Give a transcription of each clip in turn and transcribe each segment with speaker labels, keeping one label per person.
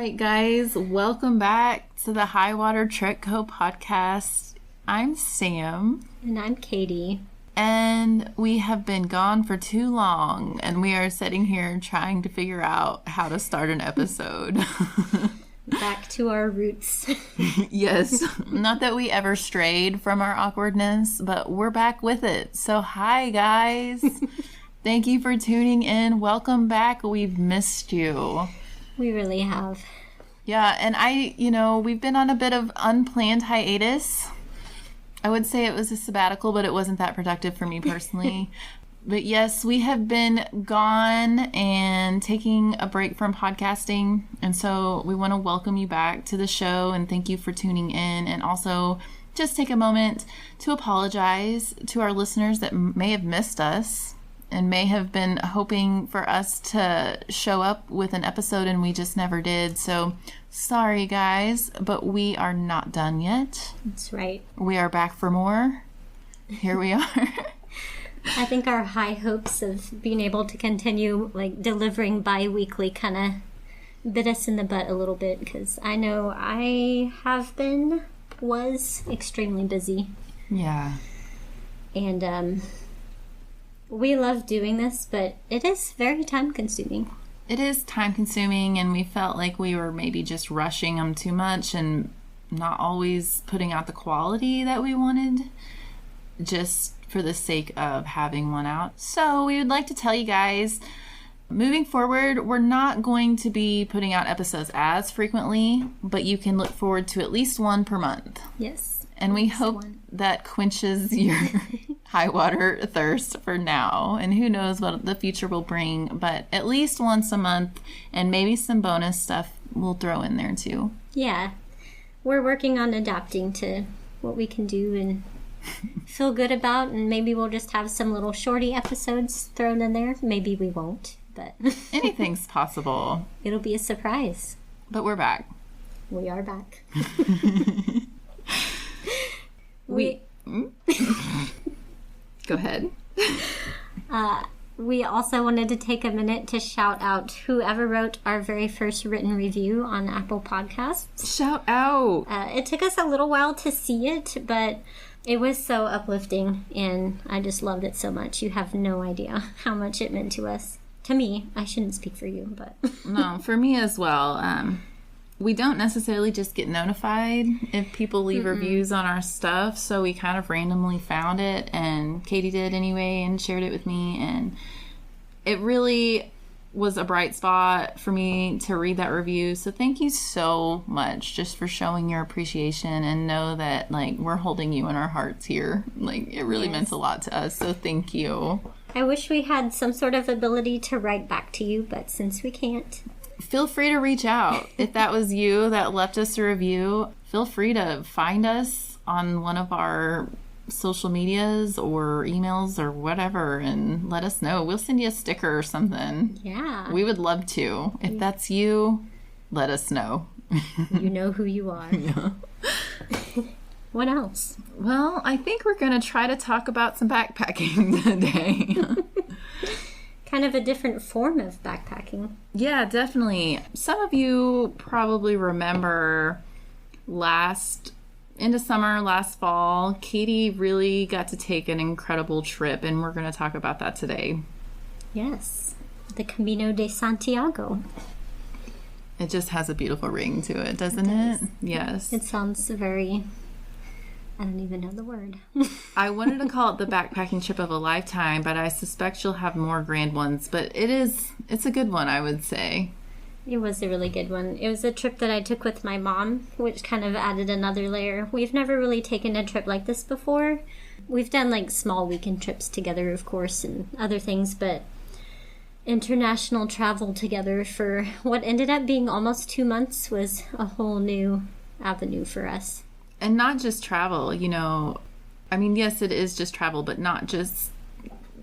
Speaker 1: right, guys, welcome back to the High Water Trek Co podcast. I'm Sam.
Speaker 2: And I'm Katy.
Speaker 1: And we have been gone for too long, and we are sitting here trying to figure out how to start an episode.
Speaker 2: Back to our roots.
Speaker 1: Yes. Not that we ever strayed from our awkwardness, but we're back with it. So hi, guys. Thank you for tuning in. Welcome back. We've missed you.
Speaker 2: We really have.
Speaker 1: Yeah, and we've been on a bit of unplanned hiatus. I would say it was a sabbatical, but it wasn't that productive for me personally. But yes, we have been gone and taking a break from podcasting. And so we want to welcome you back to the show and thank you for tuning in. And also just take a moment to apologize to our listeners that may have missed us and may have been hoping for us to show up with an episode and we just never did. So sorry, guys, but we are not done yet.
Speaker 2: That's right.
Speaker 1: We are back for more. Here we are.
Speaker 2: I think our high hopes of being able to continue delivering bi-weekly kind of bit us in the butt a little bit, because I know I was extremely busy.
Speaker 1: Yeah.
Speaker 2: And we love doing this, but it is very time consuming.
Speaker 1: It is time consuming, and we felt like we were maybe just rushing them too much and not always putting out the quality that we wanted, just for the sake of having one out. So we would like to tell you guys, moving forward, we're not going to be putting out episodes as frequently, but you can look forward to at least one per month.
Speaker 2: Yes.
Speaker 1: And we hope that quenches your high water thirst for now. And who knows what the future will bring, but at least once a month, and maybe some bonus stuff we'll throw in there too.
Speaker 2: Yeah. We're working on adapting to what we can do and feel good about, and maybe we'll just have some little shorty episodes thrown in there. Maybe we won't, but
Speaker 1: anything's possible.
Speaker 2: It'll be a surprise.
Speaker 1: But we're back.
Speaker 2: We are back.
Speaker 1: Go ahead.
Speaker 2: We also wanted to take a minute to shout out whoever wrote our very first written review on Apple Podcasts.
Speaker 1: Shout out!
Speaker 2: It took us a little while to see it, but it was so uplifting, and I just loved it so much. You have no idea how much it meant to us. To me. I shouldn't speak for you, but...
Speaker 1: No, for me as well. We don't necessarily just get notified if people leave reviews on our stuff, so we kind of randomly found it, and Katy did anyway and shared it with me, and it really was a bright spot for me to read that review. So thank you so much just for showing your appreciation, and know that we're holding you in our hearts here. It really meant a lot to us, so thank you.
Speaker 2: I wish we had some sort of ability to write back to you, but since we can't,
Speaker 1: feel free to reach out. If that was you that left us a review, feel free to find us on one of our social medias or emails or whatever and let us know. We'll send you a sticker or something.
Speaker 2: Yeah.
Speaker 1: We would love to. If that's you, let us know.
Speaker 2: You know who you are.
Speaker 1: Yeah.
Speaker 2: What else?
Speaker 1: Well, I think we're going to try to talk about some backpacking today.
Speaker 2: Kind of a different form of backpacking.
Speaker 1: Yeah, definitely. Some of you probably remember into summer, last fall, Katy really got to take an incredible trip, and we're going to talk about that today.
Speaker 2: Yes, the Camino de Santiago.
Speaker 1: It just has a beautiful ring to it, doesn't it? Yes.
Speaker 2: It sounds very... I don't even know the word.
Speaker 1: I wanted to call it the backpacking trip of a lifetime, but I suspect you'll have more grand ones. But it's a good one, I would say.
Speaker 2: It was a really good one. It was a trip that I took with my mom, which kind of added another layer. We've never really taken a trip like this before. We've done small weekend trips together, of course, and other things, but international travel together for what ended up being almost 2 months was a whole new avenue for us.
Speaker 1: And not just travel, yes, it is just travel, but not just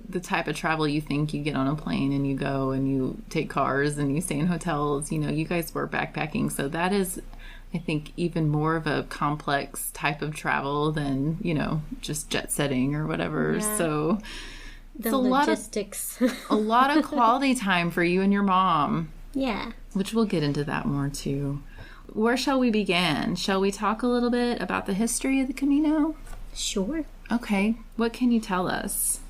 Speaker 1: the type of travel you think you get on a plane and you go and you take cars and you stay in hotels. You guys were backpacking, so that is, I think, even more of a complex type of travel than, just jet setting or whatever. Yeah. So
Speaker 2: the logistics.
Speaker 1: A lot of quality time for you and your mom.
Speaker 2: Yeah.
Speaker 1: which we'll get into that more too. Where shall we begin? Shall we talk a little bit about the history of the Camino?
Speaker 2: Sure.
Speaker 1: Okay. What can you tell us?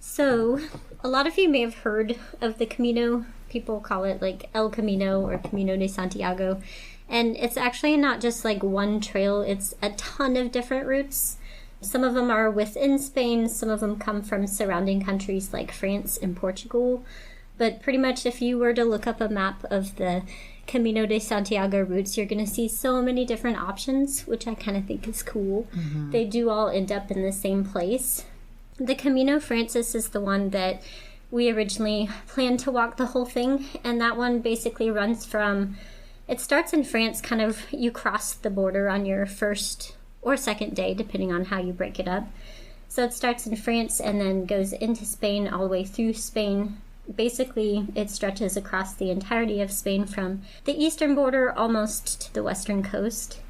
Speaker 2: So, a lot of you may have heard of the Camino. People call it like El Camino or Camino de Santiago. And it's actually not just like one trail, it's a ton of different routes. Some of them are within Spain, some of them come from surrounding countries like France and Portugal. But pretty much if you were to look up a map of the Camino de Santiago routes, you're going to see so many different options, which I kind of think is cool. Mm-hmm. They do all end up in the same place. The Camino Frances is the one that we originally planned to walk the whole thing, and that one basically runs from, it starts in France, kind of, you cross the border on your first or second day, depending on how you break it up. So it starts in France and then goes into Spain, all the way through Spain. Basically, it stretches across the entirety of Spain from the eastern border almost to the western coast.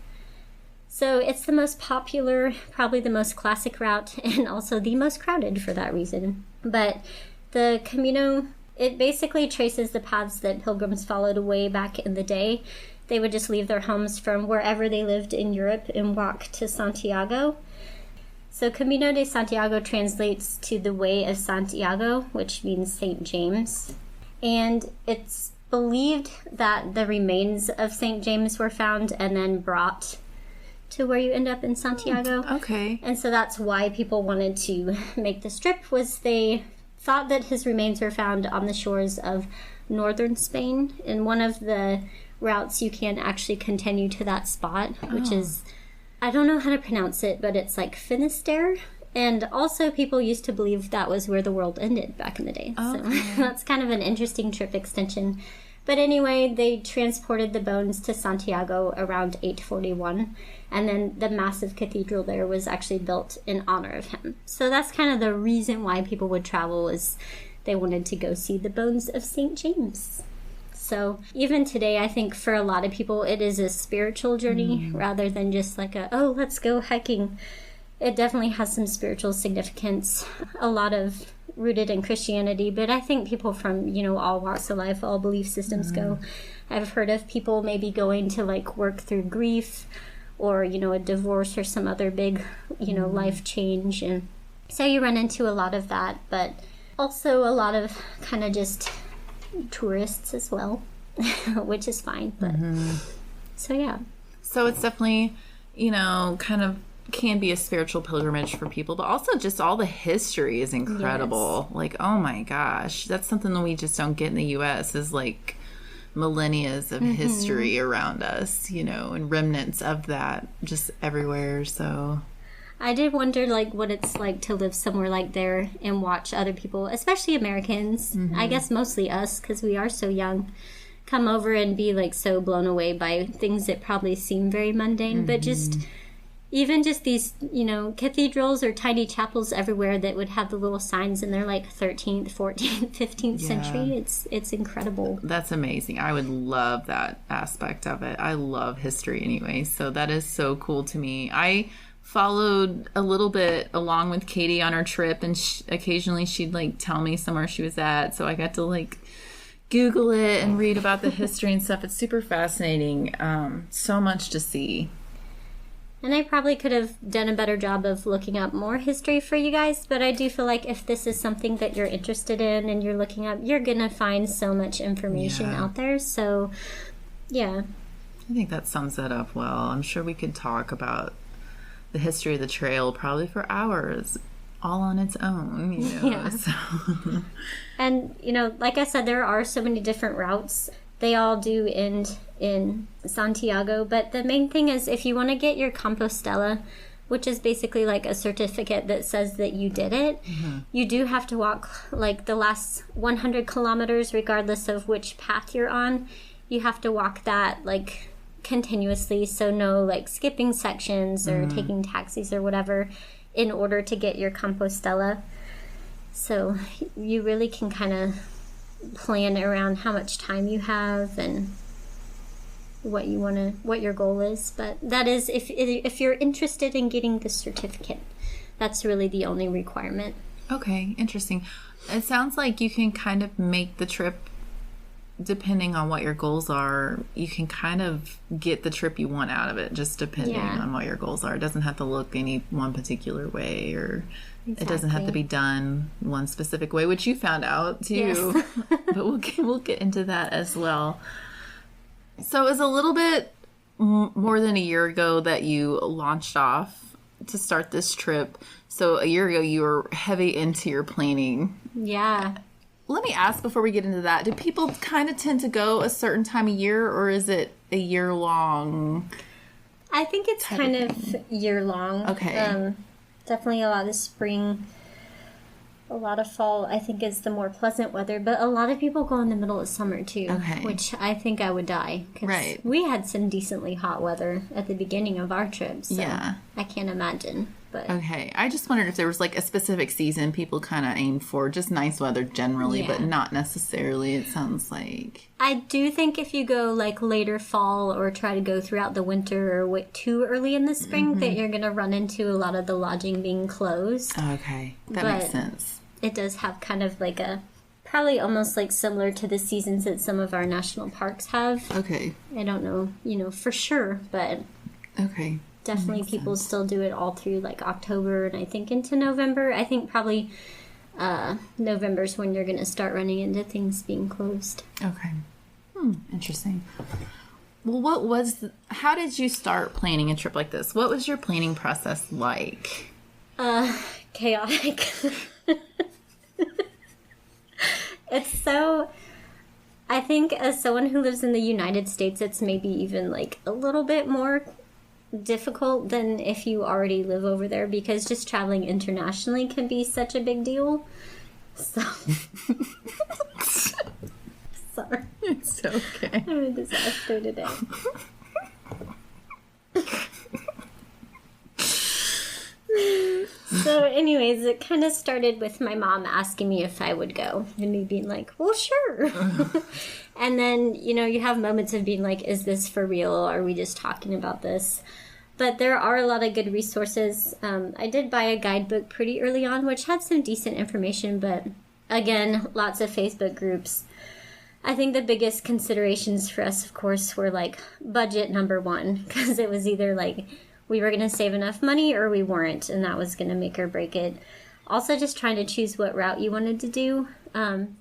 Speaker 2: So it's the most popular, probably the most classic route, and also the most crowded for that reason. But the Camino, it basically traces the paths that pilgrims followed way back in the day. They would just leave their homes from wherever they lived in Europe and walk to Santiago. So Camino de Santiago translates to the Way of Santiago, which means St. James. And it's believed that the remains of St. James were found and then brought to where you end up in Santiago.
Speaker 1: Okay.
Speaker 2: And so that's why people wanted to make this trip, was they thought that his remains were found on the shores of northern Spain. In one of the routes, you can actually continue to that spot, which is, I don't know how to pronounce it, but it's like Finisterre. And also people used to believe that was where the world ended back in the day. Okay. So that's kind of an interesting trip extension. But anyway, they transported the bones to Santiago around 841. And then the massive cathedral there was actually built in honor of him. So that's kind of the reason why people would travel, is they wanted to go see the bones of St. James. So even today, I think for a lot of people, it is a spiritual journey rather than just like let's go hiking. It definitely has some spiritual significance, a lot of rooted in Christianity, but I think people from, all walks of life, all belief systems go. I've heard of people maybe going to like work through grief or, a divorce or some other big, life change. And so you run into a lot of that, but also a lot of kind of just tourists as well, which is fine. But so yeah.
Speaker 1: So it's definitely, kind of can be a spiritual pilgrimage for people, but also just all the history is incredible. Yes. Like, oh my gosh, that's something that we just don't get in the U.S. is like millennia of history around us, and remnants of that just everywhere. So
Speaker 2: I did wonder like what it's like to live somewhere like there and watch other people, especially Americans, I guess mostly us because we are so young, come over and be like so blown away by things that probably seem very mundane, but just even just these, cathedrals or tiny chapels everywhere that would have the little signs in there like 13th, 14th, 15th century. It's incredible.
Speaker 1: That's amazing. I would love that aspect of it. I love history anyway, so that is so cool to me. I followed a little bit along with Katy on our trip, and occasionally she'd like tell me somewhere she was at, so I got to like Google it and read about the history and stuff. It's super fascinating. So much to see.
Speaker 2: And I probably could have done a better job of looking up more history for you guys, but I do feel like if this is something that you're interested in and you're looking up, you're going to find so much information out there. So, yeah.
Speaker 1: I think that sums that up well. I'm sure we could talk about the history of the trail probably for hours, all on its own,
Speaker 2: Yeah.
Speaker 1: So.
Speaker 2: And, like I said, there are so many different routes. They all do end in Santiago, but the main thing is if you want to get your Compostela, which is basically like a certificate that says that you did it, you do have to walk like the last 100 kilometers regardless of which path you're on. You have to walk that like continuously, so no like skipping sections or taking taxis or whatever in order to get your Compostela. So you really can kind of plan around how much time you have and what your goal is. But that is if you're interested in getting the certificate, that's really the only requirement.
Speaker 1: Okay, interesting. It sounds like you can kind of make the trip depending on what your goals are, you can kind of get the trip you want out of it, just depending on what your goals are. It doesn't have to look any one particular way, or it doesn't have to be done one specific way, which you found out too. Yes. But we'll get into that as well. So it was a little bit more than a year ago that you launched off to start this trip. So a year ago, you were heavy into your planning.
Speaker 2: Yeah.
Speaker 1: Let me ask before we get into that, do people kind of tend to go a certain time of year, or is it a year long?
Speaker 2: I think it's kind of year long.
Speaker 1: Okay.
Speaker 2: Definitely a lot of spring, a lot of fall, I think, is the more pleasant weather. But a lot of people go in the middle of summer, too.
Speaker 1: Okay.
Speaker 2: Which I think I would die.
Speaker 1: Right.
Speaker 2: We had some decently hot weather at the beginning of our trip. So
Speaker 1: yeah.
Speaker 2: I can't imagine. But
Speaker 1: okay. I just wondered if there was like a specific season people kind of aim for. Just nice weather generally, but not necessarily, it sounds like.
Speaker 2: I do think if you go like later fall or try to go throughout the winter or wait too early in the spring, that you're going to run into a lot of the lodging being closed.
Speaker 1: Okay. That makes sense.
Speaker 2: It does have kind of like a, probably almost like similar to the seasons that some of our national parks have.
Speaker 1: Okay.
Speaker 2: I don't know, for sure, but
Speaker 1: okay.
Speaker 2: Definitely people still do it all through like October and I think into November. I think probably November's when you're going to start running into things being closed.
Speaker 1: Okay. Interesting. Well, how did you start planning a trip like this? What was your planning process like?
Speaker 2: Chaotic. It's so, I think as someone who lives in the United States, it's maybe even like a little bit more difficult than if you already live over there, because just traveling internationally can be such a big deal. So sorry.
Speaker 1: It's okay.
Speaker 2: I'm a disaster today. So anyways, it kind of started with my mom asking me if I would go and me being like, well, sure. And then, you have moments of being like, is this for real? Are we just talking about this? But there are a lot of good resources. I did buy a guidebook pretty early on, which had some decent information, but again, lots of Facebook groups. I think the biggest considerations for us, of course, were like budget number one, because it was either like we were going to save enough money or we weren't, and that was going to make or break it. Also, just trying to choose what route you wanted to do.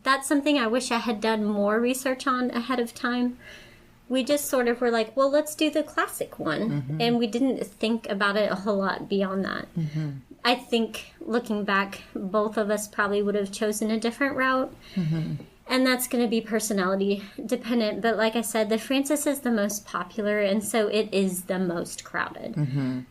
Speaker 2: That's something I wish I had done more research on ahead of time. We just sort of were like, well, let's do the classic one. And we didn't think about it a whole lot beyond that. I think, looking back, both of us probably would have chosen a different route. And that's going to be personality dependent. But like I said, the Frances is the most popular, and so it is the most crowded.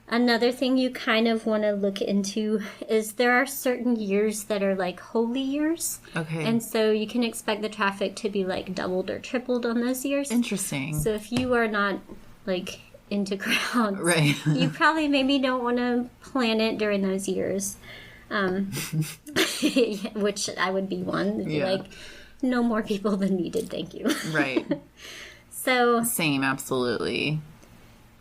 Speaker 2: Another thing you kind of want to look into is there are certain years that are like holy years.
Speaker 1: Okay.
Speaker 2: And so you can expect the traffic to be like doubled or tripled on those years.
Speaker 1: Interesting.
Speaker 2: So if you are not like into crowds,
Speaker 1: right.
Speaker 2: you probably maybe don't want to plan it during those years. Which I would be one. It'd be like, no more people than needed, thank you.
Speaker 1: Right.
Speaker 2: So
Speaker 1: same, absolutely.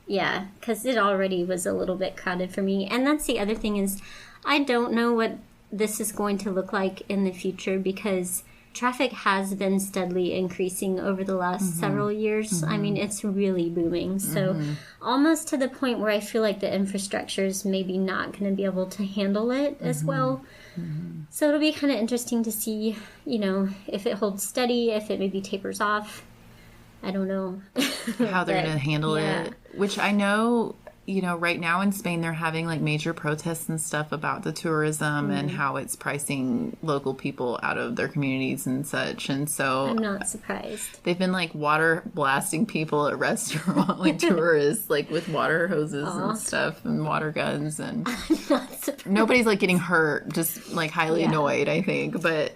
Speaker 2: Yeah, because it already was a little bit crowded for me. And that's the other thing is, I don't know what this is going to look like in the future, because traffic has been steadily increasing over the last several years. I mean, it's really booming. So almost to the point where I feel like the infrastructure is maybe not going to be able to handle it as well. So it'll be kind of interesting to see, if it holds steady, if it maybe tapers off. I don't know.
Speaker 1: How they're going to handle it. Which I know, right now in Spain, they're having like major protests and stuff about the tourism and how it's pricing local people out of their communities and such. And so
Speaker 2: I'm not surprised.
Speaker 1: They've been like water blasting people at restaurants, like tourists, like with water hoses and stuff and water guns. And
Speaker 2: I'm not surprised.
Speaker 1: Nobody's like getting hurt, just like highly annoyed, I think. But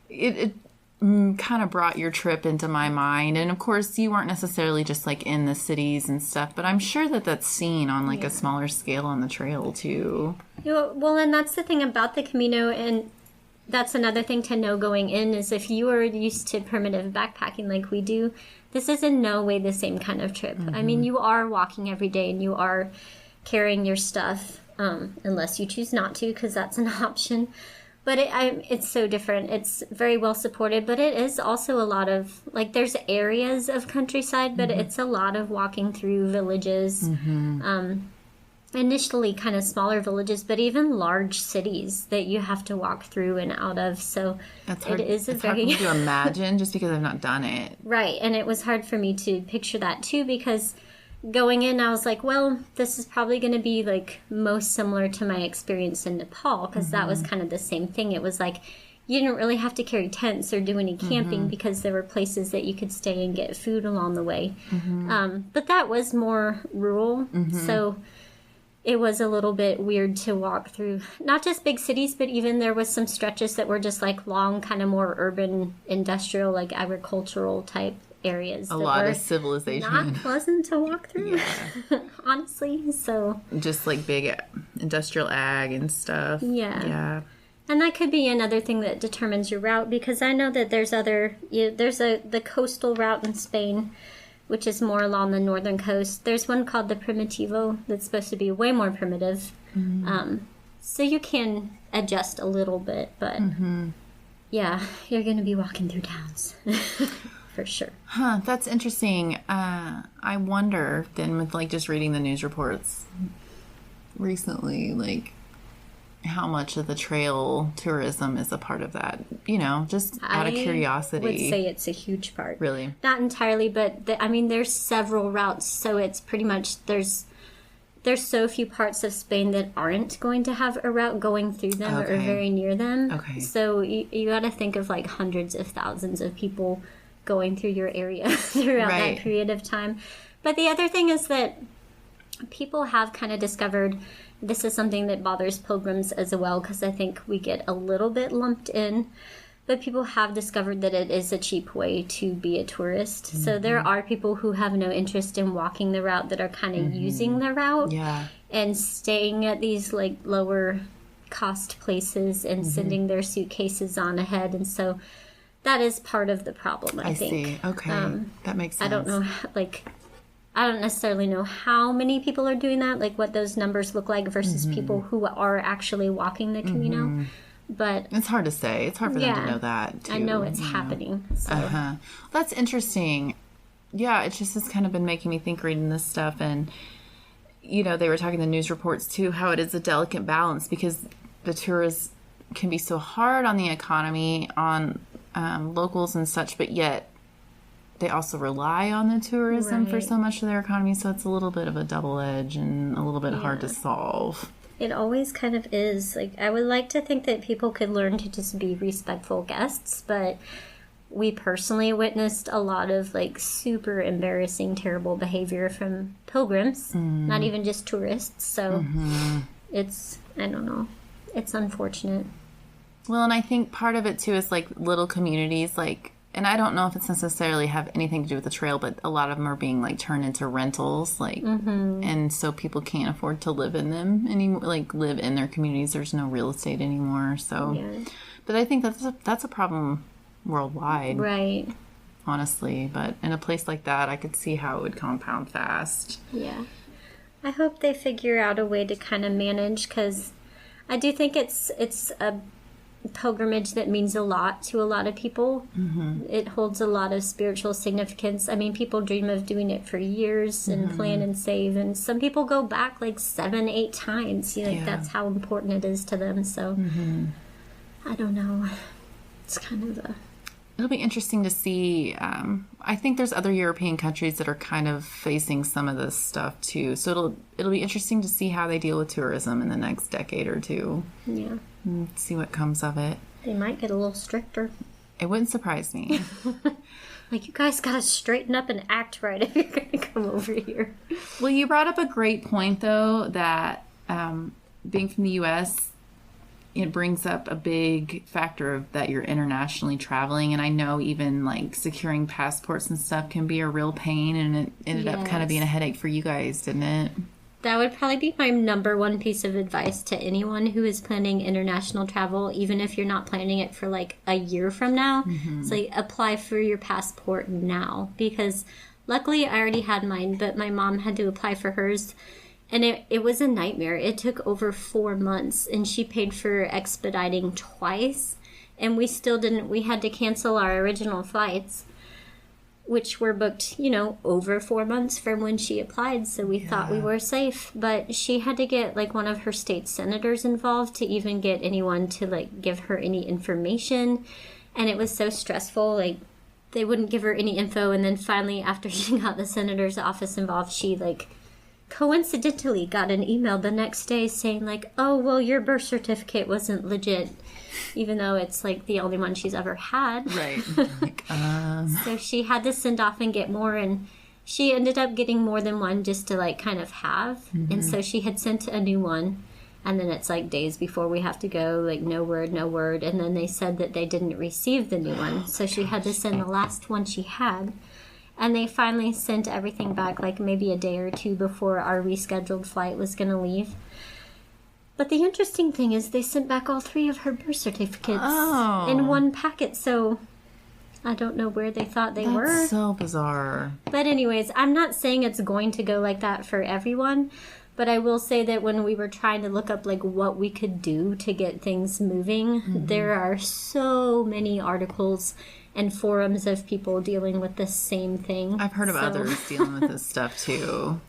Speaker 1: it kind of brought your trip into my mind. And of course, you weren't necessarily just like in the cities and stuff, but I'm sure that that's seen on like a smaller scale on the trail too.
Speaker 2: Well, and that's the thing about the Camino, and that's another thing to know going in, is if you are used to primitive backpacking like we do, this is in no way the same kind of trip. I mean, you are walking every day and you are carrying your stuff, unless you choose not to, because that's an option. But it's so different. It's very well supported, but it is also a lot of, like, there's areas of countryside, but it's a lot of walking through villages. Initially kind of smaller villages, but even large cities that you have to walk through and out of. So
Speaker 1: That's hard.
Speaker 2: it is
Speaker 1: it's hard for me to imagine just because I've not done it.
Speaker 2: Right, and it was hard for me to picture that too, because going in, I was like, well, this is probably going to be like most similar to my experience in Nepal, because that was kind of the same thing. It was like you didn't really have to carry tents or do any camping because there were places that you could stay and get food along the way. But that was more rural, so it was a little bit weird to walk through. Not just big cities, but even there was some stretches that were just like long, kind of more urban, industrial, like agricultural type areas.
Speaker 1: A lot of civilization.
Speaker 2: Not pleasant to walk through, honestly. So
Speaker 1: just like big industrial ag and stuff. Yeah.
Speaker 2: And that could be another thing that determines your route, because I know that there's the coastal route in Spain, which is more along the northern coast. There's one called the Primitivo that's supposed to be way more primitive. So you can adjust a little bit, but yeah, you're going to be walking through towns for sure.
Speaker 1: Huh, that's interesting. I wonder then, with like just reading the news reports recently, like how much of the trail tourism is a part of that, just out of curiosity.
Speaker 2: I would say it's a huge part.
Speaker 1: Really?
Speaker 2: Not entirely, but there's several routes, so it's pretty much, there's so few parts of Spain that aren't going to have a route going through them or very near them.
Speaker 1: Okay.
Speaker 2: So you got to think of like hundreds of thousands of people going through your area throughout that period of time. But the other thing is that people have kind of discovered, this is something that bothers pilgrims as well, because I think we get a little bit lumped in, but people have discovered that it is a cheap way to be a tourist. So there are people who have no interest in walking the route that are kind of using the route and staying at these like lower cost places and sending their suitcases on ahead. And so that is part of the problem, I think.
Speaker 1: See. Okay. That makes sense.
Speaker 2: I don't know, I don't necessarily know how many people are doing that, like what those numbers look like versus people who are actually walking the Camino. But
Speaker 1: it's hard to say. It's hard for them to know that, too.
Speaker 2: I know it's happening. So.
Speaker 1: That's interesting. Yeah, it's just has kind of been making me think reading this stuff. And, they were talking in the news reports, too, how it is a delicate balance because the tourists can be so hard on the economy, on locals and such, but yet they also rely on the tourism for so much of their economy, so it's a little bit of a double edge and a little bit hard to solve.
Speaker 2: It always kind of is. Like, I would like to think that people could learn to just be respectful guests, but we personally witnessed a lot of like super embarrassing, terrible behavior from pilgrims, not even just tourists. So it's, I don't know, it's unfortunate.
Speaker 1: Well, and I think part of it too is like little communities, like, and I don't know if it's necessarily have anything to do with the trail, but a lot of them are being like turned into rentals, like, and so people can't afford to live in them anymore, like live in their communities. There's no real estate anymore. So, but I think that's a problem worldwide,
Speaker 2: right?
Speaker 1: Honestly, but in a place like that, I could see how it would compound fast.
Speaker 2: Yeah, I hope they figure out a way to kind of manage, because I do think it's a pilgrimage that means a lot to a lot of people. It holds a lot of spiritual significance. I mean, people dream of doing it for years and plan and save, and some people go back like 7-8 times. That's how important it is to them. So I don't know, it's kind of
Speaker 1: it'll be interesting to see. I think there's other European countries that are kind of facing some of this stuff too, so it'll be interesting to see how they deal with tourism in the next decade or two. See what comes of it.
Speaker 2: They might get a little stricter.
Speaker 1: It wouldn't surprise me.
Speaker 2: Like, you guys gotta straighten up and act right if you're gonna come over here.
Speaker 1: Well, you brought up a great point, though, that being from the U.S., it brings up a big factor of that you're internationally traveling. And I know even, like, securing passports and stuff can be a real pain, and it ended up kind of being a headache for you guys, didn't it?
Speaker 2: That would probably be my number one piece of advice to anyone who is planning international travel, even if you're not planning it for like a year from now. It's like, apply for your passport now, because luckily I already had mine, but my mom had to apply for hers And it was a nightmare. It took over 4 months, and she paid for expediting twice. And we still didn't, we had to cancel our original flights, which were booked, over 4 months from when she applied. So we thought we were safe. But she had to get, one of her state senators involved to even get anyone to, give her any information. And it was so stressful. They wouldn't give her any info. And then finally, after she got the senator's office involved, she, coincidentally got an email the next day saying, oh, well, your birth certificate wasn't legit. Even though it's the only one she's ever had.
Speaker 1: Right.
Speaker 2: So she had to send off and get more, and she ended up getting more than one just to kind of have. Mm-hmm. And so she had sent a new one, and then it's days before we have to go, no word. And then they said that they didn't receive the new one. So she had to send the last one she had. And they finally sent everything back maybe a day or two before our rescheduled flight was going to leave. But the interesting thing is they sent back all 3 of her birth certificates in one packet, so I don't know where they thought they were.
Speaker 1: That's so bizarre.
Speaker 2: But anyways, I'm not saying it's going to go like that for everyone, but I will say that when we were trying to look up what we could do to get things moving, there are so many articles and forums of people dealing with the same thing.
Speaker 1: I've heard of others dealing with this stuff too.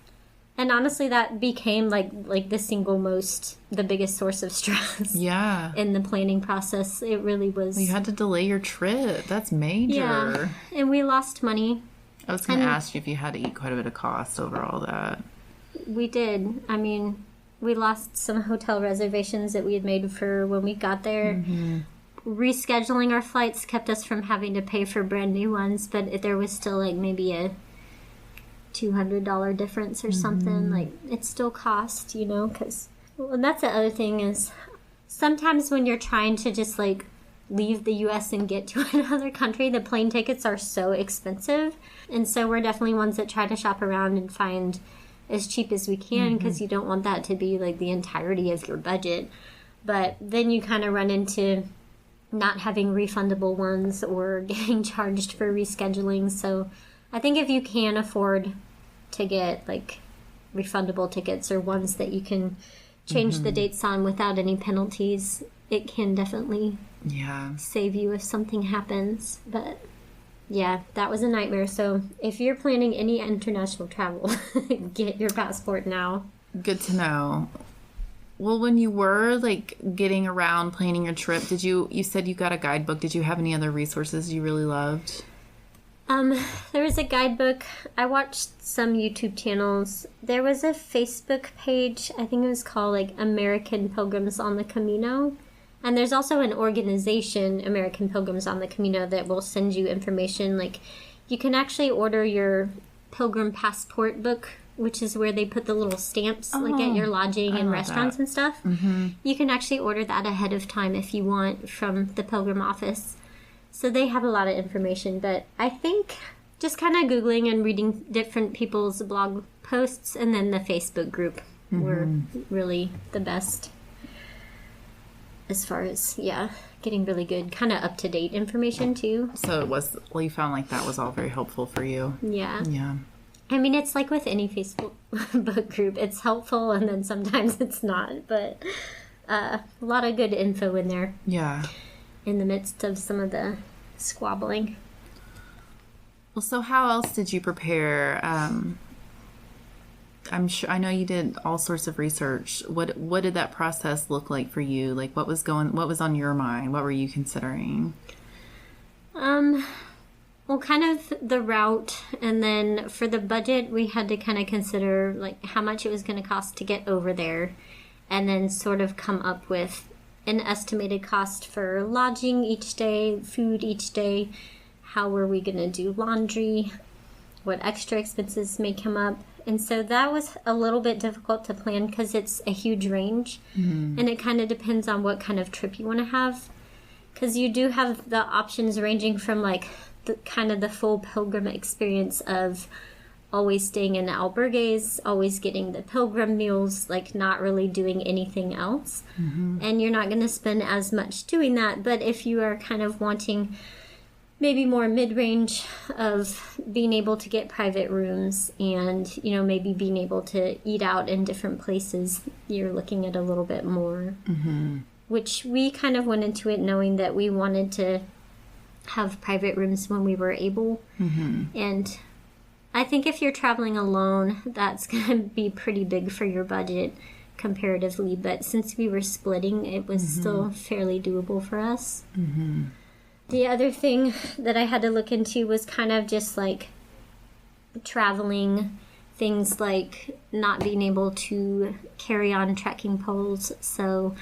Speaker 2: And honestly, that became the biggest source of stress.
Speaker 1: Yeah.
Speaker 2: In the planning process, it really was.
Speaker 1: You had to delay your trip. That's major.
Speaker 2: Yeah, and we lost money.
Speaker 1: I was going to ask you if you had to eat quite a bit of cost over all that.
Speaker 2: We did. I mean, we lost some hotel reservations that we had made for when we got there. Mm-hmm. Rescheduling our flights kept us from having to pay for brand new ones, but there was still maybe a $200 difference or something. It still cost, because and that's the other thing is sometimes when you're trying to just leave the U.S. and get to another country, the plane tickets are so expensive. And so we're definitely ones that try to shop around and find as cheap as we can, because you don't want that to be the entirety of your budget. But then you kind of run into not having refundable ones or getting charged for rescheduling. So I think if you can afford to get refundable tickets or ones that you can change the dates on without any penalties, it can definitely save you if something happens. But yeah, that was a nightmare. So if you're planning any international travel, get your passport now. Good to know.
Speaker 1: Well, when you were getting around planning your trip, you said you got a guidebook. Did you have any other resources you really loved?
Speaker 2: There was a guidebook. I watched some YouTube channels. There was a Facebook page, I think it was called American Pilgrims on the Camino. And there's also an organization, American Pilgrims on the Camino, that will send you information. You can actually order your pilgrim passport book, which is where they put the little stamps at your lodging and restaurants and stuff. Mm-hmm. You can actually order that ahead of time if you want from the pilgrim office. So they have a lot of information, but I think just kind of Googling and reading different people's blog posts and then the Facebook group were really the best as far as, getting really good, kind of up-to-date information too.
Speaker 1: So you found that was all very helpful for you.
Speaker 2: Yeah.
Speaker 1: Yeah.
Speaker 2: I mean, it's like with any Facebook book group. It's helpful and then sometimes it's not, but a lot of good info in there.
Speaker 1: Yeah.
Speaker 2: In the midst of some of the squabbling.
Speaker 1: Well, so how else did you prepare? I know you did all sorts of research. What did that process look like for you? What was on your mind? What were you considering?
Speaker 2: Well, kind of the route, and then for the budget, we had to kind of consider how much it was going to cost to get over there, and then sort of come up with an estimated cost for lodging each day, food each day, how were we going to do laundry, what extra expenses may come up. And so that was a little bit difficult to plan because it's a huge range, and it kind of depends on what kind of trip you want to have, because you do have the options ranging from the full pilgrim experience of always staying in albergues, always getting the pilgrim meals, not really doing anything else. And you're not going to spend as much doing that. But if you are kind of wanting maybe more mid-range of being able to get private rooms and, you know, maybe being able to eat out in different places, you're looking at a little bit more. Which we kind of went into it knowing that we wanted to have private rooms when we were able. And I think if you're traveling alone, that's going to be pretty big for your budget comparatively. But since we were splitting, it was still fairly doable for us. The other thing that I had to look into was kind of just like traveling, things like not being able to carry on trekking poles. So,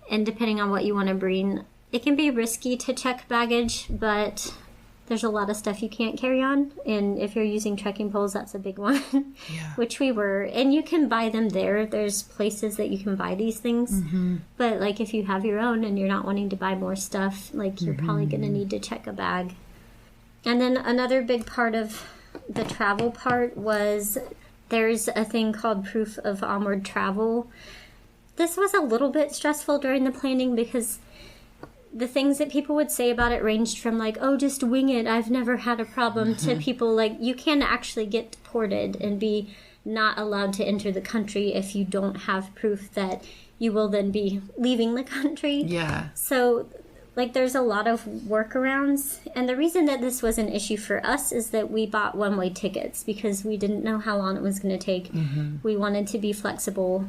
Speaker 2: and depending on what you want to bring, it can be risky to check baggage, but there's a lot of stuff you can't carry on. And if you're using trekking poles, that's a big one, which we were. And you can buy them there. There's places that you can buy these things. But like if you have your own and you're not wanting to buy more stuff, like you're probably going to need to check a bag. And then another big part of the travel part was there's a thing called proof of onward travel. This was a little bit stressful during the planning because the things that people would say about it ranged from like, oh, just wing it, I've never had a problem, to people like, you can actually get deported and be not allowed to enter the country if you don't have proof that you will then be leaving the country. So like there's a lot of workarounds. And the reason that this was an issue for us is that we bought one-way tickets because we didn't know how long it was going to take. We wanted to be flexible.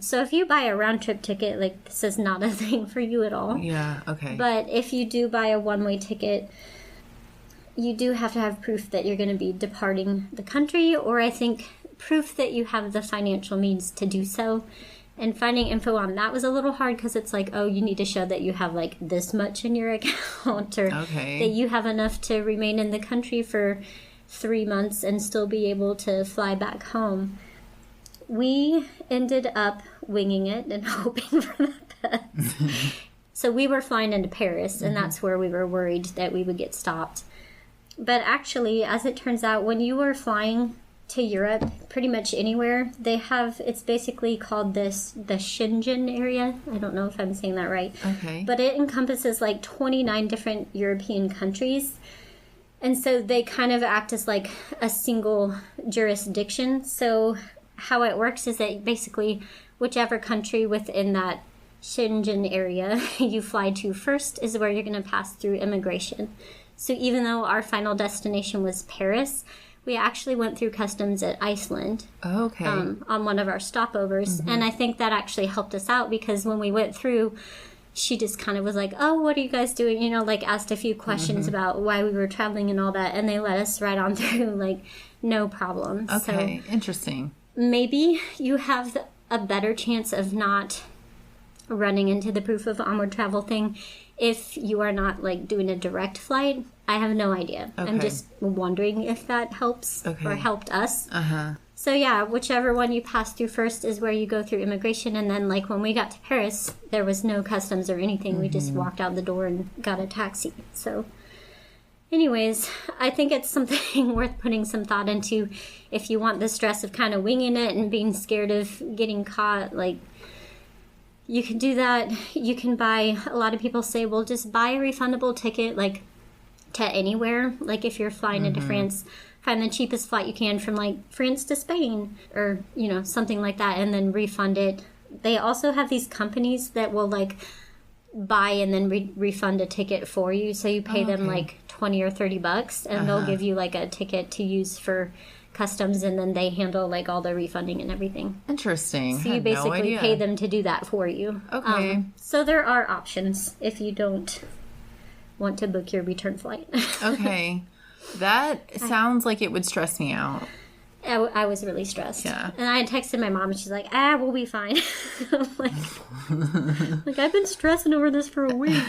Speaker 2: So if you buy a round-trip ticket, like this is not a thing for you at all. But if you do buy a one-way ticket, you do have to have proof that you're going to be departing the country, or I think proof that you have the financial means to do so. And finding info on that was a little hard because it's like, oh, you need to show that you have like this much in your account, or that you have enough to remain in the country for 3 months and still be able to fly back home. We ended up winging it and hoping for the best. So we were flying into Paris, and that's where we were worried that we would get stopped. But actually, as it turns out, when you were flying to Europe, pretty much anywhere, they have, it's basically called the Schengen area. I don't know if I'm saying that right. But it encompasses like 29 different European countries. And so they kind of act as like a single jurisdiction. So how it works is that basically whichever country within that Schengen area you fly to first is where you're going to pass through immigration. So even though our final destination was Paris, we actually went through customs at Iceland on one of our stopovers. And I think that actually helped us out because when we went through, she just kind of was like, oh, what are you guys doing? You know, like asked a few questions about why we were traveling and all that. And they let us right on through, like, no problem. So
Speaker 1: Interesting.
Speaker 2: Maybe you have a better chance of not running into the proof of onward travel thing if you are not like doing a direct flight. I have no idea. I'm just wondering if that helps or helped us. So yeah, whichever one you pass through first is where you go through immigration. And then like when we got to Paris, there was no customs or anything. We just walked out the door and got a taxi. So anyways, I think it's something worth putting some thought into if you want the stress of kind of winging it and being scared of getting caught. Like, you can do that. You can buy, a lot of people say, well, just buy a refundable ticket, like, to anywhere. Like, if you're flying into France, find the cheapest flight you can from, like, France to Spain, or, you know, something like that, and then refund it. They also have these companies that will, like, buy and then refund a ticket for you. So you pay them, like, 20 or 30 bucks, and they'll give you, like, a ticket to use for customs, and then they handle like all the refunding and everything.
Speaker 1: Interesting.
Speaker 2: So you basically pay them to do that for you. So there are options if you don't want to book your return flight.
Speaker 1: That sounds like it would stress me out.
Speaker 2: I was really stressed. And I had texted my mom and she's like, we'll be fine. like I've been stressing over this for a week.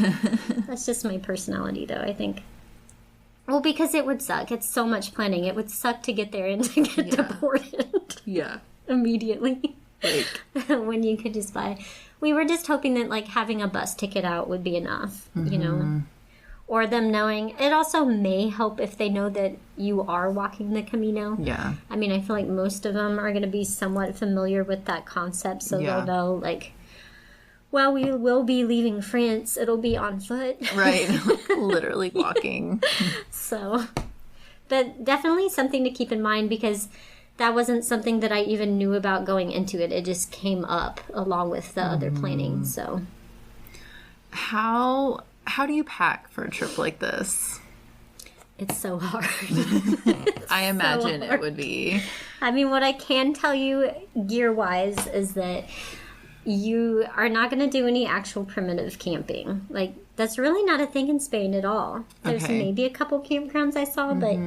Speaker 2: That's just my personality though, I think. Well, because it would suck. It's so much planning. It would suck to get there and to get deported. Immediately. When you could just buy. We were just hoping that, like, having a bus ticket out would be enough, you know? Or them knowing. It also may help if they know that you are walking the Camino. I mean, I feel like most of them are going to be somewhat familiar with that concept, so they'll know, like, while we will be leaving France, it'll be on foot.
Speaker 1: Right. Literally walking.
Speaker 2: So, but definitely something to keep in mind, because that wasn't something that I even knew about going into it. It just came up along with the other planning. So,
Speaker 1: how do you pack for a trip like this?
Speaker 2: It's so hard.
Speaker 1: I imagine it would be.
Speaker 2: I mean, what I can tell you gear-wise is that you are not going to do any actual primitive camping. Like, that's really not a thing in Spain at all. There's maybe a couple campgrounds I saw, but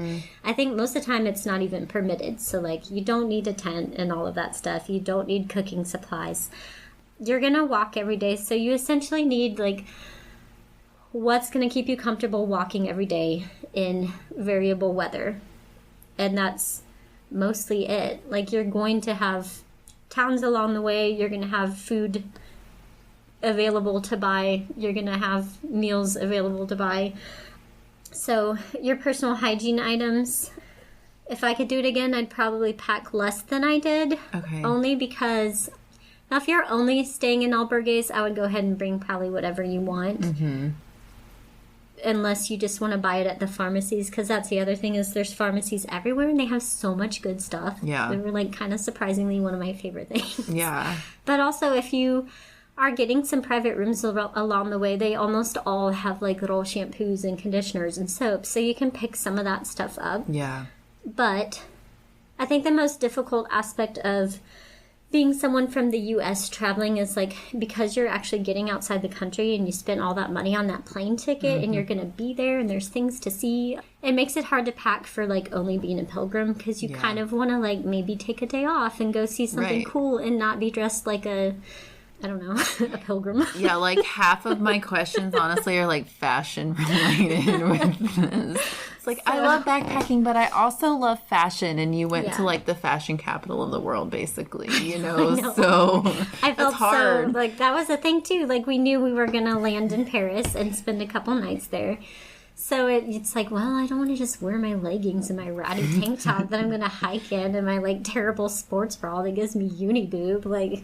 Speaker 2: I think most of the time it's not even permitted. So, like, you don't need a tent and all of that stuff. You don't need cooking supplies. You're going to walk every day, so you essentially need, like, what's going to keep you comfortable walking every day in variable weather. And that's mostly it. Like, you're going to have towns along the way. You're going to have food available to buy. You're going to have meals available to buy. So your personal hygiene items, if I could do it again, I'd probably pack less than I did.
Speaker 1: Okay.
Speaker 2: Only because, now if you're only staying in albergues, I would go ahead and bring probably whatever you want. Mm-hmm. Unless you just want to buy it at the pharmacies, because that's the other thing, is there's pharmacies everywhere and they have so much good stuff.
Speaker 1: Yeah.
Speaker 2: They were like kind of surprisingly one of my favorite things.
Speaker 1: Yeah.
Speaker 2: But also, if you are getting some private rooms along the way, they almost all have like little shampoos and conditioners and soaps, so you can pick some of that stuff up.
Speaker 1: Yeah.
Speaker 2: But I think the most difficult aspect of being someone from the U.S. traveling is, like, because you're actually getting outside the country and you spent all that money on that plane ticket and you're going to be there and there's things to see, it makes it hard to pack for, like, only being a pilgrim, because you kind of want to, like, maybe take a day off and go see something cool and not be dressed like a, I don't know, a pilgrim.
Speaker 1: Yeah, like, half of my questions, honestly, are, like, fashion related with this. It's like, I love backpacking, but I also love fashion, and you went to, like, the fashion capital of the world, basically, you know? So
Speaker 2: I felt
Speaker 1: that's hard.
Speaker 2: so, like, that was the thing, too. Like, we knew we were going to land in Paris and spend a couple nights there. So it's like, well, I don't want to just wear my leggings and my ratty tank top that I'm going to hike in and my, like, terrible sports bra that gives me uni boob, like...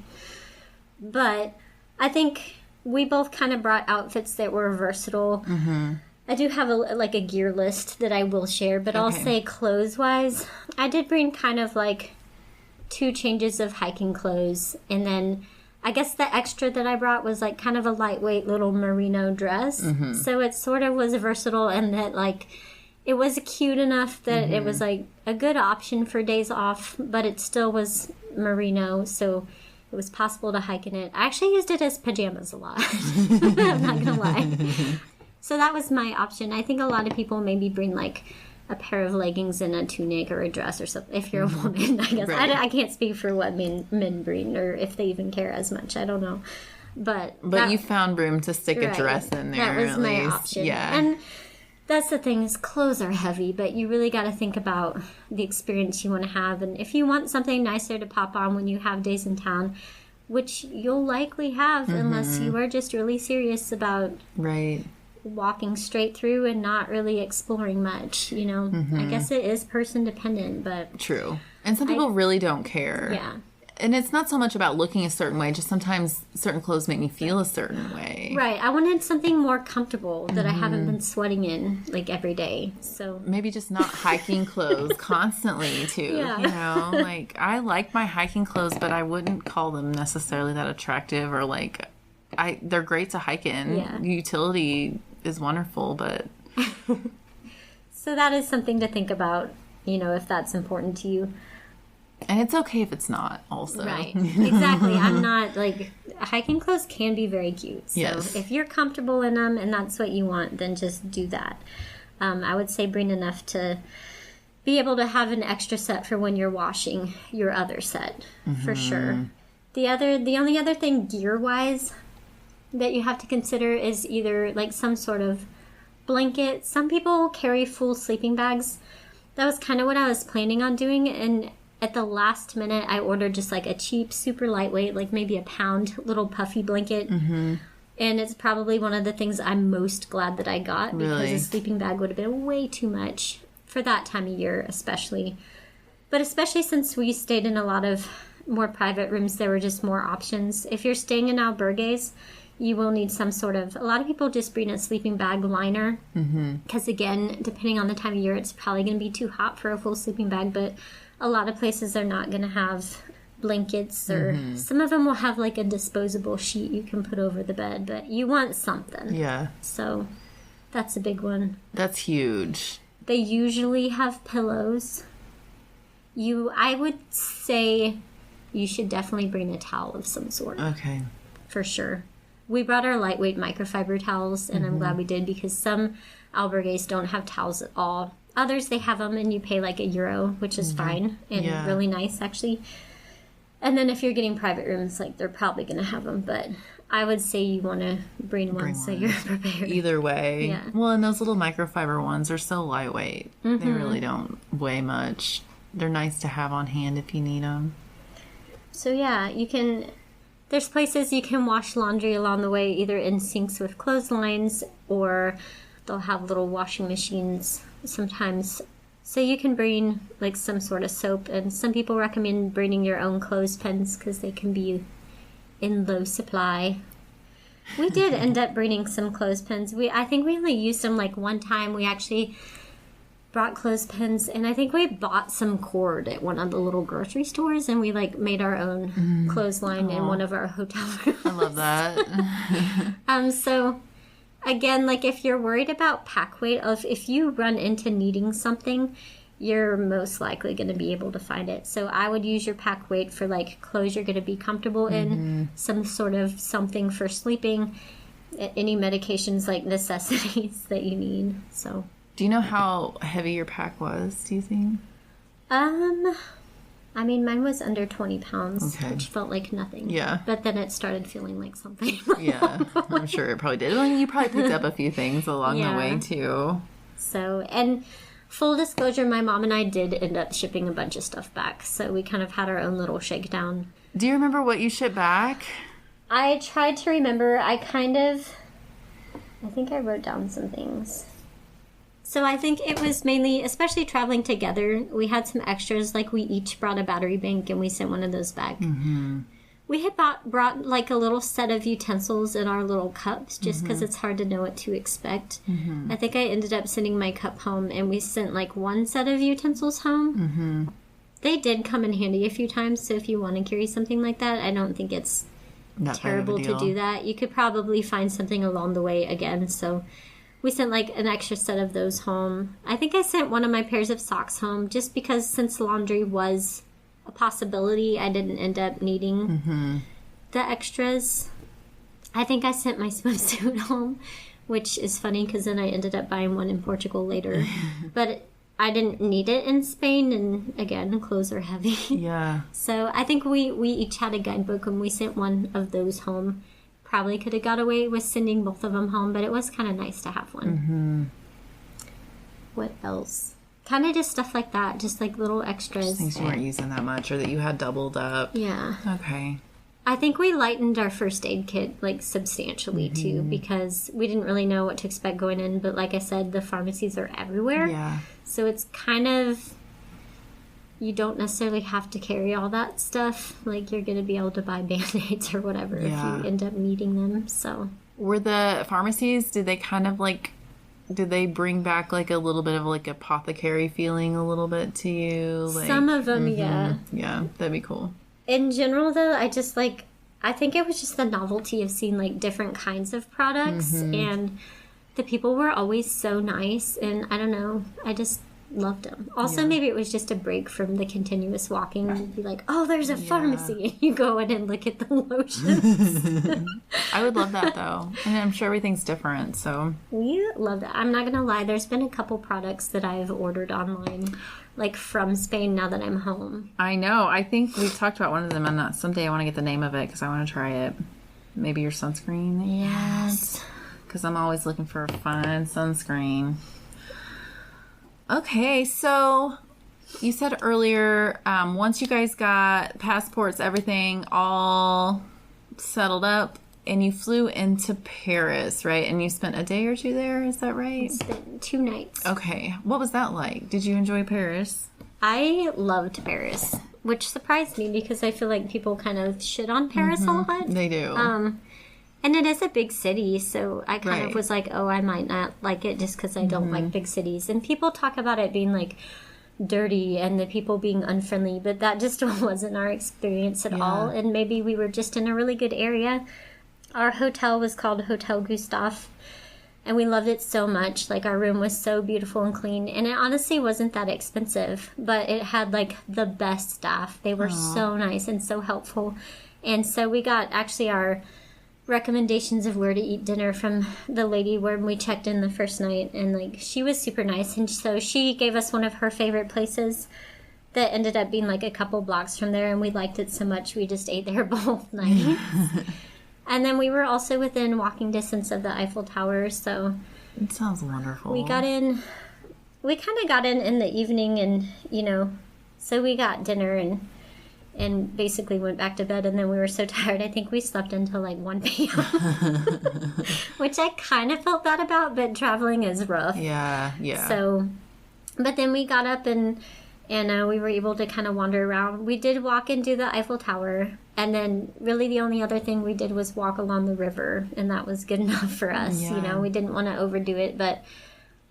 Speaker 2: But I think we both kind of brought outfits that were versatile. Mm-hmm. I do have a gear list that I will share, but I'll say clothes-wise, I did bring kind of like 2 changes of hiking clothes, and then I guess the extra that I brought was like kind of a lightweight little merino dress. Mm-hmm. So it sort of was versatile, and that like it was cute enough that it was like a good option for days off, but it still was merino, so it was possible to hike in it. I actually used it as pajamas a lot. I'm not going to lie. So that was my option. I think a lot of people maybe bring like a pair of leggings and a tunic or a dress or something. If you're a woman, I guess. Right. I can't speak for what men bring or if they even care as much. I don't know. But
Speaker 1: you found room to stick a dress in there.
Speaker 2: That was my option.
Speaker 1: Yeah.
Speaker 2: And that's the thing, is clothes are heavy, but you really got to think about the experience you want to have. And if you want something nicer to pop on when you have days in town, which you'll likely have unless you are just really serious about walking straight through and not really exploring much, you know. I guess it is person dependent, but...
Speaker 1: True. And some people really don't care.
Speaker 2: Yeah.
Speaker 1: And it's not so much about looking a certain way, just sometimes certain clothes make me feel a certain way.
Speaker 2: Right. I wanted something more comfortable that I haven't been sweating in, like, every day. So
Speaker 1: maybe just not hiking clothes constantly, too.
Speaker 2: Yeah.
Speaker 1: You know? Like, I like my hiking clothes, but I wouldn't call them necessarily that attractive or, like, they're great to hike in.
Speaker 2: Yeah.
Speaker 1: Utility is wonderful, but...
Speaker 2: So that is something to think about, you know, if that's important to you.
Speaker 1: And it's okay if it's not, also.
Speaker 2: Right. Exactly. I'm not, like, hiking clothes can be very cute. So if you're comfortable in them and that's what you want, then just do that. I would say bring enough to be able to have an extra set for when you're washing your other set, for sure. The only other thing gear-wise that you have to consider is either, like, some sort of blanket. Some people carry full sleeping bags. That was kind of what I was planning on doing, and at the last minute, I ordered just like a cheap, super lightweight, like maybe a pound little puffy blanket. And it's probably one of the things I'm most glad that I got, because a sleeping bag would have been way too much for that time of year, especially. But especially since we stayed in a lot of more private rooms, there were just more options. If you're staying in albergues, you will need some sort of, a lot of people just bring a sleeping bag liner. Because again, depending on the time of year, it's probably going to be too hot for a full sleeping bag, but a lot of places are not going to have blankets, or some of them will have like a disposable sheet you can put over the bed, but you want something.
Speaker 1: Yeah.
Speaker 2: So that's a big one.
Speaker 1: That's huge.
Speaker 2: They usually have pillows. I would say you should definitely bring a towel of some sort.
Speaker 1: Okay.
Speaker 2: For sure. We brought our lightweight microfiber towels, and I'm glad we did, because some albergues don't have towels at all. Others, they have them, and you pay like €1, which is fine and really nice, actually. And then if you're getting private rooms, like, they're probably going to have them, but I would say you want to bring one so you're prepared.
Speaker 1: Either way.
Speaker 2: Yeah.
Speaker 1: Well, and those little microfiber ones are so lightweight. They really don't weigh much. They're nice to have on hand if you need them.
Speaker 2: So yeah, there's places you can wash laundry along the way, either in sinks with clotheslines, or they'll have little washing machines sometimes. So you can bring like some sort of soap, and some people recommend bringing your own clothespins because they can be in low supply. We did end up bringing some clothespins. I think we only used them like one time. We actually brought clothespins, and I think we bought some cord at one of the little grocery stores, and we like made our own clothesline in one of our hotel rooms.
Speaker 1: I love that.
Speaker 2: So again, like, if you're worried about pack weight, if you run into needing something, you're most likely going to be able to find it. So I would use your pack weight for like clothes you're going to be comfortable in, some sort of something for sleeping, any medications, like necessities that you need. So
Speaker 1: do you know how heavy your pack was, do you think?
Speaker 2: I mean, mine was under 20 pounds,
Speaker 1: Okay.
Speaker 2: which felt like nothing.
Speaker 1: Yeah.
Speaker 2: But then it started feeling like something.
Speaker 1: Yeah, I'm sure it probably did. Well, you probably picked up a few things along the way, too.
Speaker 2: So, and full disclosure, my mom and I did end up shipping a bunch of stuff back. So we kind of had our own little shakedown.
Speaker 1: Do you remember what you shipped back?
Speaker 2: I tried to remember. I think I wrote down some things. So I think it was mainly, especially traveling together, we had some extras, like we each brought a battery bank and we sent one of those back. We had brought like a little set of utensils in our little cups, just because it's hard to know what to expect. I think I ended up sending my cup home, and we sent like one set of utensils home. They did come in handy a few times, so if you want to carry something like that, I don't think it's
Speaker 1: Not
Speaker 2: terrible to do that. You could probably find something along the way again, so we sent like an extra set of those home. I think I sent one of my pairs of socks home, just because since laundry was a possibility, I didn't end up needing the extras. I think I sent my swimsuit home, which is funny because then I ended up buying one in Portugal later. But I didn't need it in Spain, and again, clothes are heavy.
Speaker 1: Yeah.
Speaker 2: So I think we each had a guidebook, and we sent one of those home. Probably could have got away with sending both of them home, but it was kind of nice to have one. What else? Kind of just stuff like that, just like little extras.
Speaker 1: Just things you weren't using that much, or that you had doubled up.
Speaker 2: Yeah.
Speaker 1: Okay.
Speaker 2: I think we lightened our first aid kit like substantially too, because we didn't really know what to expect going in. But like I said, the pharmacies are everywhere.
Speaker 1: Yeah.
Speaker 2: So it's kind of, you don't necessarily have to carry all that stuff. Like, you're going to be able to buy Band-Aids or whatever if you end up needing them. So
Speaker 1: were the pharmacies, did they bring back like a little bit of like apothecary feeling a little bit to you? Like,
Speaker 2: some of them, yeah.
Speaker 1: Yeah, that'd be cool.
Speaker 2: In general, though, I think it was just the novelty of seeing like different kinds of products, and the people were always so nice, and I don't know, I just loved them. Also, maybe it was just a break from the continuous walking. You'd be like, oh, there's a pharmacy, and you go in and look at the lotions.
Speaker 1: I would love that, though. And I'm sure everything's different, so.
Speaker 2: We love that. I'm not going to lie, there's been a couple products that I've ordered online, like from Spain, now that I'm home.
Speaker 1: I know. I think we talked about one of them, and someday I want to get the name of it because I want to try it. Maybe your sunscreen?
Speaker 2: Yes.
Speaker 1: Because I'm always looking for a fine sunscreen. Okay, so you said earlier, once you guys got passports, everything all settled up, and you flew into Paris, right? And you spent a day or two there, is that right?
Speaker 2: Spent 2 nights.
Speaker 1: Okay, what was that like? Did you enjoy Paris?
Speaker 2: I loved Paris, which surprised me because I feel like people kind of shit on Paris a lot.
Speaker 1: They do.
Speaker 2: And it is a big city, so I kind
Speaker 1: Right.
Speaker 2: of was like, oh, I might not like it just because I don't like big cities. And people talk about it being like dirty and the people being unfriendly, but that just wasn't our experience at all. And maybe we were just in a really good area. Our hotel was called Hotel Gustav, and we loved it so much. Like, our room was so beautiful and clean, and it honestly wasn't that expensive, but it had like the best staff. They were so nice and so helpful. And so we got actually our recommendations of where to eat dinner from the lady when we checked in the first night, and like, she was super nice, and so she gave us one of her favorite places that ended up being like a couple blocks from there, and we liked it so much we just ate there both nights. And then we were also within walking distance of the Eiffel Tower, so
Speaker 1: It sounds wonderful.
Speaker 2: we kind of got in the evening, and so we got dinner and basically went back to bed, and then we were so tired I think we slept until like 1 p.m. which I kind of felt bad about, but traveling is rough.
Speaker 1: Yeah.
Speaker 2: So, but then we got up and we were able to kind of wander around. We did walk into the Eiffel Tower, and then really the only other thing we did was walk along the river, and that was good enough for us.
Speaker 1: Yeah.
Speaker 2: We didn't want to overdo it, but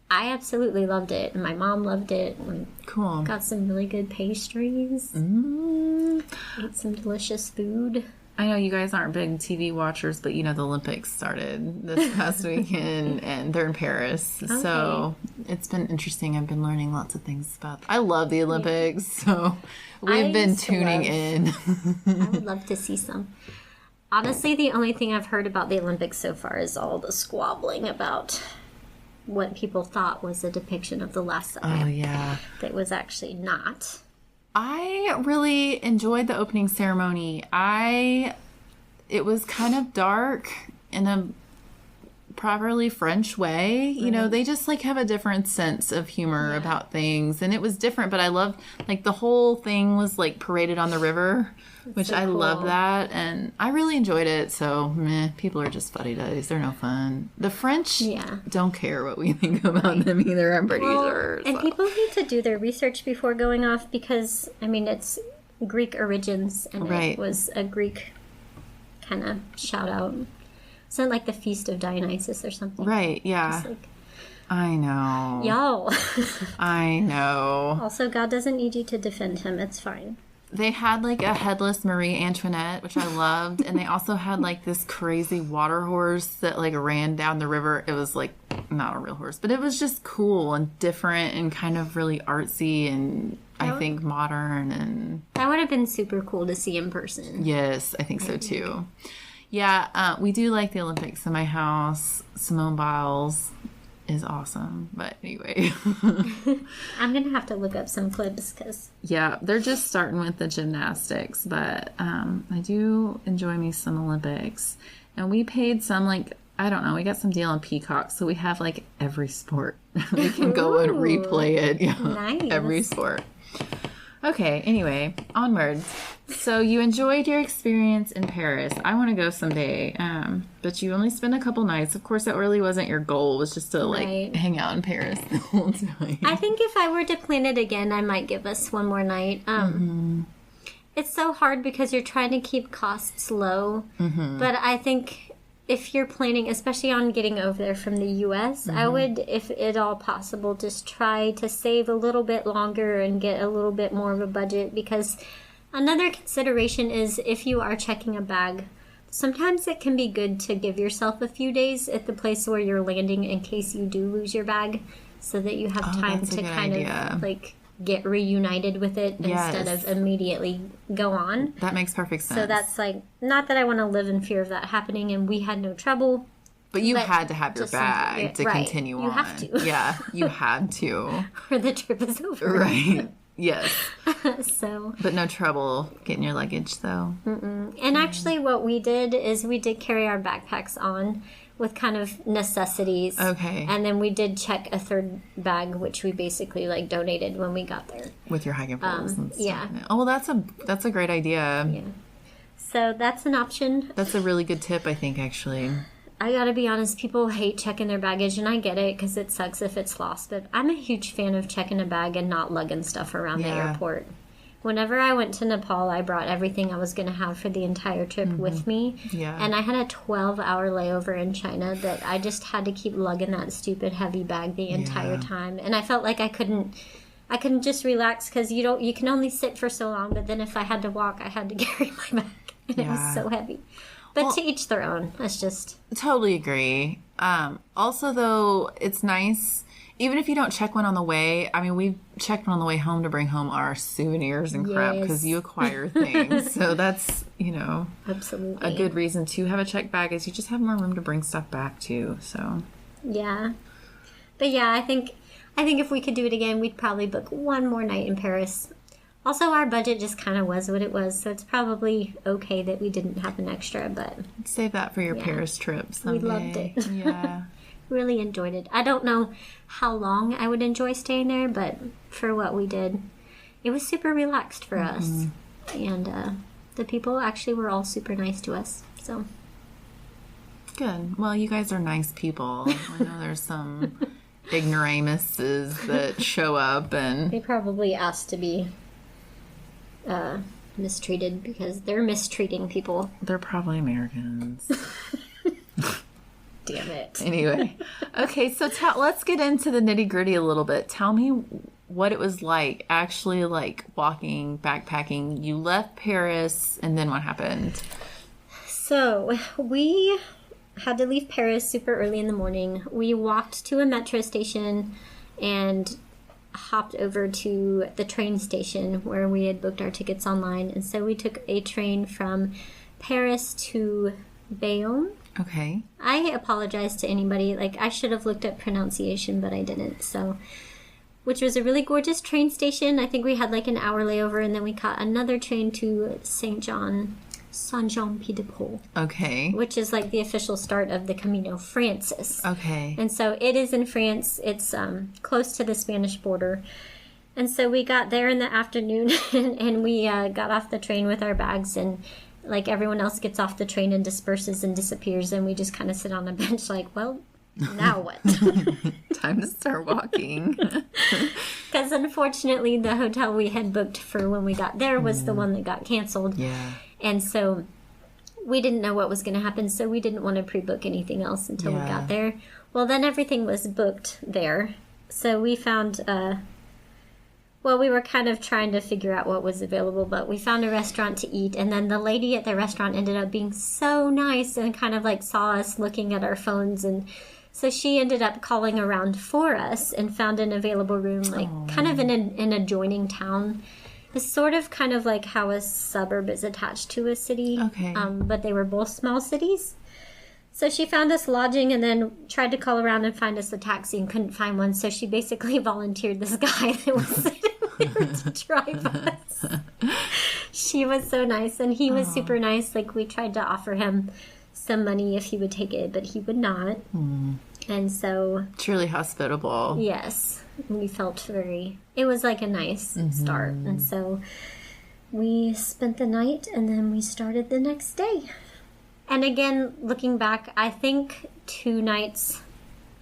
Speaker 2: I absolutely loved it, and my mom loved it. We
Speaker 1: Cool.
Speaker 2: got some really good pastries, ate some delicious food.
Speaker 1: I know you guys aren't big TV watchers, but the Olympics started this past weekend, and they're in Paris. So it's been interesting. I've been learning lots of things about. I love the Olympics, so we've been tuning in.
Speaker 2: I would love to see some. Honestly, the only thing I've heard about the Olympics so far is all the squabbling about what people thought was a depiction of the last
Speaker 1: Oh yeah.
Speaker 2: that was actually not.
Speaker 1: I really enjoyed the opening ceremony. It was kind of dark in a properly French way. You know, they just like have a different sense of humor about things, and it was different, but I loved like the whole thing was like paraded on the river, which
Speaker 2: so
Speaker 1: I
Speaker 2: cool.
Speaker 1: love that, and I really enjoyed it. So people are just fuddy-duddies. They're no fun. The French don't care what we think about them either, I'm pretty sure.
Speaker 2: And people need to do their research before going off, because I mean, it's Greek origins, and it was a Greek kind of shout out. It's not like the Feast of Dionysus or something.
Speaker 1: Right, yeah.
Speaker 2: Just like,
Speaker 1: I know.
Speaker 2: y'all.
Speaker 1: I know.
Speaker 2: Also, God doesn't need you to defend him. It's fine.
Speaker 1: They had like a headless Marie Antoinette, which I loved. And they also had like this crazy water horse that like ran down the river. It was like not a real horse, but it was just cool and different and kind of really artsy and I think modern. And
Speaker 2: That would have been super cool to see in person.
Speaker 1: yes, I think so too. Yeah, we do like the Olympics in my house. Simone Biles is awesome. But anyway.
Speaker 2: I'm going to have to look up some clips because...
Speaker 1: Yeah, they're just starting with the gymnastics. But I do enjoy me some Olympics. And we paid some, like, I don't know, we got some deal on Peacock. So we have, like, every sport. We can go and replay it. Yeah,
Speaker 2: nice.
Speaker 1: Every sport. Okay, anyway, onwards. So you enjoyed your experience in Paris. I want to go someday, but you only spent a couple nights. Of course, that really wasn't your goal. It was just to like hang out in Paris the whole time.
Speaker 2: I think if I were to plan it again, I might give us one more night. It's so hard because you're trying to keep costs low, but I think if you're planning, especially on getting over there from the U.S., I would, if at all possible, just try to save a little bit longer and get a little bit more of a budget, because another consideration is if you are checking a bag, sometimes it can be good to give yourself a few days at the place where you're landing in case you do lose your bag, so that you have time to kind of like get reunited with it instead of immediately go on.
Speaker 1: That makes perfect sense.
Speaker 2: So that's like, not that I want to live in fear of that happening, and we had no trouble.
Speaker 1: But you had to have your bag to continue on.
Speaker 2: You have to.
Speaker 1: Yeah, you had to.
Speaker 2: Or the trip is over.
Speaker 1: Right. Yes.
Speaker 2: So.
Speaker 1: But no trouble getting your luggage, though.
Speaker 2: And actually what we did is we did carry our backpacks on with kind of necessities.
Speaker 1: Okay.
Speaker 2: And then we did check a third bag, which we basically like donated when we got there.
Speaker 1: With your hiking poles and stuff.
Speaker 2: Yeah.
Speaker 1: Oh, well, that's a great idea.
Speaker 2: Yeah. So that's an option.
Speaker 1: That's a really good tip, I think, actually.
Speaker 2: I gotta be honest, people hate checking their baggage, and I get it because it sucks if it's lost, but I'm a huge fan of checking a bag and not lugging stuff around the airport. whenever I went to Nepal, I brought everything I was going to have for the entire trip with me.
Speaker 1: Yeah.
Speaker 2: And I had a 12-hour layover in China that I just had to keep lugging that stupid heavy bag the entire time. And I felt like I couldn't just relax because you can only sit for so long. But then if I had to walk, I had to carry my bag. And it was so heavy. But to each their own. That's just...
Speaker 1: Totally agree. Also, though, it's nice... Even if you don't check one on the way, I mean, we've checked one on the way home to bring home our souvenirs and crap because you acquire things. So that's,
Speaker 2: absolutely
Speaker 1: a good reason to have a checked bag is you just have more room to bring stuff back to. So
Speaker 2: yeah, but yeah, I think if we could do it again, we'd probably book one more night in Paris. Also, our budget just kind of was what it was, so it's probably okay that we didn't have an extra. But
Speaker 1: save that for your Paris trip someday.
Speaker 2: We loved it.
Speaker 1: Yeah.
Speaker 2: Really enjoyed it. I don't know how long I would enjoy staying there, but for what we did, it was super relaxed for us. And the people actually were all super nice to us. So
Speaker 1: good. Well, you guys are nice people. I know there's some ignoramuses that show up and
Speaker 2: they probably asked to be mistreated because they're mistreating people.
Speaker 1: They're probably Americans.
Speaker 2: Damn it.
Speaker 1: Anyway. Okay, so let's get into the nitty-gritty a little bit. Tell me what it was like, actually, like, walking, backpacking. You left Paris, and then what happened?
Speaker 2: So, we had to leave Paris super early in the morning. We walked to a metro station and hopped over to the train station where we had booked our tickets online. And so we took a train from Paris to Bayonne.
Speaker 1: Okay.
Speaker 2: I apologize to anybody. Like, I should have looked up pronunciation, but I didn't. So, which was a really gorgeous train station. I think we had like an hour layover, and then we caught another train to Saint-Jean-Pied-de-Port.
Speaker 1: Okay.
Speaker 2: Which is like the official start of the Camino Frances.
Speaker 1: Okay.
Speaker 2: And so it is in France. It's close to the Spanish border. And so we got there in the afternoon, and we got off the train with our bags, and like everyone else gets off the train and disperses and disappears, and we just kind of sit on a bench like, well, now what?
Speaker 1: Time to start walking.
Speaker 2: Because unfortunately the hotel we had booked for when we got there was the one that got canceled.
Speaker 1: Yeah.
Speaker 2: And so we didn't know what was going to happen, so we didn't want to pre-book anything else until we got there. Well, then everything was booked there. So we found... we were kind of trying to figure out what was available, but we found a restaurant to eat, and then the lady at the restaurant ended up being so nice and kind of like saw us looking at our phones, and so she ended up calling around for us and found an available room, like kind of in an adjoining town. It's sort of kind of like how a suburb is attached to a city, but they were both small cities. So she found us lodging and then tried to call around and find us a taxi and couldn't find one. So she basically volunteered this guy that was sitting there to drive us. She was so nice, and he was super nice. Like, we tried to offer him some money if he would take it, but he would not. And so... Truly
Speaker 1: hospitable.
Speaker 2: Yes. We felt it was like a nice start. And so we spent the night, and then we started the next day. And again, looking back, I think 2 nights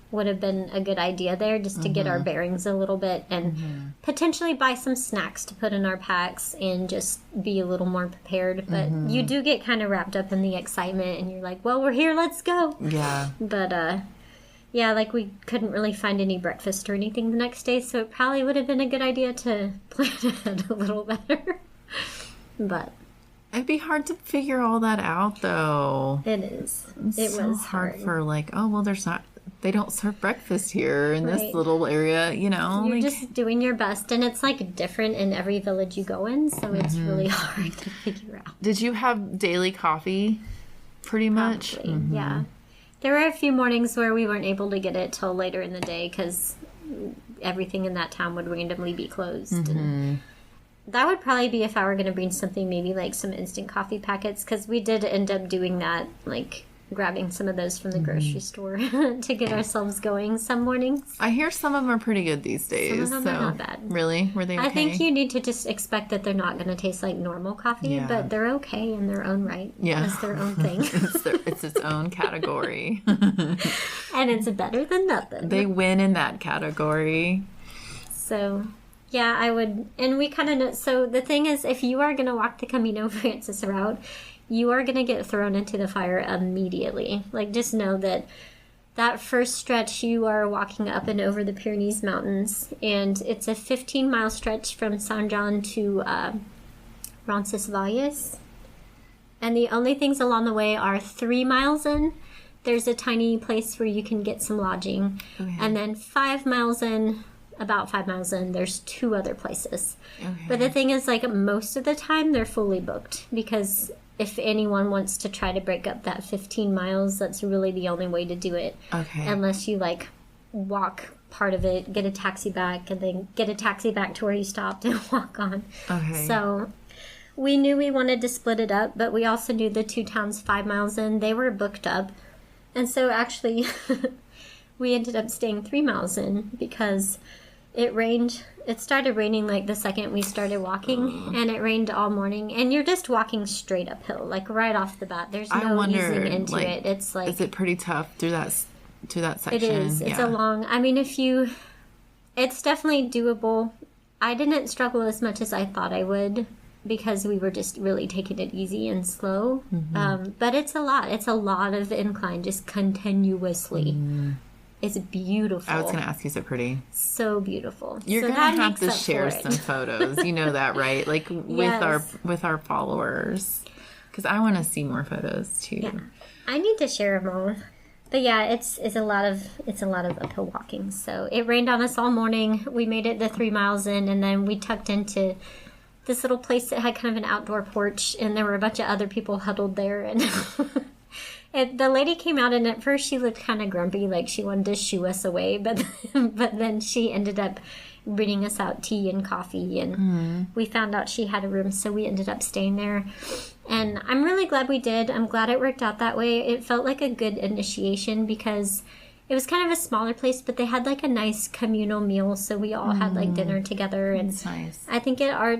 Speaker 2: would have been a good idea there just to get our bearings a little bit and potentially buy some snacks to put in our packs and just be a little more prepared. But you do get kind of wrapped up in the excitement, and you're like, well, we're here, let's go.
Speaker 1: Yeah.
Speaker 2: But, like we couldn't really find any breakfast or anything the next day, so it probably would have been a good idea to plan ahead a little better. But...
Speaker 1: It'd be hard to figure all that out, though.
Speaker 2: It is.
Speaker 1: It was hard for they don't serve breakfast here in this little area,
Speaker 2: You're just doing your best, and it's like different in every village you go in, so it's really hard to figure out.
Speaker 1: Did you have daily coffee pretty much?
Speaker 2: Probably, yeah. There were a few mornings where we weren't able to get it till later in the day because everything in that town would randomly be closed. And that would probably be if I were going to bring something, maybe like some instant coffee packets, because we did end up doing that, like grabbing some of those from the grocery store to get ourselves going some mornings.
Speaker 1: I hear some of them are pretty good these days.
Speaker 2: Some of them are not bad.
Speaker 1: Really? Were they okay?
Speaker 2: I think you need to just expect that they're not going to taste like normal coffee, but they're okay in their own right.
Speaker 1: Yeah.
Speaker 2: It's their own thing.
Speaker 1: It's its own category.
Speaker 2: And it's better than nothing.
Speaker 1: They win in that category.
Speaker 2: So... Yeah, I would. And we kind of know. So the thing is, if you are going to walk the Camino Frances route, you are going to get thrown into the fire immediately. Like, just know that first stretch, you are walking up and over the Pyrenees Mountains. And it's a 15-mile stretch from San John to Roncesvalles. And the only things along the way are 3 miles in. There's a tiny place where you can get some lodging. Okay. And then 5 miles in, about 5 miles in, there's 2 other places. Okay. But the thing is, like, most of the time they're fully booked, because if anyone wants to try to break up that 15 miles, that's really the only way to do it. Okay. Unless you, like, walk part of it, get a taxi back, and then get a taxi back to where you stopped and walk on. Okay. So we knew we wanted to split it up, but we also knew the 2 towns 5 miles in, they were booked up. And so actually we ended up staying 3 miles in because it rained. It started raining like the second we started walking, and it rained all morning. And you're just walking straight uphill, like right off the bat. There's no easing into it. It's like, is
Speaker 1: it pretty tough through that section?
Speaker 2: It is. It's a long. I mean, it's definitely doable. I didn't struggle as much as I thought I would, because we were just really taking it easy and slow. Mm-hmm. But it's a lot. It's a lot of incline, just continuously. Mm. It's beautiful.
Speaker 1: I was going to ask you, is it pretty?
Speaker 2: So beautiful.
Speaker 1: You're going to have to share some photos. You know that, right? Like with our followers. Because I want to see more photos too. Yeah.
Speaker 2: I need to share them all. But yeah, it's a lot of uphill walking. So it rained on us all morning. We made it the 3 miles in, and then we tucked into this little place that had kind of an outdoor porch, and there were a bunch of other people huddled there, and the lady came out, and at first she looked kind of grumpy, like she wanted to shoo us away, but then she ended up bringing us out tea and coffee, and we found out she had a room, so we ended up staying there. And I'm really glad we did. I'm glad it worked out that way. It felt like a good initiation, because it was kind of a smaller place, but they had like a nice communal meal, so we all had like dinner together. And
Speaker 1: that's nice.
Speaker 2: I think at our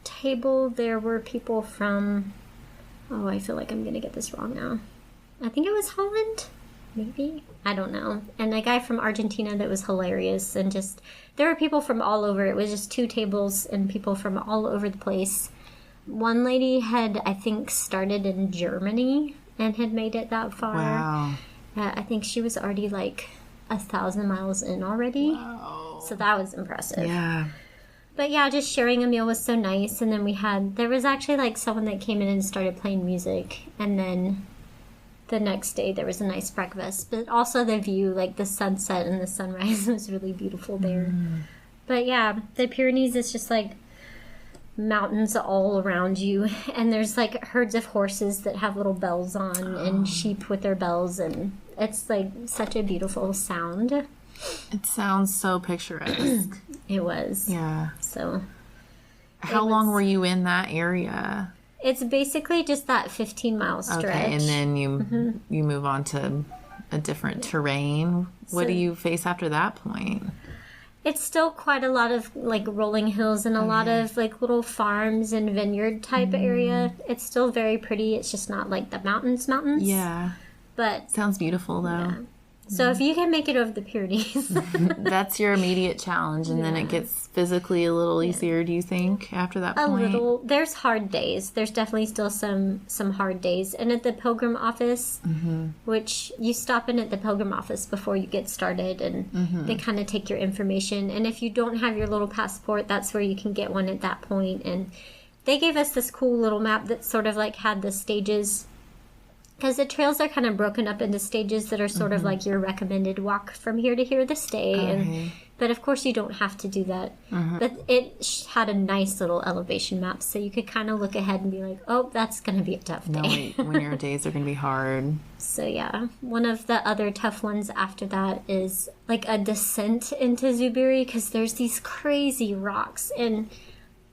Speaker 2: table there were people from, I feel like I'm gonna get this wrong now. I think it was Holland, maybe, I don't know. And a guy from Argentina that was hilarious, and just there were people from all over. It was just 2 tables and people from all over the place. One lady had, I think, started in Germany and had made it that far. Wow. I think she was already like 1,000 miles in already. Wow. So that was impressive.
Speaker 1: Yeah.
Speaker 2: But yeah, just sharing a meal was so nice. And then there was actually like someone that came in and started playing music. And then the next day there was a nice breakfast. But also the view, like the sunset and the sunrise, was really beautiful there. But yeah, the Pyrenees is just like mountains all around you. And there's like herds of horses that have little bells on, and sheep with their bells. And it's like such a beautiful sound.
Speaker 1: It sounds so picturesque.
Speaker 2: It was.
Speaker 1: Yeah.
Speaker 2: So.
Speaker 1: How long were you in that area?
Speaker 2: It's basically just that 15-mile stretch. Okay,
Speaker 1: and then you move on to a different terrain. What do you face after that point?
Speaker 2: It's still quite a lot of like rolling hills and a lot of like little farms and vineyard type area. It's still very pretty. It's just not like the mountains.
Speaker 1: Yeah.
Speaker 2: But
Speaker 1: sounds beautiful though.
Speaker 2: Yeah. So if you can make it over the Pyrenees.
Speaker 1: That's your immediate challenge, and then it gets physically a little easier, do you think, after that point?
Speaker 2: A little. There's hard days. There's definitely still some hard days. And at the pilgrim office, which you stop in at the pilgrim office before you get started, and they kind of take your information. And if you don't have your little passport, that's where you can get one at that point. And they gave us this cool little map that sort of like had the stages, because the trails are kind of broken up into stages that are sort of like your recommended walk from here to here this day. But of course you don't have to do that. But it had a nice little elevation map, so you could kind of look ahead and be like, oh, that's going to be a tough day.
Speaker 1: No, wait, when your days are going to be hard.
Speaker 2: So yeah, one of the other tough ones after that is like a descent into Zubiri, because there's these crazy rocks. And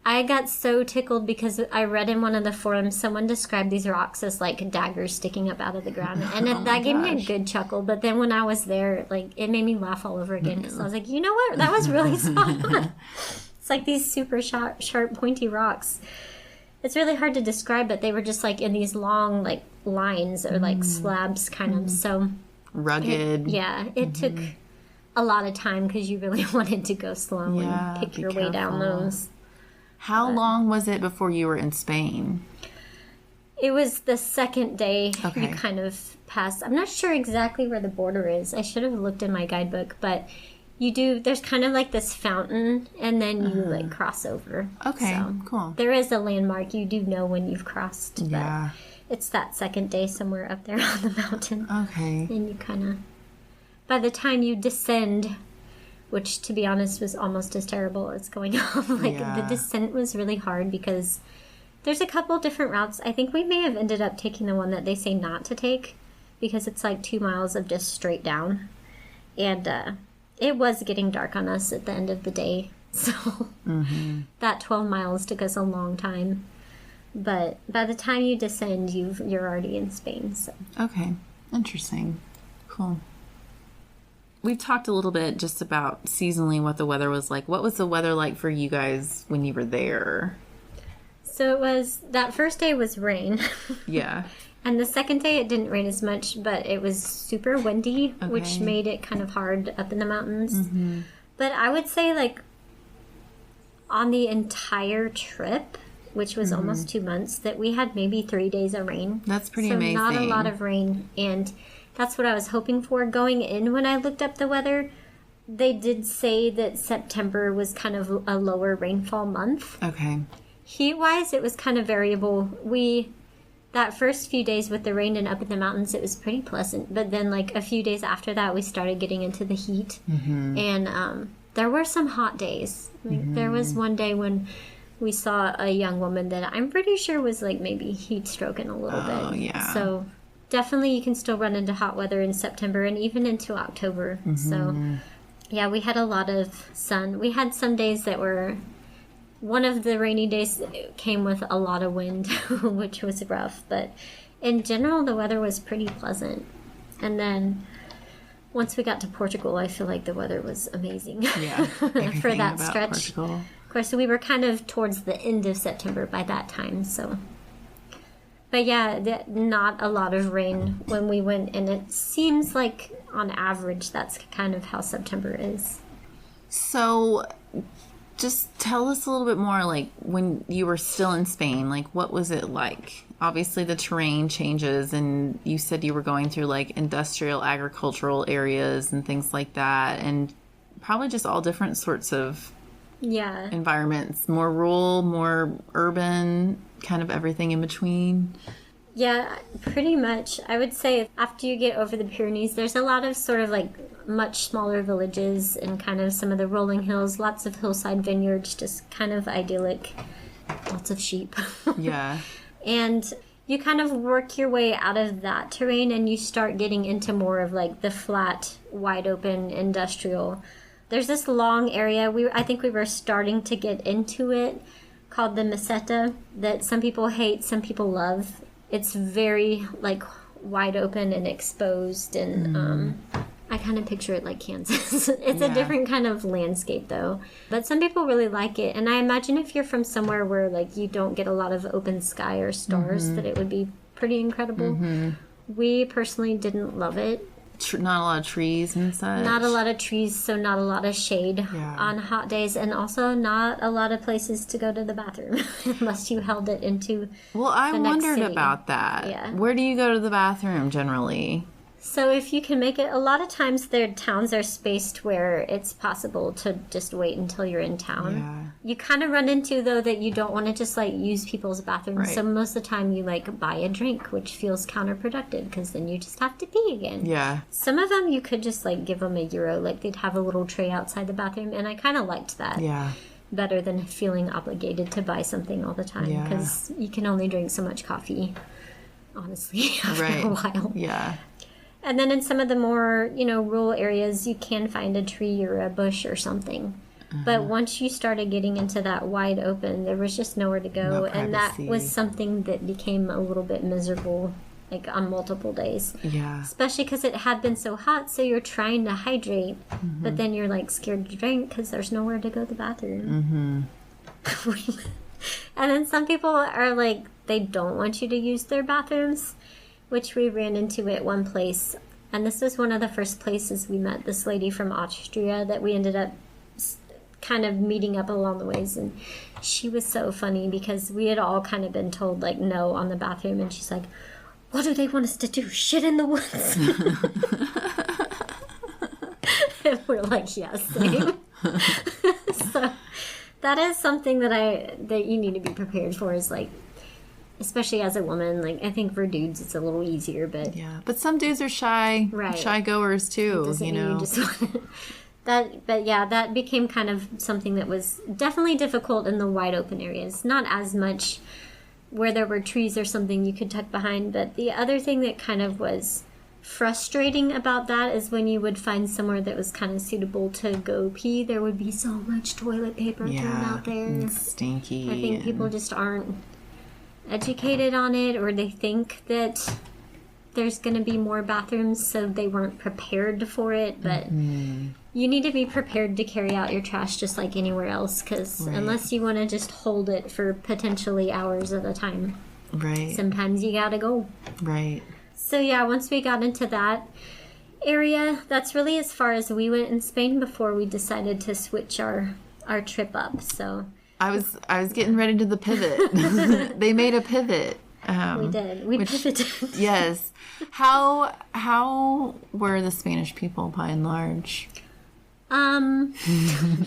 Speaker 2: I got so tickled because I read in one of the forums, someone described these rocks as like daggers sticking up out of the ground. And that gave me a good chuckle. But then when I was there, like it made me laugh all over again, because I was like, you know what? That was really spot on. It's like these super sharp, pointy rocks. It's really hard to describe, but they were just like in these long like lines or like slabs kind of. So
Speaker 1: rugged.
Speaker 2: It took a lot of time because you really wanted to go slow and pick your way down those.
Speaker 1: How long was it before you were in Spain?
Speaker 2: It was the second day you kind of passed. I'm not sure exactly where the border is. I should have looked in my guidebook, but there's kind of like this fountain, and then you like cross over.
Speaker 1: Okay, so cool.
Speaker 2: There is a landmark. You do know when you've crossed. Yeah. But it's that second day somewhere up there on the mountain.
Speaker 1: Okay.
Speaker 2: And you kind of, by the time you descend, which to be honest was almost as terrible as going up, the descent was really hard because there's a couple different routes. I think we may have ended up taking the one that they say not to take because it's like 2 miles of just straight down. And it was getting dark on us at the end of the day. So that 12 miles took us a long time. But by the time you descend, you're already in Spain. So.
Speaker 1: Okay. Interesting. Cool. We've talked a little bit just about seasonally what the weather was like. What was the weather like for you guys when you were there?
Speaker 2: So it was, that first day was rain.
Speaker 1: Yeah.
Speaker 2: And the second day it didn't rain as much, but it was super windy, which made it kind of hard up in the mountains. Mm-hmm. But I would say like on the entire trip, which was almost 2 months, that we had maybe 3 days of rain.
Speaker 1: That's pretty amazing.
Speaker 2: So not a lot of rain. And that's what I was hoping for going in when I looked up the weather. They did say that September was kind of a lower rainfall month.
Speaker 1: Okay.
Speaker 2: Heat-wise, it was kind of variable. That first few days with the rain and up in the mountains, it was pretty pleasant. But then, like, a few days after that, we started getting into the heat. Mm-hmm. And there were some hot days. Like, there was one day when we saw a young woman that I'm pretty sure was, like, maybe heat stroking a little bit.
Speaker 1: Oh, yeah.
Speaker 2: So, definitely you can still run into hot weather in September and even into October. Mm-hmm. So, yeah, we had a lot of sun. We had some days that were... One of the rainy days came with a lot of wind, which was rough. But in general, the weather was pretty pleasant. And then once we got to Portugal, I feel like the weather was amazing for that stretch. Portugal. Of course, we were kind of towards the end of September by that time. So, but yeah, not a lot of rain when we went. And it seems like on average, that's kind of how September is.
Speaker 1: So... Just tell us a little bit more, like, when you were still in Spain, like, what was it like? Obviously, the terrain changes, and you said you were going through, like, industrial, agricultural areas and things like that, and probably just all different sorts of environments. More rural, more urban, kind of everything in between.
Speaker 2: Yeah, pretty much. I would say after you get over the Pyrenees, there's a lot of sort of, like, much smaller villages and kind of some of the rolling hills, lots of hillside vineyards, just kind of idyllic, lots of sheep.
Speaker 1: Yeah.
Speaker 2: And you kind of work your way out of that terrain and you start getting into more of like the flat, wide open industrial. There's this long area, I think we were starting to get into it, called the Meseta, that some people hate, some people love. It's very like wide open and exposed and I kind of picture it like Kansas. It's a different kind of landscape, though. But some people really like it. And I imagine if you're from somewhere where, like, you don't get a lot of open sky or stars, that it would be pretty incredible. We personally didn't love it.
Speaker 1: Not a lot of trees and such.
Speaker 2: Not a lot of trees, so not a lot of shade on hot days. And also not a lot of places to go to the bathroom unless you held it into
Speaker 1: I wondered about that.
Speaker 2: Yeah.
Speaker 1: Where do you go to the bathroom generally?
Speaker 2: So if you can make it, a lot of times their towns are spaced where it's possible to just wait until you're in town.
Speaker 1: Yeah.
Speaker 2: You kind of run into, though, that you don't want to just, like, use people's bathrooms. Right. So most of the time you, like, buy a drink, which feels counterproductive because then you just have to pee again.
Speaker 1: Yeah.
Speaker 2: Some of them you could just, like, give them €1. Like, they'd have a little tray outside the bathroom, and I kind of liked that.
Speaker 1: Yeah.
Speaker 2: Better than feeling obligated to buy something all the time because you can only drink so much coffee, honestly, after a while.
Speaker 1: Yeah.
Speaker 2: And then in some of the more, rural areas, you can find a tree or a bush or something. But once you started getting into that wide open, there was just nowhere to go.
Speaker 1: No
Speaker 2: and that
Speaker 1: privacy.
Speaker 2: was something that became a little bit miserable, like on multiple days.
Speaker 1: Yeah.
Speaker 2: Especially because it had been so hot, so you're trying to hydrate, but then you're like scared to drink because there's nowhere to go to the bathroom. And then some people are like, they don't want you to use their bathrooms, which we ran into at one place. And this was one of the first places we met this lady from Austria that we ended up kind of meeting up along the ways. And she was so funny because we had all kind of been told, like, no on the bathroom. And she's like, what do they want us to do? Shit in the woods? And we're like, yes, same. So that is something that you need to be prepared for, is like, especially as a woman. Like, I think for dudes it's a little easier, but
Speaker 1: yeah, but some dudes are shy,
Speaker 2: right?
Speaker 1: Shy goers too, you know.
Speaker 2: That became kind of something that was definitely difficult in the wide open areas. Not as much where there were trees or something you could tuck behind, but the other thing that kind of was frustrating about that is when you would find somewhere that was kind of suitable to go pee, there would be so much toilet paper thrown out there.
Speaker 1: It's stinky.
Speaker 2: I think people just aren't educated on it, or they think that there's going to be more bathrooms, so they weren't prepared for it. But you need to be prepared to carry out your trash just like anywhere else, because unless you want to just hold it for potentially hours at a time, sometimes you gotta go. So yeah, once we got into that area, that's really as far as we went in Spain before we decided to switch our trip up. So
Speaker 1: I was getting ready to the pivot. They made a pivot.
Speaker 2: We did. We pivoted.
Speaker 1: Yes. How were the Spanish people by and large?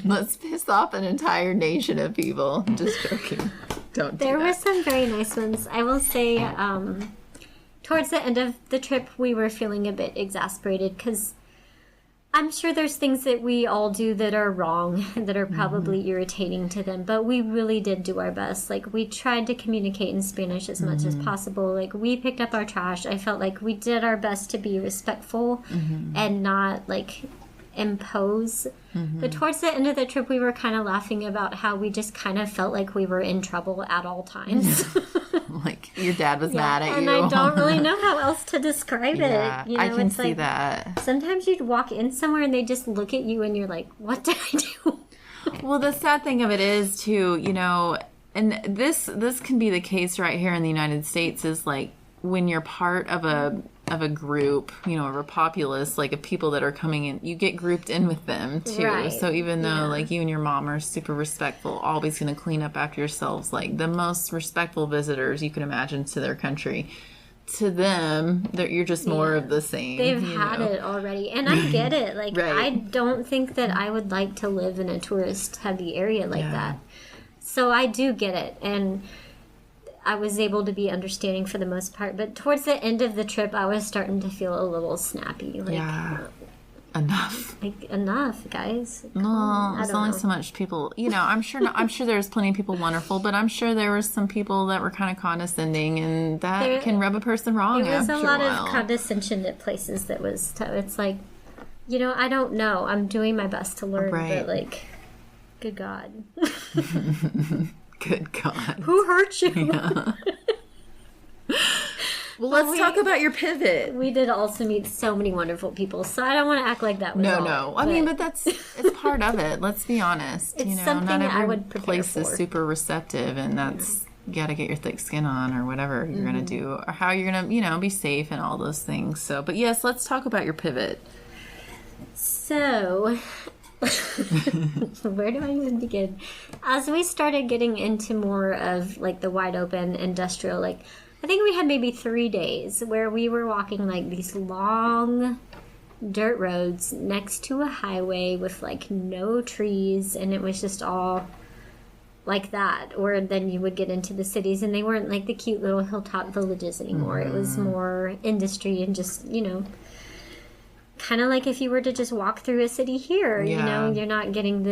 Speaker 1: Let's piss off an entire nation of people. Just joking. Don't do
Speaker 2: There
Speaker 1: that.
Speaker 2: were some very nice ones. I will say, towards the end of the trip, we were feeling a bit exasperated because I'm sure there's things that we all do that are wrong, that are probably irritating to them, but we really did do our best. Like, we tried to communicate in Spanish as much as possible. Like, we picked up our trash. I felt like we did our best to be respectful and not, like, impose. But towards the end of the trip, we were kind of laughing about how we just kind of felt like we were in trouble at all times.
Speaker 1: Like, your dad was mad at
Speaker 2: and
Speaker 1: you.
Speaker 2: I don't really know how else to describe it. You know,
Speaker 1: I can
Speaker 2: it's
Speaker 1: see
Speaker 2: like,
Speaker 1: that.
Speaker 2: Sometimes you'd walk in somewhere and they just look at you and you're like, what did I do?
Speaker 1: Well, the sad thing of it is, too, you know, and this can be the case right here in the United States, is like when you're part of a group, you know, or a populace, like of people that are coming in, you get grouped in with them too.
Speaker 2: Right.
Speaker 1: So even though like you and your mom are super respectful, always going to clean up after yourselves, like the most respectful visitors you can imagine to their country, to them, you're just more of the same.
Speaker 2: They've had it already. And I get it. Like, I don't think that I would like to live in a tourist heavy area like that. So I do get it. And I was able to be understanding for the most part. But towards the end of the trip, I was starting to feel a little snappy. Like,
Speaker 1: enough.
Speaker 2: Like, enough, guys.
Speaker 1: No, there's only so much people. You know, I'm sure there's plenty of people wonderful, but I'm sure there were some people that were kind of condescending, and that can rub a person wrong. There was
Speaker 2: a lot of condescension at places that was. It's like, you know, I don't know. I'm doing my best to learn, but like, good God.
Speaker 1: Good God.
Speaker 2: Who hurt you?
Speaker 1: Yeah. Well, let's talk about your pivot.
Speaker 2: We did also meet so many wonderful people, so I don't want to act like that was all.
Speaker 1: No. I mean, but it's part of it. Let's be honest.
Speaker 2: It's
Speaker 1: you know,
Speaker 2: something
Speaker 1: not every
Speaker 2: I would prepare
Speaker 1: place
Speaker 2: for.
Speaker 1: is super receptive, and that's you got to get your thick skin on, or whatever you're going to do, or how you're going to, you know, be safe and all those things. So, but yes, let's talk about your pivot.
Speaker 2: So, where do I even begin? As we started getting into more of like the wide open industrial, like I think we had maybe 3 days where we were walking like these long dirt roads next to a highway with like no trees, and it was just all like that. Or then you would get into the cities and they weren't like the cute little hilltop villages anymore. It was more industry and just, you know, kind of like if you were to just walk through a city here, you know, you're not getting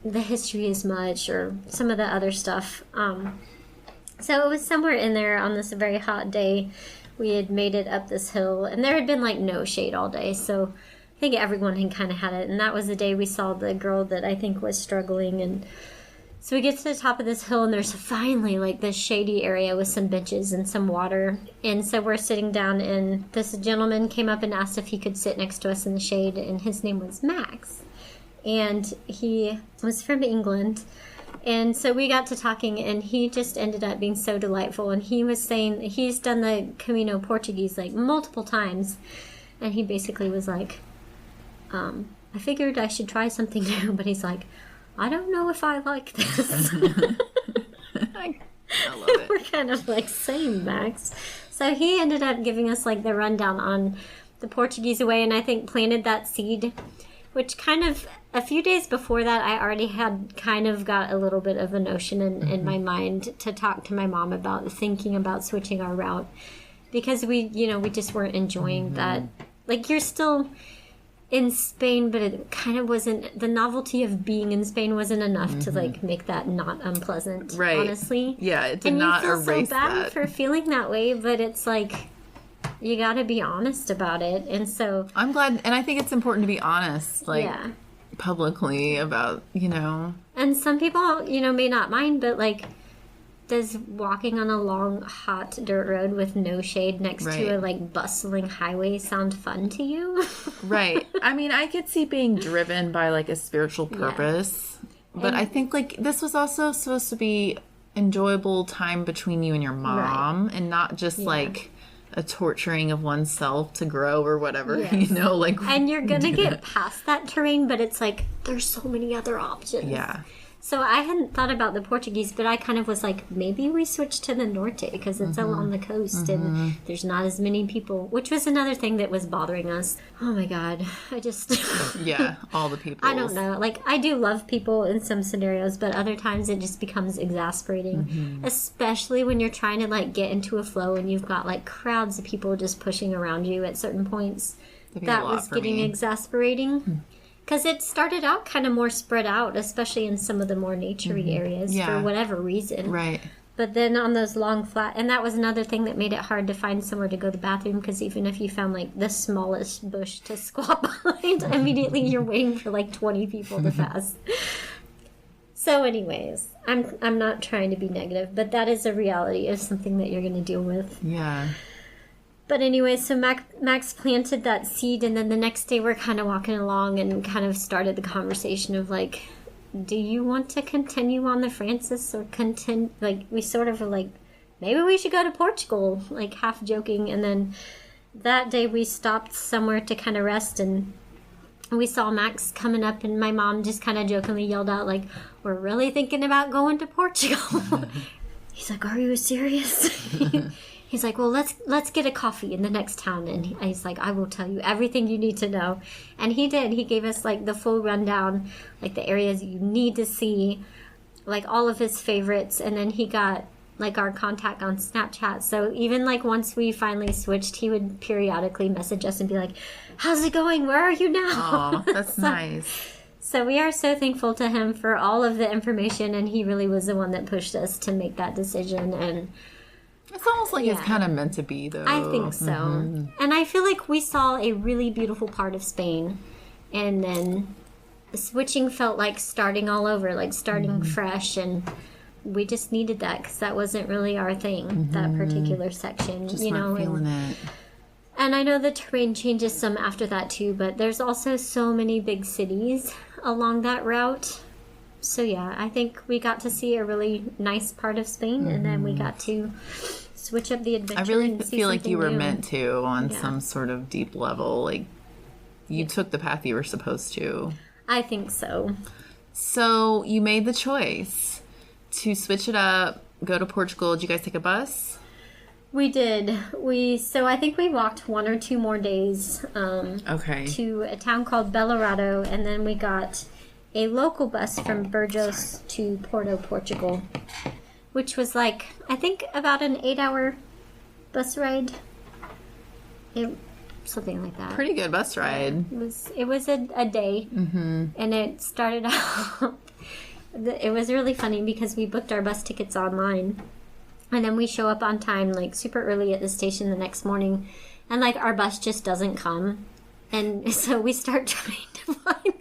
Speaker 2: the history as much or some of the other stuff. So it was somewhere in there on this very hot day. We had made it up this hill, and there had been like no shade all day. So I think everyone had kind of had it. And that was the day we saw the girl that I think was struggling. And so we get to the top of this hill, and there's finally like this shady area with some benches and some water. And so we're sitting down, and this gentleman came up and asked if he could sit next to us in the shade. And his name was Max. And he was from England. And so we got to talking, and he just ended up being so delightful. And he was saying he's done the Camino Portuguese like multiple times. And he basically was like, I figured I should try something new, but he's like, I don't know if I like this.
Speaker 1: I love it.
Speaker 2: We're kind of like, same, Max. So he ended up giving us like the rundown on the Portuguese Way, and I think planted that seed, which kind of, a few days before that, I already had kind of got a little bit of a notion in my mind to talk to my mom about thinking about switching our route, because we just weren't enjoying that. Like, you're still in Spain, but it kind of wasn't, the novelty of being in Spain wasn't enough to like make that not unpleasant,
Speaker 1: right?
Speaker 2: Honestly.
Speaker 1: Yeah, it did not erase that.
Speaker 2: And you feel so bad for feeling that way, but it's like, you gotta be honest about it. And so
Speaker 1: I'm glad, and I think it's important to be honest, like, publicly about,
Speaker 2: And some people, may not mind, but like, does walking on a long, hot dirt road with no shade next to a like bustling highway sound fun to you?
Speaker 1: Right. I mean, I could see being driven by like a spiritual purpose, but I think like this was also supposed to be enjoyable time between you and your mom, and not just like a torturing of oneself to grow or whatever, like.
Speaker 2: And you're gonna get past that terrain, but it's like there's so many other options.
Speaker 1: Yeah.
Speaker 2: So I hadn't thought about the Portuguese, but I kind of was like, maybe we switch to the Norte because it's along the coast and there's not as many people, which was another thing that was bothering us. Oh my God. I just...
Speaker 1: all the people.
Speaker 2: I don't know. Like, I do love people in some scenarios, but other times it just becomes exasperating, especially when you're trying to like get into a flow and you've got like crowds of people just pushing around you at certain points. That was getting exasperating. Because it started out kind of more spread out, especially in some of the more naturey areas for whatever reason. Right. But then on those long flat, and that was another thing that made it hard to find somewhere to go to the bathroom, because even if you found like the smallest bush to squat behind, immediately you're waiting for like 20 people to pass. So anyways, I'm not trying to be negative, but that is a reality, is something that you're going to deal with.
Speaker 1: Yeah.
Speaker 2: But anyway, so Max planted that seed, and then the next day we're kind of walking along and kind of started the conversation of like, do you want to continue on the Frances or like, we sort of were like, maybe we should go to Portugal, like half joking. And then that day we stopped somewhere to kind of rest, and we saw Max coming up, and my mom just kind of jokingly yelled out like, we're really thinking about going to Portugal. He's like, are you serious? He's like, well, let's get a coffee in the next town. And he's like, I will tell you everything you need to know. And he did. He gave us, like, the full rundown, like, the areas you need to see, like, all of his favorites. And then he got, like, our contact on Snapchat. So even, like, once we finally switched, he would periodically message us and be like, how's it going? Where are you now?
Speaker 1: Aw, that's nice.
Speaker 2: So we are so thankful to him for all of the information. And he really was the one that pushed us to make that decision. And
Speaker 1: it's almost like it's kind of meant to be, though.
Speaker 2: I think so. And I feel like we saw a really beautiful part of Spain. And then switching felt like starting all over, like starting fresh. And we just needed that because that wasn't really our thing, that particular section.
Speaker 1: Just not feeling it.
Speaker 2: And I know the terrain changes some after that, too. But there's also so many big cities along that route. So, yeah, I think we got to see a really nice part of Spain, and then we got to switch up the adventure.
Speaker 1: I really feel like you were meant to on some sort of deep level. Like, you took the path you were supposed to.
Speaker 2: I think so.
Speaker 1: So, you made the choice to switch it up, go to Portugal. Did you guys take a bus?
Speaker 2: We did. So I think we walked 1 or 2 more days to a town called Belorado, and then we got a local bus from Burgos to Porto, Portugal, which was like, I think about an 8-hour bus ride. Something like that.
Speaker 1: Pretty good bus ride.
Speaker 2: It was a day, and it started out, it was really funny because we booked our bus tickets online, and then we show up on time, like super early at the station the next morning, and like our bus just doesn't come, and so we start trying to find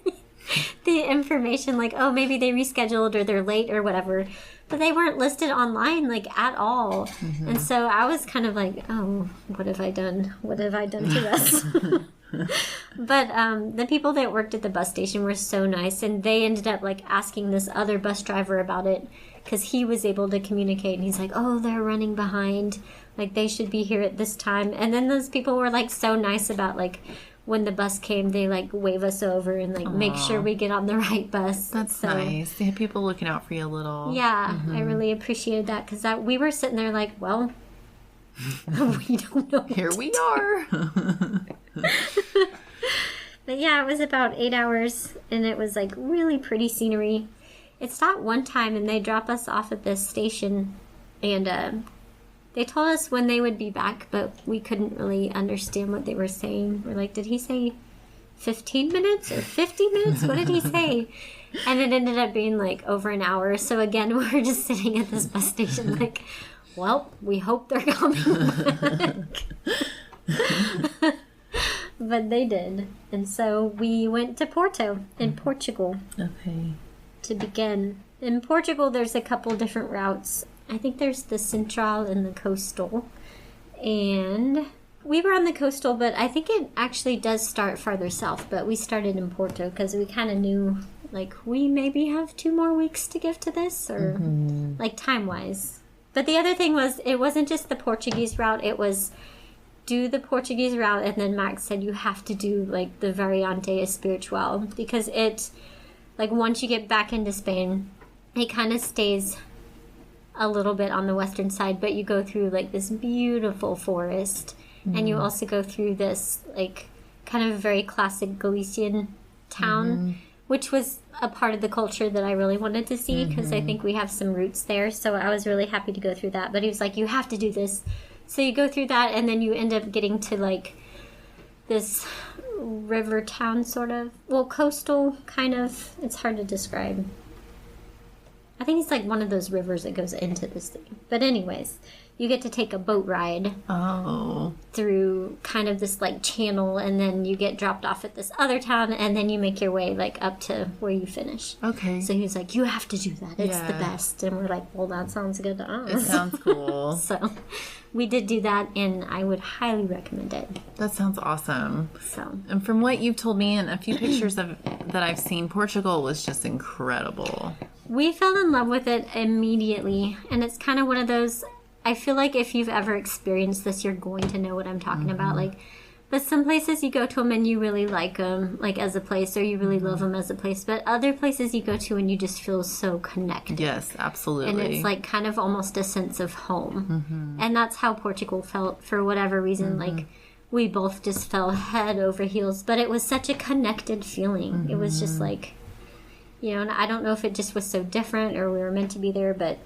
Speaker 2: the information, like, oh, maybe they rescheduled or they're late or whatever, but they weren't listed online, like, at all. And so I was kind of like, oh, what have I done to us? But the people that worked at the bus station were so nice, and they ended up like asking this other bus driver about it, because he was able to communicate, and he's like, oh, they're running behind, like they should be here at this time. And then those people were like so nice about like when the bus came, they like wave us over and like make sure we get on the right bus.
Speaker 1: That's nice. They have people looking out for you a little.
Speaker 2: Yeah, I really appreciated that, because we were sitting there like, well, we don't know.
Speaker 1: Here we are.
Speaker 2: But yeah, it was about 8 hours, and it was like really pretty scenery. It stopped one time, and they dropped us off at this station, and they told us when they would be back, but we couldn't really understand what they were saying. We're like, did he say 15 minutes or 50 minutes? What did he say? And it ended up being like over an hour. So again, we were just sitting at this bus station like, well, we hope they're coming back. But they did. And so we went to Porto in Portugal.
Speaker 1: Okay.
Speaker 2: To begin. In Portugal, there's a couple different routes. I think there's the central and the coastal. And we were on the coastal, but I think it actually does start farther south. But we started in Porto because we kind of knew, like, we maybe have 2 more weeks to give to this, or like time-wise. But the other thing was, it wasn't just the Portuguese route. It was do the Portuguese route, and then Max said you have to do like the Variante Espiritual, because it, like, once you get back into Spain, it kind of stays a little bit on the western side, but you go through like this beautiful forest, and you also go through this like kind of very classic Galician town, which was a part of the culture that I really wanted to see, because I think we have some roots there. So I was really happy to go through that. But he was like, you have to do this. So you go through that, and then you end up getting to like this river town, sort of. Well, coastal, kind of. It's hard to describe. I think it's like one of those rivers that goes into this thing. But anyways, you get to take a boat ride through kind of this like channel, and then you get dropped off at this other town, and then you make your way like up to where you finish.
Speaker 1: Okay.
Speaker 2: So he was like, you have to do that. It's the best. And we're like, well, that sounds good to us.
Speaker 1: It sounds cool.
Speaker 2: So we did do that, and I would highly recommend it.
Speaker 1: That sounds awesome.
Speaker 2: So,
Speaker 1: and from what you've told me and a few pictures that I've seen, Portugal was just incredible.
Speaker 2: We fell in love with it immediately, and it's kind of one of those, I feel like if you've ever experienced this, you're going to know what I'm talking about. Like, but some places you go to them and you really like them, like as a place, or you really love them as a place. But other places you go to and you just feel so connected.
Speaker 1: Yes, absolutely.
Speaker 2: And it's like kind of almost a sense of home. And that's how Portugal felt for whatever reason. Like, we both just fell head over heels, but it was such a connected feeling. It was just like, you know, and I don't know if it just was so different or we were meant to be there, but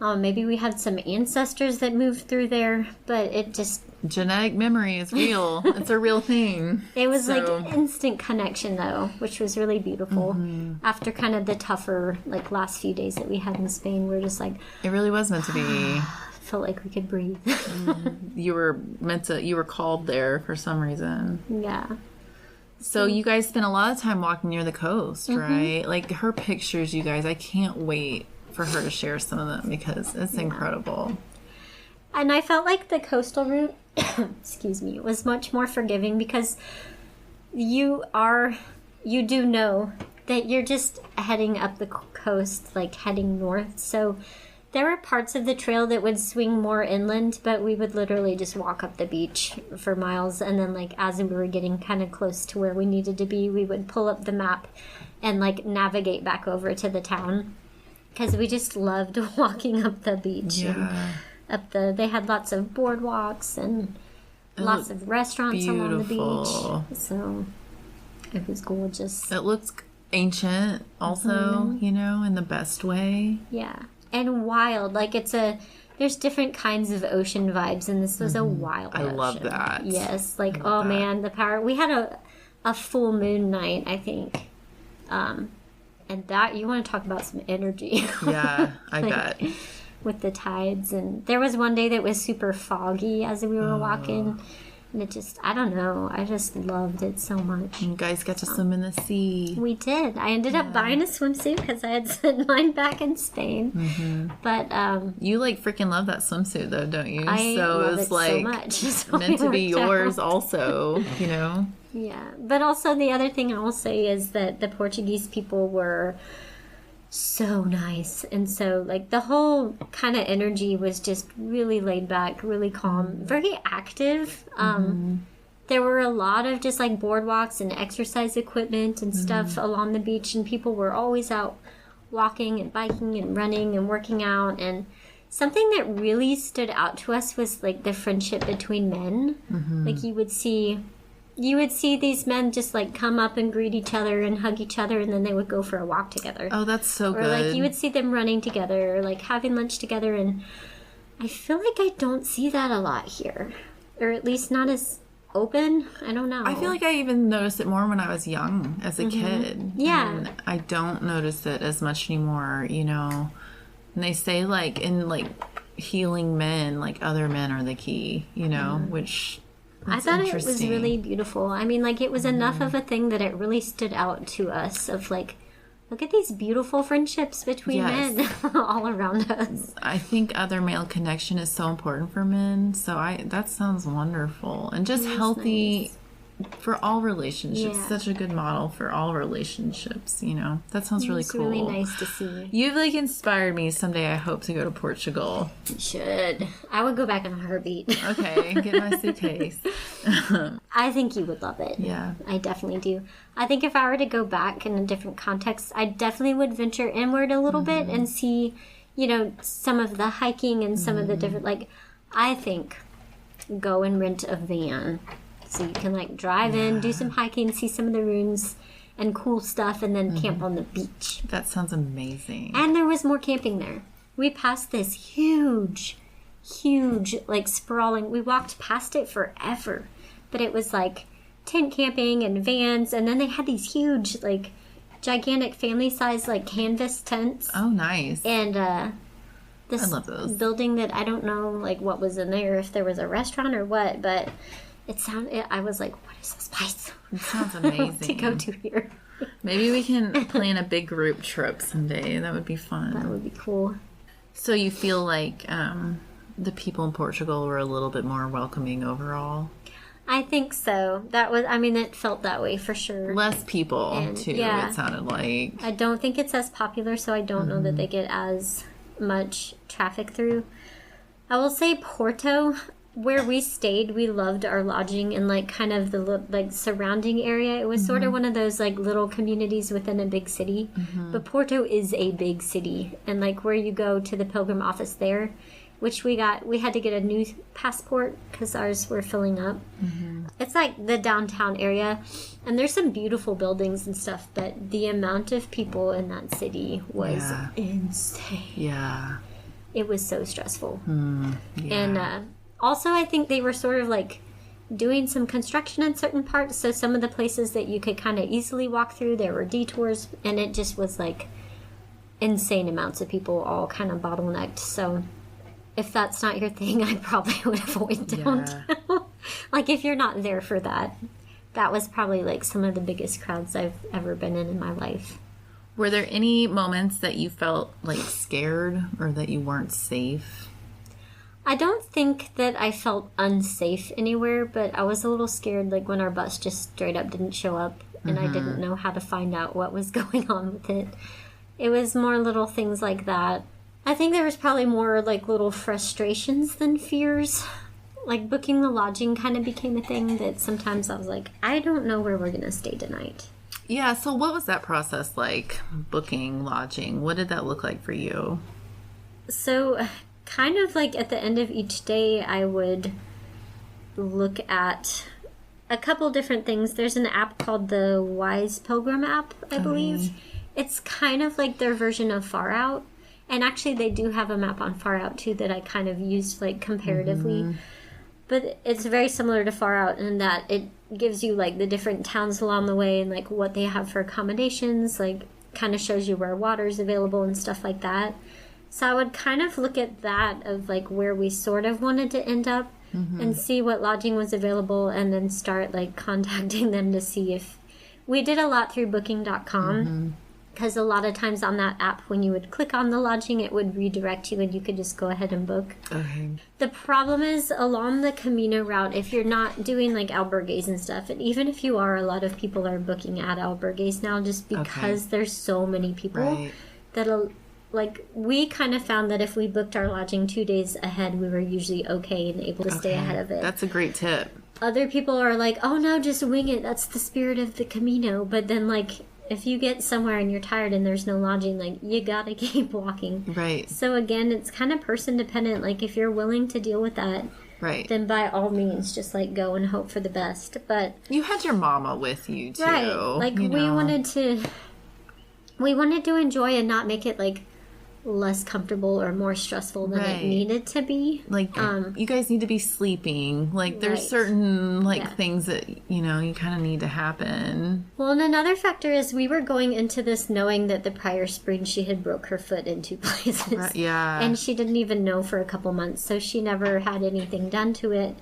Speaker 2: maybe we had some ancestors that moved through there, but it just...
Speaker 1: Genetic memory is real. It's a real thing.
Speaker 2: It was like instant connection, though, which was really beautiful. After kind of the tougher, like, last few days that we had in Spain, we were just like...
Speaker 1: It really was meant to be.
Speaker 2: Felt like we could breathe.
Speaker 1: You were called there for some reason.
Speaker 2: Yeah.
Speaker 1: So you guys spent a lot of time walking near the coast, right? Like, her pictures, you guys, I can't wait for her to share some of them because it's incredible.
Speaker 2: And I felt like the coastal route, excuse me, was much more forgiving because you do know that you're just heading up the coast, like heading north. So there were parts of the trail that would swing more inland, but we would literally just walk up the beach for miles. And then, like, as we were getting kind of close to where we needed to be, we would pull up the map and, like, navigate back over to the town. Because we just loved walking up the beach.
Speaker 1: Yeah.
Speaker 2: And they had lots of boardwalks and lots of restaurants along the beach. So it was gorgeous.
Speaker 1: It looks ancient also, you know, in the best way.
Speaker 2: Yeah. And wild. Like, there's different kinds of ocean vibes, and this was a wild ocean.
Speaker 1: I love that.
Speaker 2: Yes. Like, oh man, the power. We had a full moon night, I think. And that, you want to talk about some energy.
Speaker 1: Yeah, I bet.
Speaker 2: With the tides. And there was one day that was super foggy as we were walking. And it just, I don't know. I just loved it so much.
Speaker 1: You guys got to swim in the sea.
Speaker 2: We did. I ended up buying a swimsuit because I had sent mine back in Spain. But
Speaker 1: you like freaking love that swimsuit though, don't you?
Speaker 2: I love it
Speaker 1: like
Speaker 2: so much. So
Speaker 1: meant to be yours
Speaker 2: out.
Speaker 1: Also, you know?
Speaker 2: Yeah. But also the other thing I will say is that the Portuguese people were so nice. And so, like, the whole kind of energy was just really laid back, really calm, very active. There were a lot of just, like, boardwalks and exercise equipment and stuff along the beach, and people were always out walking and biking and running and working out. And something that really stood out to us was, like, the friendship between men. Like, you would see these men just, like, come up and greet each other and hug each other, and then they would go for a walk together.
Speaker 1: Oh, that's so good.
Speaker 2: Or, like, you would see them running together or, like, having lunch together. And I feel like I don't see that a lot here. Or at least not as open. I don't know.
Speaker 1: I feel like I even noticed it more when I was young, as a kid.
Speaker 2: Yeah.
Speaker 1: And I don't notice it as much anymore, you know. And they say, like, in, like, healing men, like, other men are the key, you know, which...
Speaker 2: I thought it was really beautiful. I mean, like, it was enough of a thing that it really stood out to us of, like, look at these beautiful friendships between men all around us.
Speaker 1: I think other male connection is so important for men. So that sounds wonderful. And just healthy for all relationships.
Speaker 2: Yeah.
Speaker 1: Such a good model for all relationships, you know. That sounds really cool.
Speaker 2: It's really nice to see.
Speaker 1: You've, like, inspired me. Someday I hope to go to Portugal.
Speaker 2: You should. I would go back in a heartbeat.
Speaker 1: Okay, get my suitcase.
Speaker 2: I think you would love it.
Speaker 1: Yeah.
Speaker 2: I definitely do. I think if I were to go back in a different context, I definitely would venture inward a little bit and see, you know, some of the hiking and some of the different, like, I think go and rent a van. So you can, like, drive in, do some hiking, see some of the ruins and cool stuff, and then camp on the beach.
Speaker 1: That sounds amazing.
Speaker 2: And there was more camping there. We passed this huge, like, sprawling... We walked past it forever. But it was, like, tent camping and vans, and then they had these huge, like, gigantic family-sized, like, canvas tents.
Speaker 1: Oh, nice.
Speaker 2: And, this
Speaker 1: I love those.
Speaker 2: building that I don't know, like, what was in there, if there was a restaurant or what, but... I was like, what is this place?
Speaker 1: It sounds amazing.
Speaker 2: to go to here.
Speaker 1: Maybe we can plan a big group trip someday. That would be fun.
Speaker 2: That would be cool.
Speaker 1: So you feel like the people in Portugal were a little bit more welcoming overall?
Speaker 2: I think so. It felt that way for sure.
Speaker 1: Less people, too, it sounded like.
Speaker 2: I don't think it's as popular, so I don't know that they get as much traffic through. I will say Porto... Where we stayed, we loved our lodging in, like, kind of the, like, surrounding area. It was sort of one of those, like, little communities within a big city. But Porto is a big city. And, like, where you go to the pilgrim office there, which we had to get a new passport because ours were filling up. It's, like, the downtown area. And there's some beautiful buildings and stuff, but the amount of people in that city was insane.
Speaker 1: Yeah.
Speaker 2: It was so stressful.
Speaker 1: Yeah.
Speaker 2: And, also, I think they were sort of, like, doing some construction in certain parts, so some of the places that you could kind of easily walk through, there were detours, and it just was, like, insane amounts of people all kind of bottlenecked. So if that's not your thing, I probably would avoid downtown. Like, if you're not there for that, that was probably, like, some of the biggest crowds I've ever been in my life.
Speaker 1: Were there any moments that you felt, like, scared or that you weren't safe?
Speaker 2: I don't think that I felt unsafe anywhere, but I was a little scared, like, when our bus just straight up didn't show up, and I didn't know how to find out what was going on with it. It was more little things like that. I think there was probably more, like, little frustrations than fears. Like, booking the lodging kind of became a thing that sometimes I was like, I don't know where we're going to stay tonight.
Speaker 1: Yeah, so what was that process like, booking lodging? What did that look like for you?
Speaker 2: So... kind of like at the end of each day, I would look at a couple different things. There's an app called the Wise Pilgrim app, I believe. It's kind of like their version of Far Out. And actually, they do have a map on Far Out, too, that I kind of used, like, comparatively. But it's very similar to Far Out in that it gives you, like, the different towns along the way and, like, what they have for accommodations. Like, kind of shows you where water's available and stuff like that. So I would kind of look at that of, like, where we sort of wanted to end up and see what lodging was available and then start, like, contacting them to see if... We did a lot through booking.com because a lot of times on that app, when you would click on the lodging, it would redirect you and you could just go ahead and book.
Speaker 1: Okay.
Speaker 2: The problem is, along the Camino route, if you're not doing, like, albergues and stuff, and even if you are, a lot of people are booking at albergues now just because there's so many people... that like we kind of found that if we booked our lodging 2 days ahead, we were usually okay and able to stay ahead of it.
Speaker 1: That's a great tip.
Speaker 2: Other people are like, oh no, just wing it. That's the spirit of the Camino. But then like if you get somewhere and you're tired and there's no lodging, like you gotta keep walking.
Speaker 1: Right.
Speaker 2: So again, it's kind of person dependent. Like if you're willing to deal with that,
Speaker 1: right,
Speaker 2: then by all means just like go and hope for the best. But
Speaker 1: you had your mama with you too.
Speaker 2: Right. Like we wanted to enjoy and not make it like less comfortable or more stressful than it needed to be.
Speaker 1: Like you guys need to be sleeping. Like there's certain things that you kind of need to happen.
Speaker 2: Well, and another factor is we were going into this knowing that the prior spring she had broke her foot in 2 places.
Speaker 1: Right, yeah.
Speaker 2: And she didn't even know for a couple months, so she never had anything done to it.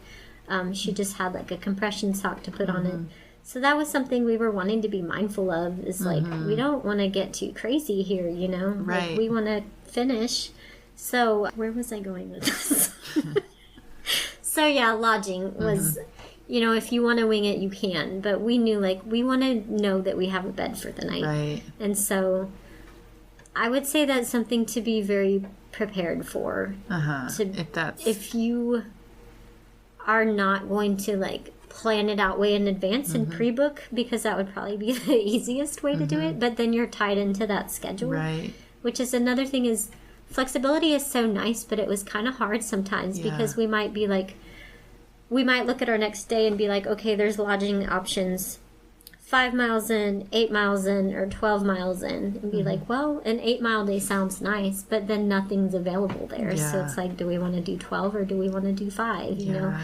Speaker 2: She just had like a compression sock to put on it. So that was something we were wanting to be mindful of, is like, we don't want to get too crazy here,
Speaker 1: Right.
Speaker 2: Like, we want to finish. So where was I going with this? So yeah, lodging was, if you want to wing it, you can. But we knew, like, we want to know that we have a bed for the night.
Speaker 1: Right.
Speaker 2: And so I would say that's something to be very prepared for. If you are not going to, like, plan it out way in advance and pre-book, because that would probably be the easiest way to do it, but then you're tied into that schedule.
Speaker 1: Right.
Speaker 2: Which is another thing, is flexibility is so nice, but it was kind of hard sometimes because we might be like, we might look at our next day and be like, okay, there's lodging options 5 miles in, 8 miles in, or 12 miles in, and be like, well, an 8-mile day sounds nice, but then nothing's available there. So it's like, do we want to do 12 or do we want to do 5, you know?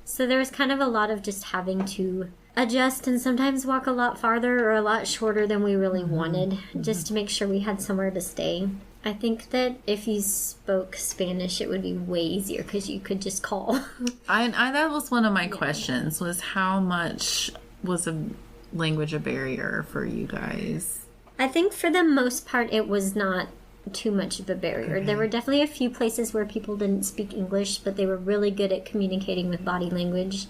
Speaker 2: So there was kind of a lot of just having to adjust and sometimes walk a lot farther or a lot shorter than we really wanted, just to make sure we had somewhere to stay. I think that if you spoke Spanish, it would be way easier because you could just call.
Speaker 1: That was one of my questions, was how much was a language a barrier for you guys?
Speaker 2: I think for the most part, it was not too much of a barrier. There were definitely a few places where people didn't speak English, but they were really good at communicating with body language.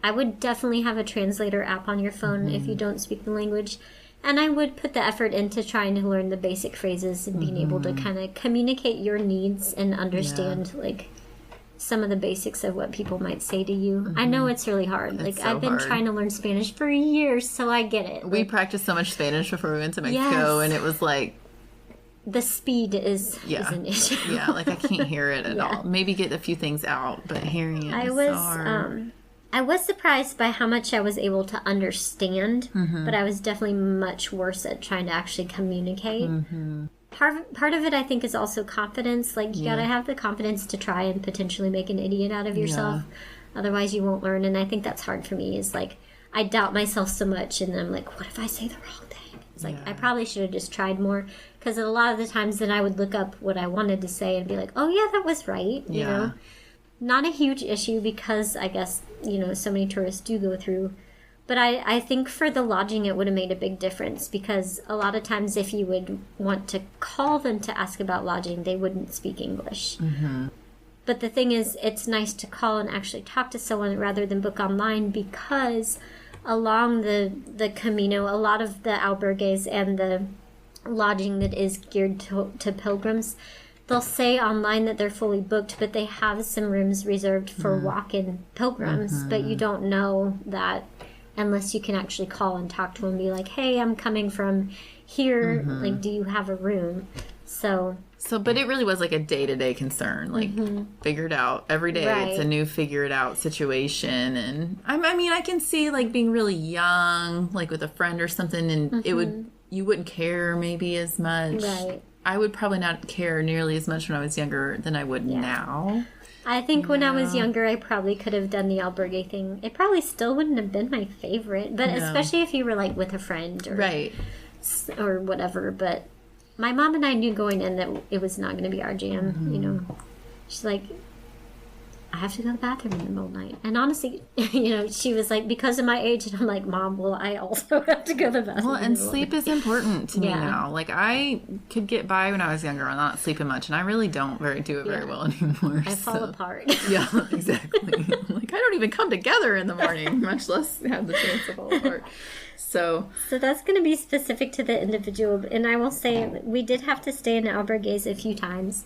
Speaker 2: I would definitely have a translator app on your phone if you don't speak the language, and I would put the effort into trying to learn the basic phrases and being able to kind of communicate your needs and understand like some of the basics of what people might say to you. I know it's really hard. Like I've been trying to learn Spanish for years, so I get it.
Speaker 1: We practiced so much Spanish before we went to Mexico, and it was like,
Speaker 2: the speed is an issue.
Speaker 1: Like I can't hear it at all. Maybe get a few things out, but hearing it is so hard.
Speaker 2: I was surprised by how much I was able to understand, but I was definitely much worse at trying to actually communicate. Part of it, I think, is also confidence. Like, you gotta have the confidence to try and potentially make an idiot out of yourself. Otherwise, you won't learn. And I think that's hard for me, is like, I doubt myself so much, and I'm like, what if I say the wrong thing? It's like, I probably should have just tried more. Because a lot of the times then I would look up what I wanted to say and be like, oh, yeah, that was right. You know? Not a huge issue because I guess, so many tourists do go through. But I think for the lodging, it would have made a big difference, because a lot of times if you would want to call them to ask about lodging, they wouldn't speak English. But the thing is, it's nice to call and actually talk to someone rather than book online, because along the Camino, a lot of the albergues and the lodging that is geared to pilgrims, they'll say online that they're fully booked, but they have some rooms reserved for walk-in pilgrims, but you don't know that unless you can actually call and talk to them and be like, hey, I'm coming from here, like, do you have a room? So,
Speaker 1: but it really was like a day-to-day concern, like figure it out every day. It's a new figure it out situation. And I mean, I can see like being really young, like with a friend or something, and you wouldn't care maybe as much. Right. I would probably not care nearly as much when I was younger than I would now.
Speaker 2: I think when I was younger, I probably could have done the albergue thing. It probably still wouldn't have been my favorite, but especially if you were like with a friend or whatever. But my mom and I knew going in that it was not going to be our jam. She's like, I have to go to the bathroom in the middle of the night. And honestly, you know, she was like, because of my age, and I'm like, Mom, well, I also have to go to the bathroom.
Speaker 1: Well, and sleep is important to me now. Like, I could get by when I was younger on not sleeping much, and I really don't do it very well anymore.
Speaker 2: I fall apart.
Speaker 1: Yeah, exactly. Like, I don't even come together in the morning, much less have the chance to fall apart. So
Speaker 2: that's going to be specific to the individual. And I will say, we did have to stay in albergues a few times.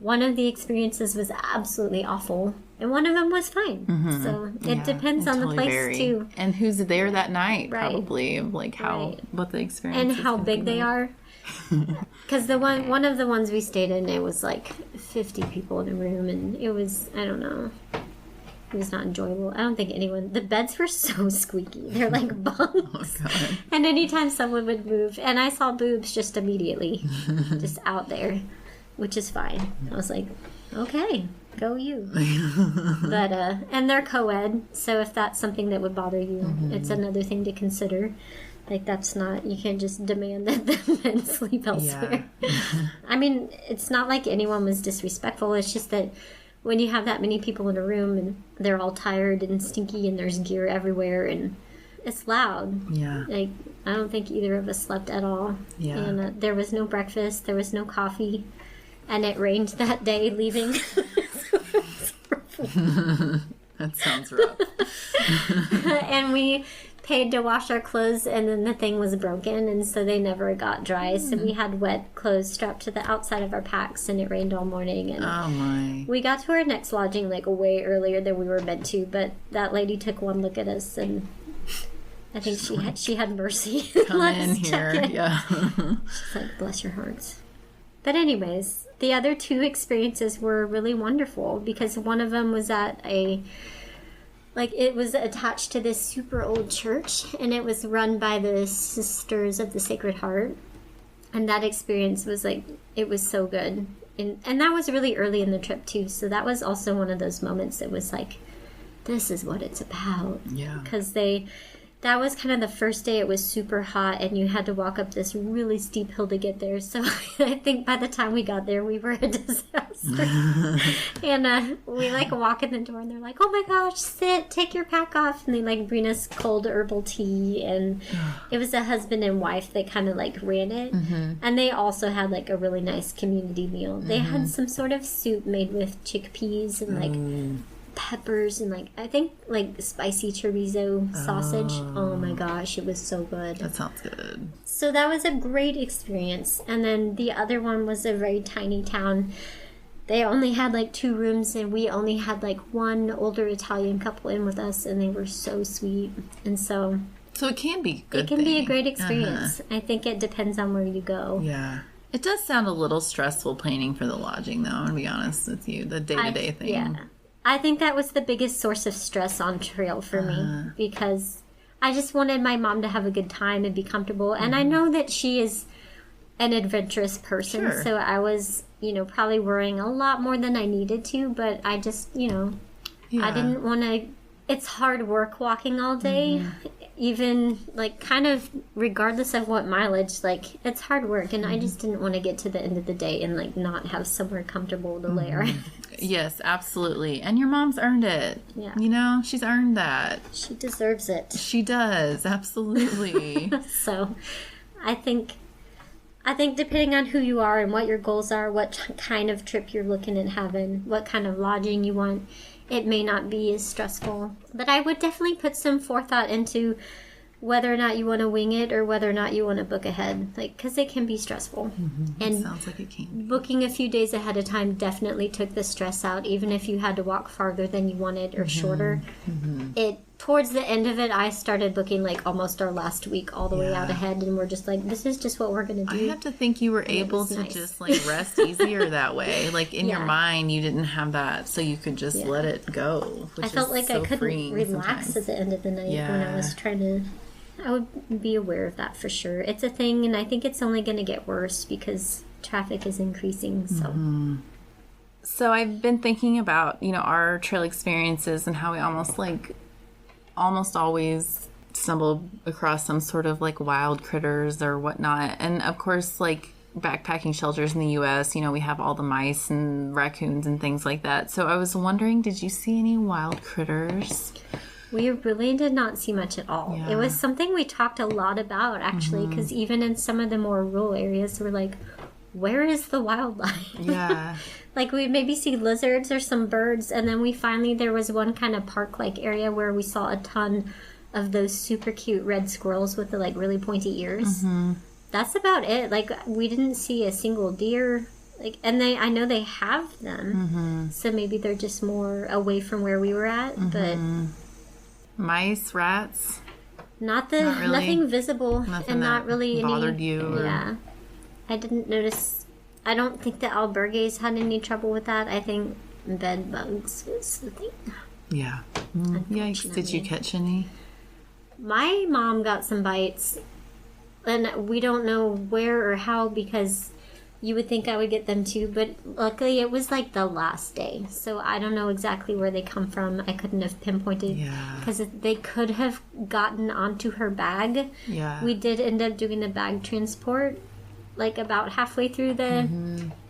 Speaker 2: One of the experiences was absolutely awful, and one of them was fine. Mm-hmm. So it depends on the place too,
Speaker 1: and who's there that night, probably, of like how what the experience
Speaker 2: and how big they are. Because one of the ones we stayed in, it was like 50 people in a room, and it was, I don't know, it was not enjoyable. I don't think anyone. The beds were so squeaky; they're like bunks. Oh, God. And anytime someone would move, and I saw boobs just immediately, just out there. Which is fine. I was like, okay, go you. But, and they're co-ed, so if that's something that would bother you, it's another thing to consider. Like, that's not, you can't just demand that the men sleep elsewhere. Yeah. I mean, it's not like anyone was disrespectful. It's just that when you have that many people in a room and they're all tired and stinky and there's gear everywhere and it's loud. Yeah. Like, I don't think either of us slept at all. Yeah. And there was no breakfast. There was no coffee. And it rained that day leaving.
Speaker 1: That sounds rough.
Speaker 2: And we paid to wash our clothes, and then the thing was broken, and so they never got dry. So we had wet clothes strapped to the outside of our packs, and it rained all morning. And
Speaker 1: oh my!
Speaker 2: We got to our next lodging like way earlier than we were meant to, but that lady took one look at us, and I think she had mercy.
Speaker 1: Come in here, yeah.
Speaker 2: She's like, bless your hearts. But anyways, the other two experiences were really wonderful because one of them was at it was attached to this super old church, and it was run by the Sisters of the Sacred Heart. And that experience was it was so good. And that was really early in the trip too. So that was also one of those moments that was like, this is what it's about. Yeah. Because that was kind of the first day. It was super hot, and you had to walk up this really steep hill to get there. So I think by the time we got there, we were a disaster. And we walk in the door, and they're like, "Oh my gosh, sit, take your pack off," and they bring us cold herbal tea. And it was a husband and wife that kind of ran it, and they also had a really nice community meal. They had some sort of soup made with chickpeas and peppers and I think spicy chorizo sausage. Oh my gosh, it was so good.
Speaker 1: That sounds good.
Speaker 2: So that was a great experience. And then the other one was a very tiny town. They only had 2 rooms, and we only had one older Italian couple in with us, and they were so sweet. And so
Speaker 1: it can be good.
Speaker 2: It can be a great experience. I think it depends on where you go.
Speaker 1: Yeah. It does sound a little stressful planning for the lodging, though, to be honest with you, the day-to-day thing.
Speaker 2: Yeah. I think that was the biggest source of stress on trail for me, because I just wanted my mom to have a good time and be comfortable. And I know that she is an adventurous person, so I was, probably worrying a lot more than I needed to, but I just, I didn't want to. It's hard work walking all day, even kind of regardless of what mileage, it's hard work, and I just didn't want to get to the end of the day and not have somewhere comfortable to lay our heads.
Speaker 1: Yes, absolutely. And your mom's earned it. Yeah. She's earned that.
Speaker 2: She deserves it.
Speaker 1: She does, absolutely.
Speaker 2: So I think depending on who you are and what your goals are, what kind of trip you're looking at having, what kind of lodging you want, it may not be as stressful. But I would definitely put some forethought into whether or not you want to wing it or whether or not you want to book ahead. Because it can be stressful. And
Speaker 1: it sounds like it can.
Speaker 2: Booking a few days ahead of time definitely took the stress out, even if you had to walk farther than you wanted or shorter. Towards the end of it, I started booking almost our last week all the way out ahead, and we're just this is just what we're going to do.
Speaker 1: I have to think you were able to just rest easier that way. In your mind, you didn't have that, so you could just let it go.
Speaker 2: I felt like I couldn't relax at the end of the night when I was trying to. I would be aware of that for sure. It's a thing, and I think it's only going to get worse because traffic is increasing.
Speaker 1: So I've been thinking about our trail experiences and how we almost always stumble across some sort of wild critters or whatnot. And of course, backpacking shelters in the U.S., you know, we have all the mice and raccoons and things like that. So I was wondering, did you see any wild critters?
Speaker 2: We really did not see much at all.
Speaker 1: Yeah.
Speaker 2: It was something we talked a lot about, actually, because even in some of the more rural areas, we're like, where is the wildlife?
Speaker 1: Yeah.
Speaker 2: Like, we maybe see lizards or some birds, and then there was one kind of park-like area where we saw a ton of those super cute red squirrels with the, like, really pointy ears. That's about it. Like, we didn't see a single deer. Like, and I know they have them, so maybe they're just more away from where we were at, but...
Speaker 1: Mice, rats?
Speaker 2: Not really. Nothing visible.
Speaker 1: Nothing
Speaker 2: and not really
Speaker 1: bothered you? Or...
Speaker 2: Yeah. I didn't notice. I don't think the albergues had any trouble with that. I think bed bugs was the thing.
Speaker 1: Yeah. Yikes. Did you catch any?
Speaker 2: My mom got some bites, and we don't know where or how, because you would think I would get them too, but luckily it was like the last day, so I don't know exactly where they come from. I couldn't have pinpointed, because they could have gotten onto her bag.
Speaker 1: Yeah.
Speaker 2: We did end up doing the bag transport like about halfway through the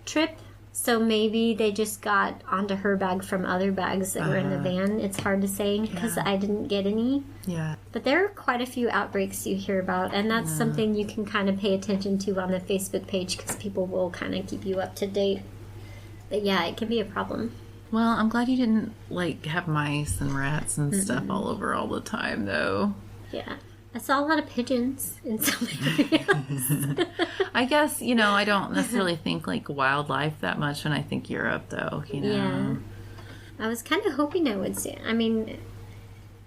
Speaker 2: trip, so maybe they just got onto her bag from other bags that were in the van. It's hard to say because I didn't get any.
Speaker 1: Yeah.
Speaker 2: But there are quite a few outbreaks you hear about, and that's something you can kind of pay attention to on the Facebook page, because people will kind of keep you up to date. But yeah, it can be a problem.
Speaker 1: Well, I'm glad you didn't, like, have mice and rats and stuff all over all the time, though.
Speaker 2: Yeah. I saw a lot of pigeons in some areas.
Speaker 1: I guess, you know, I don't necessarily think, like, wildlife that much when I think Europe, though, you know.
Speaker 2: Yeah. I was kind of hoping I would see it. I mean,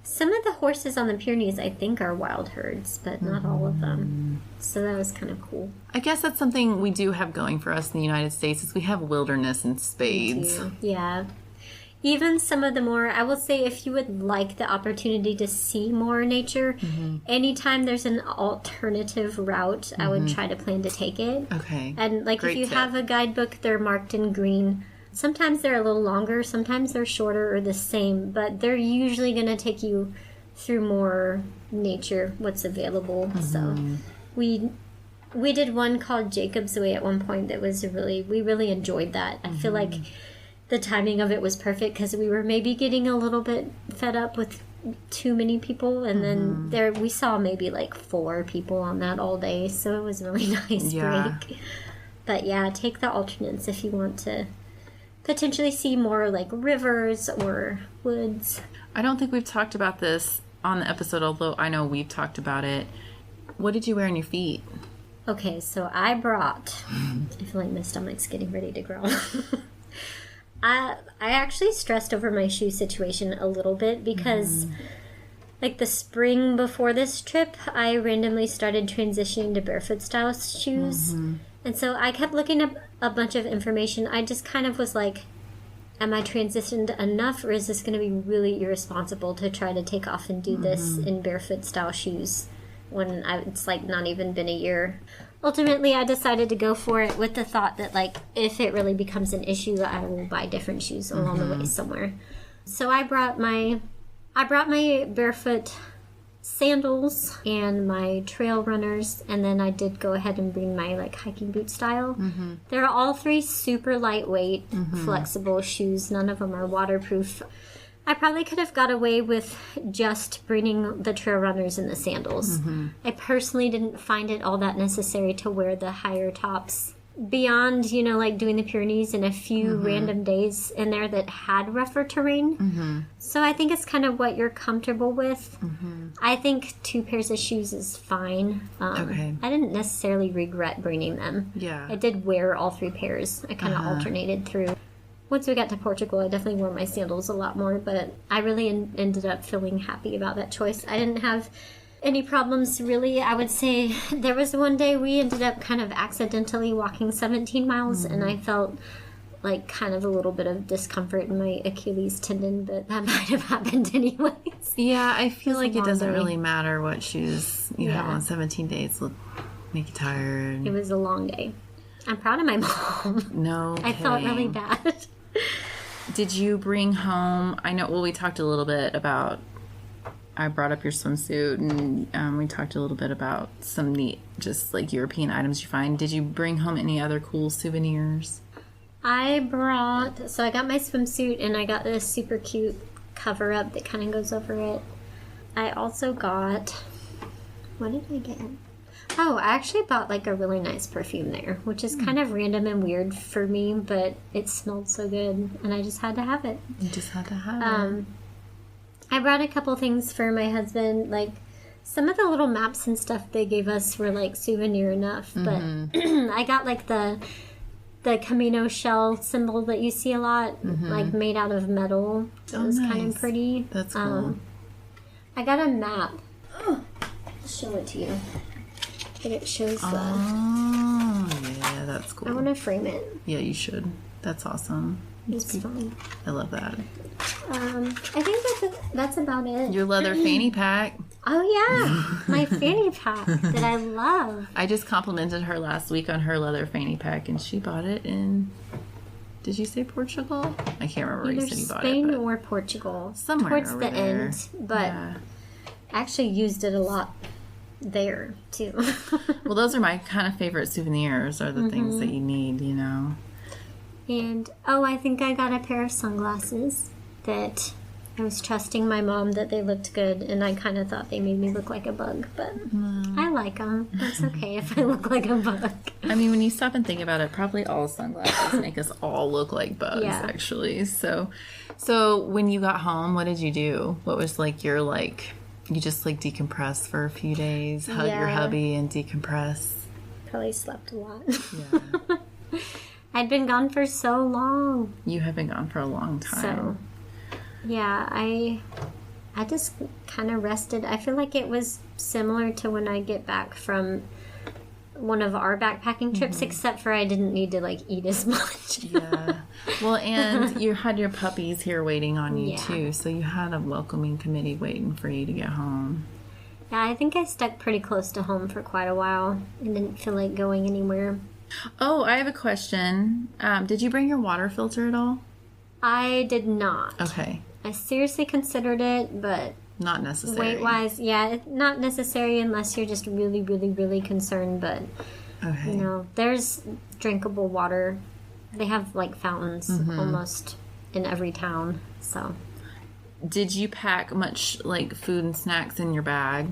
Speaker 2: some of the horses on the Pyrenees, I think, are wild herds, but not all of them. So that was kind of cool.
Speaker 1: I guess that's something we do have going for us in the United States, is we have wilderness in spades.
Speaker 2: Yeah. Even some of the more, I will say, if you would like the opportunity to see more nature, anytime there's an alternative route, I would try to plan to take it.
Speaker 1: Okay.
Speaker 2: And like,
Speaker 1: Great
Speaker 2: if you
Speaker 1: tip.
Speaker 2: have a guidebook, they're marked in green. Sometimes they're a little longer, sometimes they're shorter or the same, but they're usually going to take you through more nature, what's available. So we did one called Jacob's Way at one point that was we really enjoyed that. I feel like the timing of it was perfect, because we were maybe getting a little bit fed up with too many people, and then we saw maybe like 4 people on that all day, so it was a really nice break. But yeah, take the alternates if you want to potentially see more like rivers or woods.
Speaker 1: I don't think we've talked about this on the episode, although I know we've talked about it. What did you wear on your feet?
Speaker 2: Okay, so I brought... I feel like my stomach's getting ready to growl. I actually stressed over my shoe situation a little bit, because like the spring before this trip, I randomly started transitioning to barefoot style shoes. And so I kept looking up a bunch of information. I just kind of was like, am I transitioned enough, or is this going to be really irresponsible to try to take off and do this in barefoot style shoes when it's like not even been a year? Ultimately, I decided to go for it with the thought that, like, if it really becomes an issue, I will buy different shoes along the way somewhere. So I brought my barefoot sandals and my trail runners, and then I did go ahead and bring my, like, hiking boot style. They're all 3 super lightweight, flexible shoes. None of them are waterproof. I probably could have got away with just bringing the trail runners and the sandals. I personally didn't find it all that necessary to wear the higher tops. Beyond, you know, like doing the Pyrenees and a few random days in there that had rougher terrain. So I think it's kind of what you're comfortable with. I think 2 pairs of shoes is fine. I didn't necessarily regret bringing them. I did wear all 3 pairs. I kind of alternated through. Once we got to Portugal, I definitely wore my sandals a lot more, but I really ended up feeling happy about that choice. I didn't have any problems, really. I would say there was one day we ended up kind of accidentally walking 17 miles, and I felt like kind of a little bit of discomfort in my Achilles tendon, but that might have happened anyways.
Speaker 1: Yeah, I feel like it doesn't really matter what shoes you have on 17 days. It'll make you tired.
Speaker 2: It was a long day. I'm proud of my mom.
Speaker 1: No,
Speaker 2: I felt really bad.
Speaker 1: Did you bring home, I know, well, we talked a little bit about, I brought up your swimsuit, and we talked a little bit about some neat just like European items you find. Did you bring home any other cool souvenirs?
Speaker 2: I got my swimsuit, and I got this super cute cover up that kind of goes over it. I also got, what did I get? Oh, I actually bought like a really nice perfume there, which is kind of random and weird for me, but it smelled so good, and I just had to have it.
Speaker 1: You just had to have it.
Speaker 2: I brought a couple things for my husband, like some of the little maps and stuff they gave us were like souvenir enough, but I got like the Camino shell symbol that you see a lot, like made out of metal. It was kind of pretty.
Speaker 1: That's cool.
Speaker 2: I got a map. I'll show it to you. But it shows the...
Speaker 1: Oh, yeah, that's cool.
Speaker 2: I want to frame it.
Speaker 1: Yeah, you should. That's awesome.
Speaker 2: It's fun.
Speaker 1: I love that.
Speaker 2: I think that's about it.
Speaker 1: Your leather fanny pack.
Speaker 2: Oh, yeah. My fanny pack that I love.
Speaker 1: I just complimented her last week on her leather fanny pack, and she bought it in... Did you say Portugal? I can't remember where you said you bought
Speaker 2: Spain
Speaker 1: it.
Speaker 2: Spain or Portugal.
Speaker 1: Somewhere
Speaker 2: towards
Speaker 1: over
Speaker 2: the
Speaker 1: there.
Speaker 2: end. But I actually used it a lot there, too.
Speaker 1: Well, those are my kind of favorite souvenirs, are the things that you need, you know.
Speaker 2: And, I think I got a pair of sunglasses that I was trusting my mom that they looked good, and I kind of thought they made me look like a bug, but I like them. That's okay if I look like a bug.
Speaker 1: I mean, when you stop and think about it, probably all sunglasses make us all look like bugs, actually. So when you got home, what did you do? What was like your, like, you just like decompress for a few days, hug your hubby and decompress?
Speaker 2: Probably slept a lot.
Speaker 1: Yeah.
Speaker 2: I'd been gone for so long.
Speaker 1: You have been gone for a long time.
Speaker 2: So, yeah, I just kind of rested. I feel like it was similar to when I get back from one of our backpacking trips, except for I didn't need to, like, eat as much.
Speaker 1: Yeah. Well, and you had your puppies here waiting on you, too, so you had a welcoming committee waiting for you to get home.
Speaker 2: Yeah, I think I stuck pretty close to home for quite a while and didn't feel like going anywhere.
Speaker 1: Oh, I have a question. Did you bring your water filter at all?
Speaker 2: I did not.
Speaker 1: Okay.
Speaker 2: I seriously considered it, but...
Speaker 1: Not necessary.
Speaker 2: Weight-wise, yeah, not necessary unless you're just really, really, really concerned, but...
Speaker 1: Okay.
Speaker 2: You know, there's drinkable water. They have, like, fountains almost in every town, so...
Speaker 1: Did you pack much, like, food and snacks in your bag?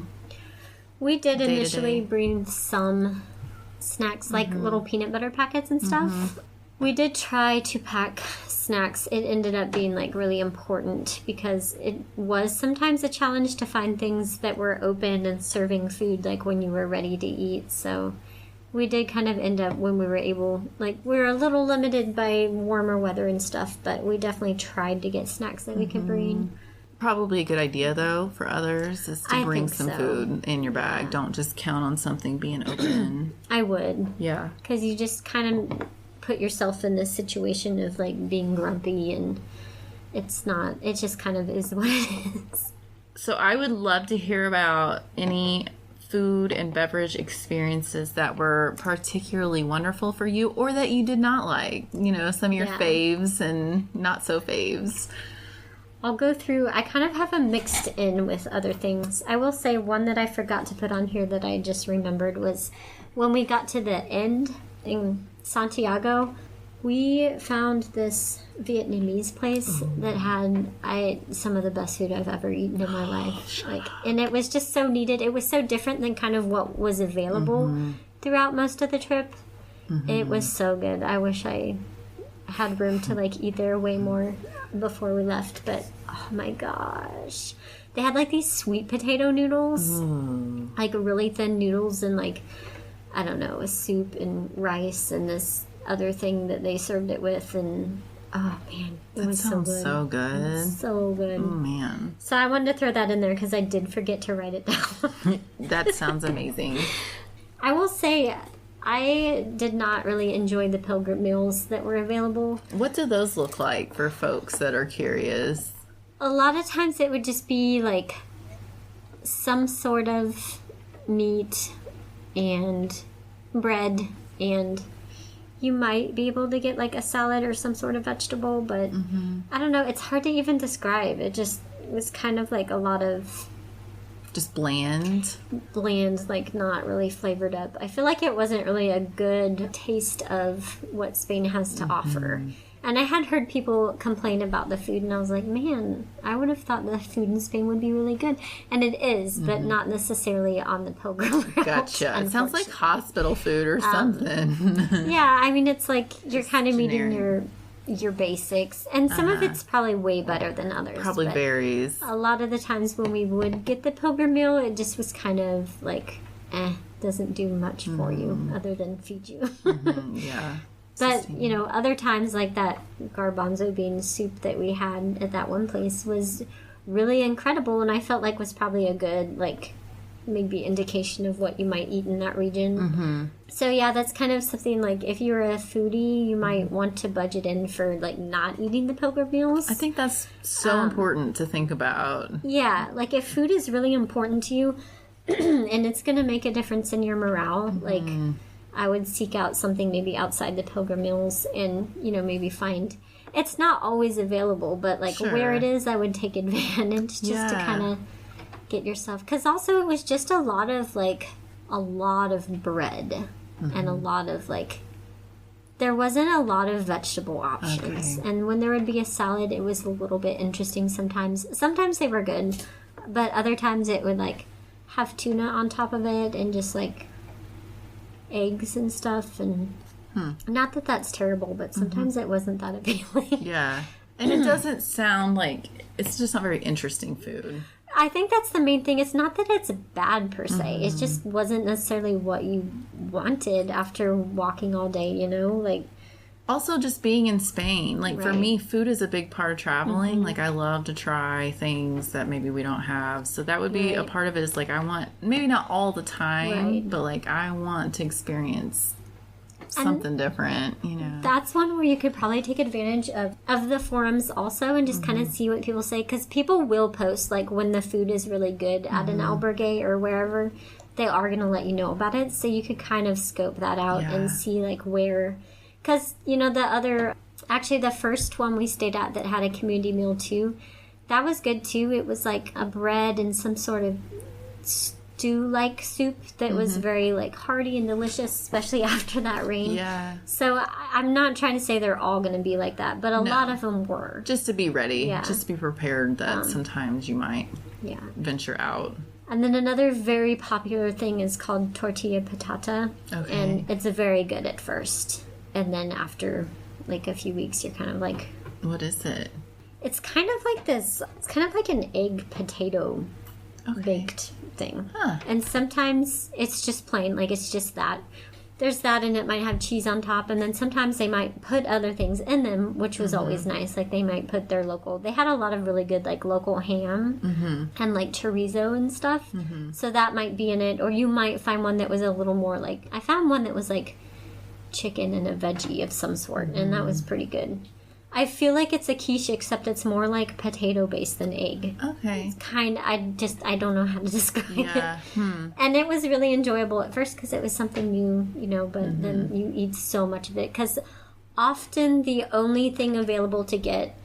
Speaker 2: We did initially bring some... snacks, like little peanut butter packets and stuff. We did try to pack snacks. It ended up being like really important because it was sometimes a challenge to find things that were open and serving food like when you were ready to eat. So we did kind of end up when we were able, like we were a little limited by warmer weather and stuff, but we definitely tried to get snacks that we could bring.
Speaker 1: Probably a good idea, though, for others is to bring some food in your bag. Yeah. Don't just count on something being open.
Speaker 2: I would.
Speaker 1: Yeah.
Speaker 2: Because you just kind of put yourself in this situation of, like, being grumpy, and it's not. It just kind of is what it is.
Speaker 1: So I would love to hear about any food and beverage experiences that were particularly wonderful for you or that you did not like. You know, some of your faves and not so faves.
Speaker 2: I'll go through, I kind of have a mixed in with other things. I will say one that I forgot to put on here that I just remembered was when we got to the end in Santiago, we found this Vietnamese place that had some of the best food I've ever eaten in my life. And it was just so needed. It was so different than kind of what was available throughout most of the trip. It was so good. I wish I had room to like eat there way more before we left, but oh my gosh, they had like these sweet potato noodles, like really thin noodles, and like I don't know, a soup and rice and this other thing that they served it with, and oh man, it was so good.
Speaker 1: So good.
Speaker 2: So good.
Speaker 1: Oh man.
Speaker 2: So I wanted to throw that in there because I did forget to write it down.
Speaker 1: That sounds amazing.
Speaker 2: I will say I did not really enjoy the pilgrim meals that were available.
Speaker 1: What do those look like for folks that are curious?
Speaker 2: A lot of times it would just be like some sort of meat and bread, and you might be able to get like a salad or some sort of vegetable, but I don't know, it's hard to even describe. It just was kind of like a lot of
Speaker 1: just bland?
Speaker 2: Bland, like not really flavored up. I feel like it wasn't really a good taste of what Spain has to offer. And I had heard people complain about the food, and I was like, man, I would have thought the food in Spain would be really good. And it is, but not necessarily on the pilgrim route.
Speaker 1: Gotcha. It sounds like hospital food or something.
Speaker 2: Yeah, I mean, it's like you're kind of meeting your basics. And some of it's probably way better than others.
Speaker 1: Probably varies.
Speaker 2: A lot of the times when we would get the pilgrim meal, it just was kind of like, doesn't do much for you other than feed you.
Speaker 1: Yeah.
Speaker 2: But, you know, other times like that garbanzo bean soup that we had at that one place was really incredible, and I felt like was probably a good, like, maybe indication of what you might eat in that region. So, yeah, that's kind of something, like, if you're a foodie, you might want to budget in for, like, not eating the pilgrim meals.
Speaker 1: I think that's so important to think about.
Speaker 2: Yeah, like, if food is really important to you, and it's going to make a difference in your morale, like... I would seek out something maybe outside the pilgrim meals and, you know, maybe find... It's not always available, but, like, where it is, I would take advantage just to kind of get yourself... Because also it was just a lot of bread and a lot of, like... There wasn't a lot of vegetable options. Okay. And when there would be a salad, it was a little bit interesting sometimes. Sometimes they were good, but other times it would, like, have tuna on top of it and just, like... eggs and stuff, and not that that's terrible, but sometimes it wasn't that appealing.
Speaker 1: Yeah, and it doesn't sound like, it's just not very interesting food.
Speaker 2: I think that's the main thing. It's not that it's bad per se, it just wasn't necessarily what you wanted after walking all day, you know, like...
Speaker 1: Also, just being in Spain, like, for me, food is a big part of traveling. Like, I love to try things that maybe we don't have. So that would be a part of it is, like, I want, maybe not all the time, but, like, I want to experience something different, you know.
Speaker 2: That's one where you could probably take advantage of the forums also and just kind of see what people say. Because people will post, like, when the food is really good at an albergue or wherever, they are going to let you know about it. So you could kind of scope that out and see, like, where... Because, you know, the first one we stayed at that had a community meal too, that was good too. It was like a bread and some sort of stew-like soup that was very, like, hearty and delicious, especially after that rain.
Speaker 1: Yeah.
Speaker 2: So I'm not trying to say they're all going to be like that, but a lot of them were.
Speaker 1: Just to be ready. Yeah. Just to be prepared that sometimes you might venture out.
Speaker 2: And then another very popular thing is called tortilla patata. Okay. And it's very good at first. And then after, like, a few weeks, you're kind of like...
Speaker 1: What is it?
Speaker 2: It's kind of like this... It's kind of like an egg potato baked thing. Huh. And sometimes it's just plain, like, it's just that. There's that, and it might have cheese on top. And then sometimes they might put other things in them, which was always nice. Like, they might put their local... They had a lot of really good, like, local ham and, like, chorizo and stuff. So that might be in it. Or you might find one that was a little more, like... I found one that was, like... chicken and a veggie of some sort, and that was pretty good. I feel like it's a quiche, except it's more like potato based than egg. Okay. It's I don't know how to describe it. And it was really enjoyable at first because it was something new, you know, but then you eat so much of it because often the only thing available to get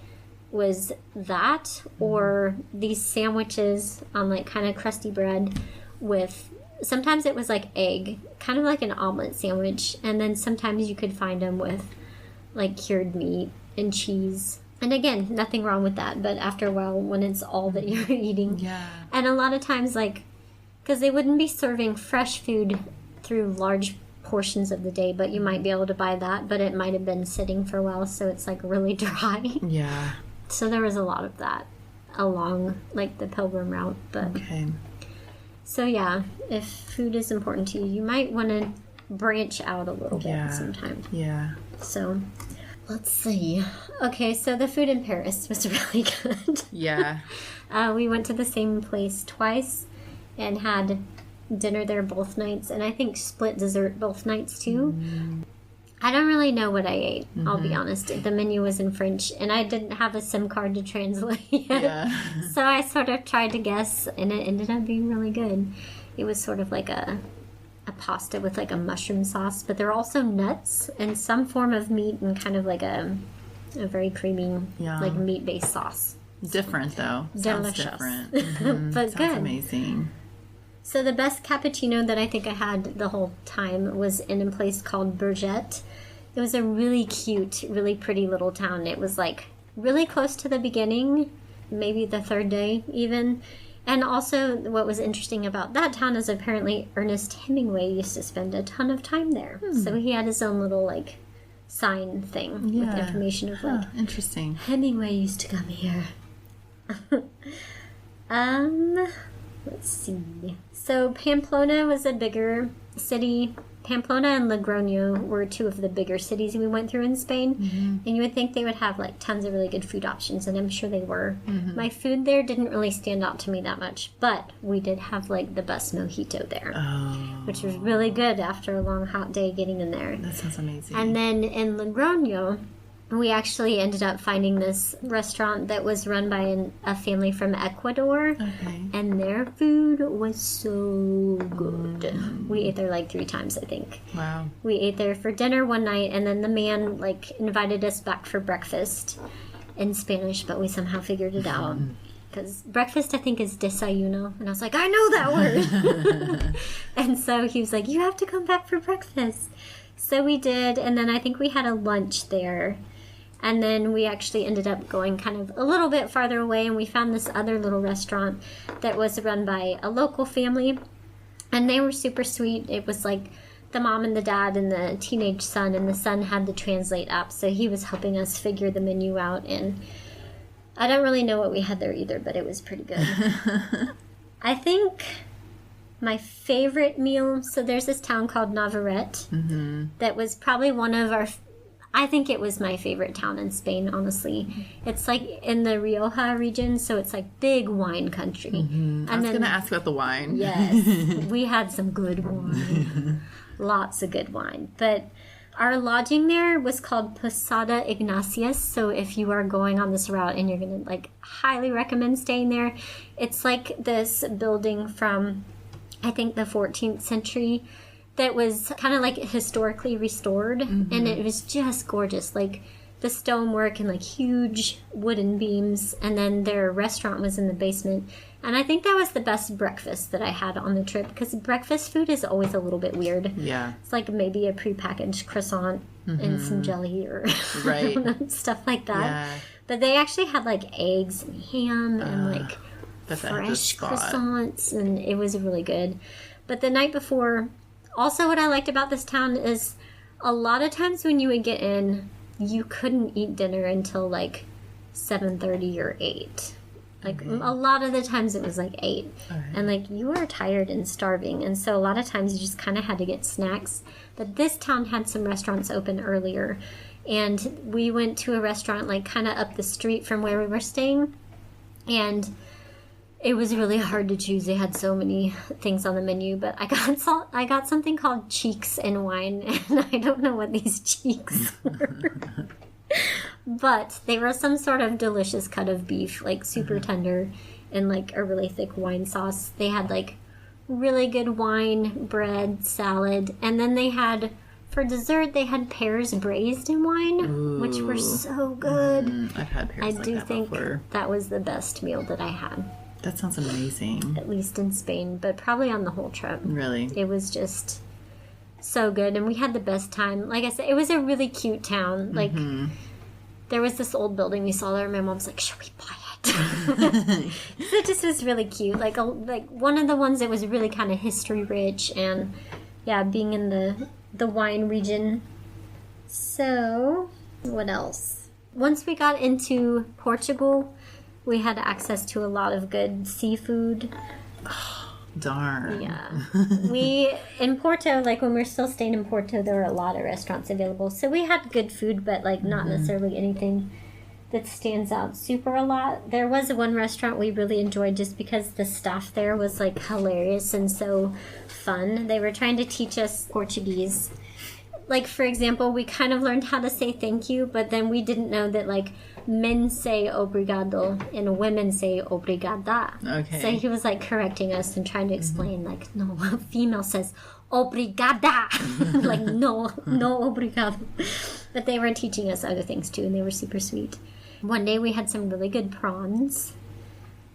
Speaker 2: was that or these sandwiches on, like, kind of crusty bread with... Sometimes it was like egg, kind of like an omelet sandwich, and then sometimes you could find them with, like, cured meat and cheese. And again, nothing wrong with that, but after a while, when it's all that you're eating. Yeah. And a lot of times, like, because they wouldn't be serving fresh food through large portions of the day, but you might be able to buy that, but it might have been sitting for a while, so it's, like, really dry. Yeah. So there was a lot of that along, like, the pilgrim route, but... Okay. So, yeah, if food is important to you, you might want to branch out a little bit sometimes. Yeah. So, let's see. Okay, so the food in Paris was really good. Yeah. We went to the same place twice and had dinner there both nights, and I think split dessert both nights, too. I don't really know what I ate, I'll be honest. The menu was in French, and I didn't have a SIM card to translate yet. Yeah. So I sort of tried to guess, and it ended up being really good. It was sort of like a pasta with, like, a mushroom sauce, but there were also nuts and some form of meat and kind of like a very creamy, like, meat-based sauce.
Speaker 1: Different, though.
Speaker 2: Delicious.
Speaker 1: Sounds different.
Speaker 2: But
Speaker 1: sounds
Speaker 2: good.
Speaker 1: Amazing.
Speaker 2: So the best cappuccino that I think I had the whole time was in a place called Bourget. It was a really cute, really pretty little town. It was like really close to the beginning, maybe the third day even. And also what was interesting about that town is apparently Ernest Hemingway used to spend a ton of time there. So he had his own little like sign thing with information of like,
Speaker 1: interesting.
Speaker 2: Hemingway used to come here. Let's see. So Pamplona was a bigger city. Pamplona and Logroño were two of the bigger cities we went through in Spain. And you would think they would have like tons of really good food options, and I'm sure they were. My food there didn't really stand out to me that much, but we did have like the best mojito there, which was really good after a long hot day getting in there.
Speaker 1: That sounds amazing.
Speaker 2: And then in Logroño, we actually ended up finding this restaurant that was run by a family from Ecuador.
Speaker 1: Okay.
Speaker 2: And their food was so good. We ate there like 3 times, I think.
Speaker 1: Wow.
Speaker 2: We ate there for dinner one night, and then the man like invited us back for breakfast in Spanish, but we somehow figured it out. Because breakfast, I think, is desayuno. And I was like, I know that word. And so he was like, you have to come back for breakfast. So we did, and then I think we had a lunch there. And then we actually ended up going kind of a little bit farther away, and we found this other little restaurant that was run by a local family. And they were super sweet. It was like the mom and the dad and the teenage son, and the son had the Translate app, so he was helping us figure the menu out. And I don't really know what we had there either, but it was pretty good. I think my favorite meal, so there's this town called Navarrete that was probably one of our... I think it was my favorite town in Spain, honestly. It's like in the Rioja region, so it's like big wine country.
Speaker 1: I was going to ask about the wine.
Speaker 2: Yes, we had some good wine. Lots of good wine. But our lodging there was called Posada Ignatius, so if you are going on this route and you're going to like highly recommend staying there, it's like this building from, I think, the 14th century that was kind of like historically restored, and it was just gorgeous, like the stonework and like huge wooden beams, and then their restaurant was in the basement. And I think that was the best breakfast that I had on the trip, because breakfast food is always a little bit weird.
Speaker 1: Yeah,
Speaker 2: it's like maybe a prepackaged croissant and some jelly or
Speaker 1: right.
Speaker 2: I don't know, stuff like that.
Speaker 1: Yeah.
Speaker 2: But they actually had like eggs and ham and like fresh croissants, and it was really good. But the night before, also what I liked about this town is a lot of times when you would get in, you couldn't eat dinner until like 7:30 or 8. Like a lot of the times it was like 8. Right. And like you were tired and starving, and so a lot of times you just kind of had to get snacks. But this town had some restaurants open earlier, and we went to a restaurant like kind of up the street from where we were staying, and it was really hard to choose. They had so many things on the menu, but I got something called cheeks and wine, and I don't know what these cheeks were. But they were some sort of delicious cut of beef, like super tender, and like a really thick wine sauce. They had like really good wine, bread, salad, and then they had, for dessert, they had pears braised in wine, which were so good.
Speaker 1: I've had pears like that before. I think
Speaker 2: that was the best meal that I had.
Speaker 1: That sounds amazing.
Speaker 2: At least in Spain, but probably on the whole trip.
Speaker 1: Really?
Speaker 2: It was just so good, and we had the best time. Like I said, it was a really cute town. Like, there was this old building we saw there, and my mom's like, should we buy it? So it just was really cute. Like one of the ones that was really kind of history rich, and yeah, being in the wine region. So, what else? Once we got into Portugal, we had access to a lot of good seafood.
Speaker 1: Oh, darn.
Speaker 2: Yeah. In Porto, like when we were still staying in Porto, there were a lot of restaurants available. So we had good food, but like not necessarily anything that stands out super a lot. There was one restaurant we really enjoyed just because the staff there was like hilarious and so fun. They were trying to teach us Portuguese. Like, for example, we kind of learned how to say thank you, but then we didn't know that, like, men say obrigado and women say obrigada.
Speaker 1: Okay.
Speaker 2: So he was, like, correcting us and trying to explain, like, no, a female says obrigada. Like, no obrigado. But they were teaching us other things, too, and they were super sweet. One day we had some really good prawns,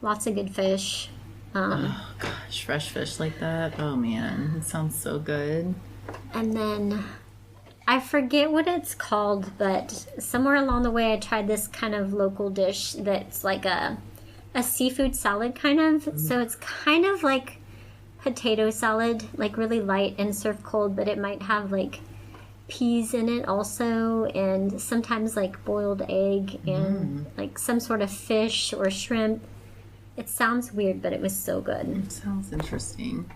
Speaker 2: lots of good fish.
Speaker 1: Oh, gosh, fresh fish like that. Oh, man. It sounds so good.
Speaker 2: And then I forget what it's called, but somewhere along the way I tried this kind of local dish that's like a seafood salad kind of. So it's kind of like potato salad, like really light and served cold, but it might have like peas in it also, and sometimes like boiled egg and like some sort of fish or shrimp. It sounds weird, but it was so good.
Speaker 1: It sounds interesting.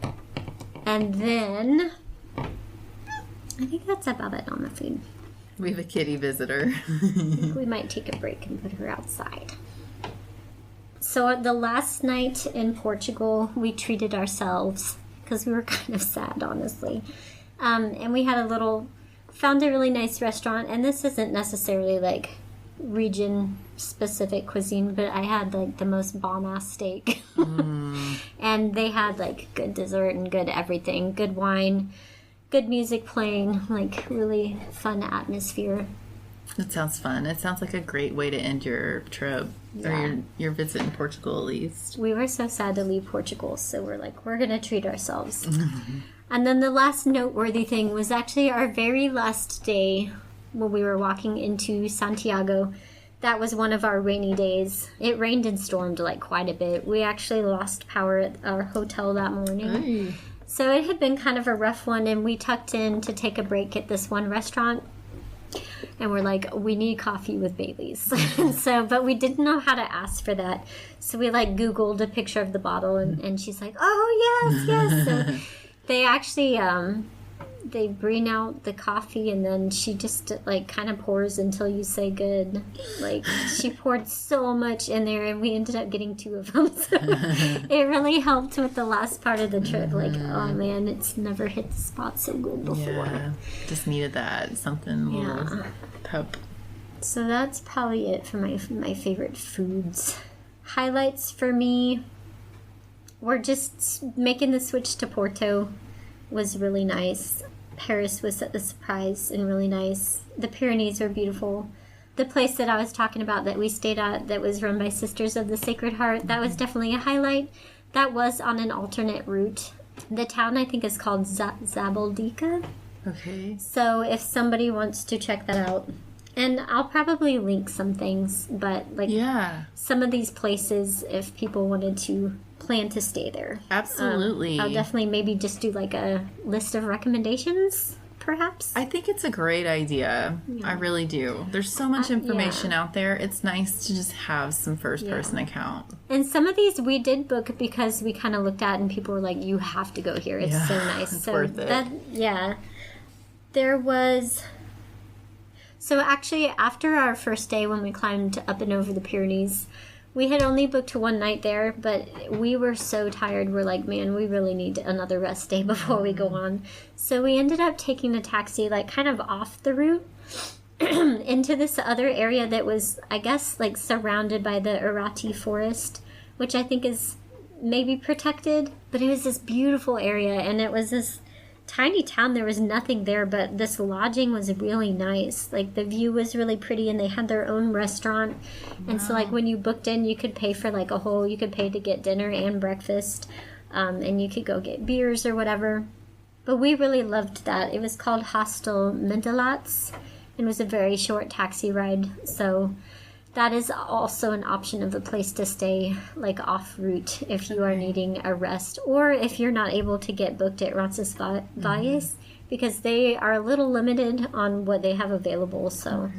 Speaker 2: And then I think that's about it on the food.
Speaker 1: We have a kitty visitor.
Speaker 2: We might take a break and put her outside. So the last night in Portugal, we treated ourselves because we were kind of sad, honestly. And we had found a really nice restaurant, and this isn't necessarily like region specific cuisine, but I had like the most bomb-ass steak. And they had like good dessert and good everything, good wine, good music playing, like really fun atmosphere.
Speaker 1: That sounds fun. It sounds like a great way to end your trip, or your visit in Portugal at least.
Speaker 2: We were so sad to leave Portugal, so we're like, we're gonna treat ourselves. And then the last noteworthy thing was actually our very last day when we were walking into Santiago. That was one of our rainy days. It rained and stormed like quite a bit. We actually lost power at our hotel that morning.
Speaker 1: Hey.
Speaker 2: So it had been kind of a rough one, and we tucked in to take a break at this one restaurant. And we're like, we need coffee with Bailey's. But we didn't know how to ask for that. So we like Googled a picture of the bottle, and she's like, oh, yes. So they actually, they bring out the coffee, and then she just like kind of pours until you say good. Like she poured so much in there, and we ended up getting 2 of them. So it really helped with the last part of the trip. Like, oh man, it's never hit the spot so good before.
Speaker 1: Yeah, just needed that something. Yeah. Pep.
Speaker 2: So that's probably it for my favorite foods. Highlights for me were just making the switch to Porto was really nice. Paris was a surprise and really nice. The Pyrenees are beautiful. The place that I was talking about that we stayed at that was run by Sisters of the Sacred Heart, that was definitely a highlight. That was on an alternate route. The town, I think, is called Zabaldika.
Speaker 1: Okay.
Speaker 2: So if somebody wants to check that out, and I'll probably link some things, but like some of these places, if people wanted to plan to stay there.
Speaker 1: Absolutely.
Speaker 2: I'll definitely maybe just do like a list of recommendations, perhaps.
Speaker 1: I think it's a great idea. Yeah. I really do. There's so much information out there. It's nice to just have some first-person account.
Speaker 2: And some of these we did book because we kind of looked at and people were like, you have to go here. It's so nice.
Speaker 1: It's worth it.
Speaker 2: There was... So actually, after our first day when we climbed up and over the Pyrenees, we had only booked 1 night there, but we were so tired. We're like, man, we really need another rest day before we go on. So we ended up taking a taxi, like kind of off the route into this other area that was, I guess, like surrounded by the Irati forest, which I think is maybe protected, but it was this beautiful area, and it was this tiny town. There was nothing there, but this lodging was really nice. Like the view was really pretty, and they had their own restaurant. And so like when you booked in, you could pay for like you could pay to get dinner and breakfast, and you could go get beers or whatever. But we really loved that. It was called Hostel Mendelats, and was a very short taxi ride. So that is also an option of a place to stay, like off route, if you are needing a rest, or if you're not able to get booked at Roncesvalles, because they are a little limited on what they have available. So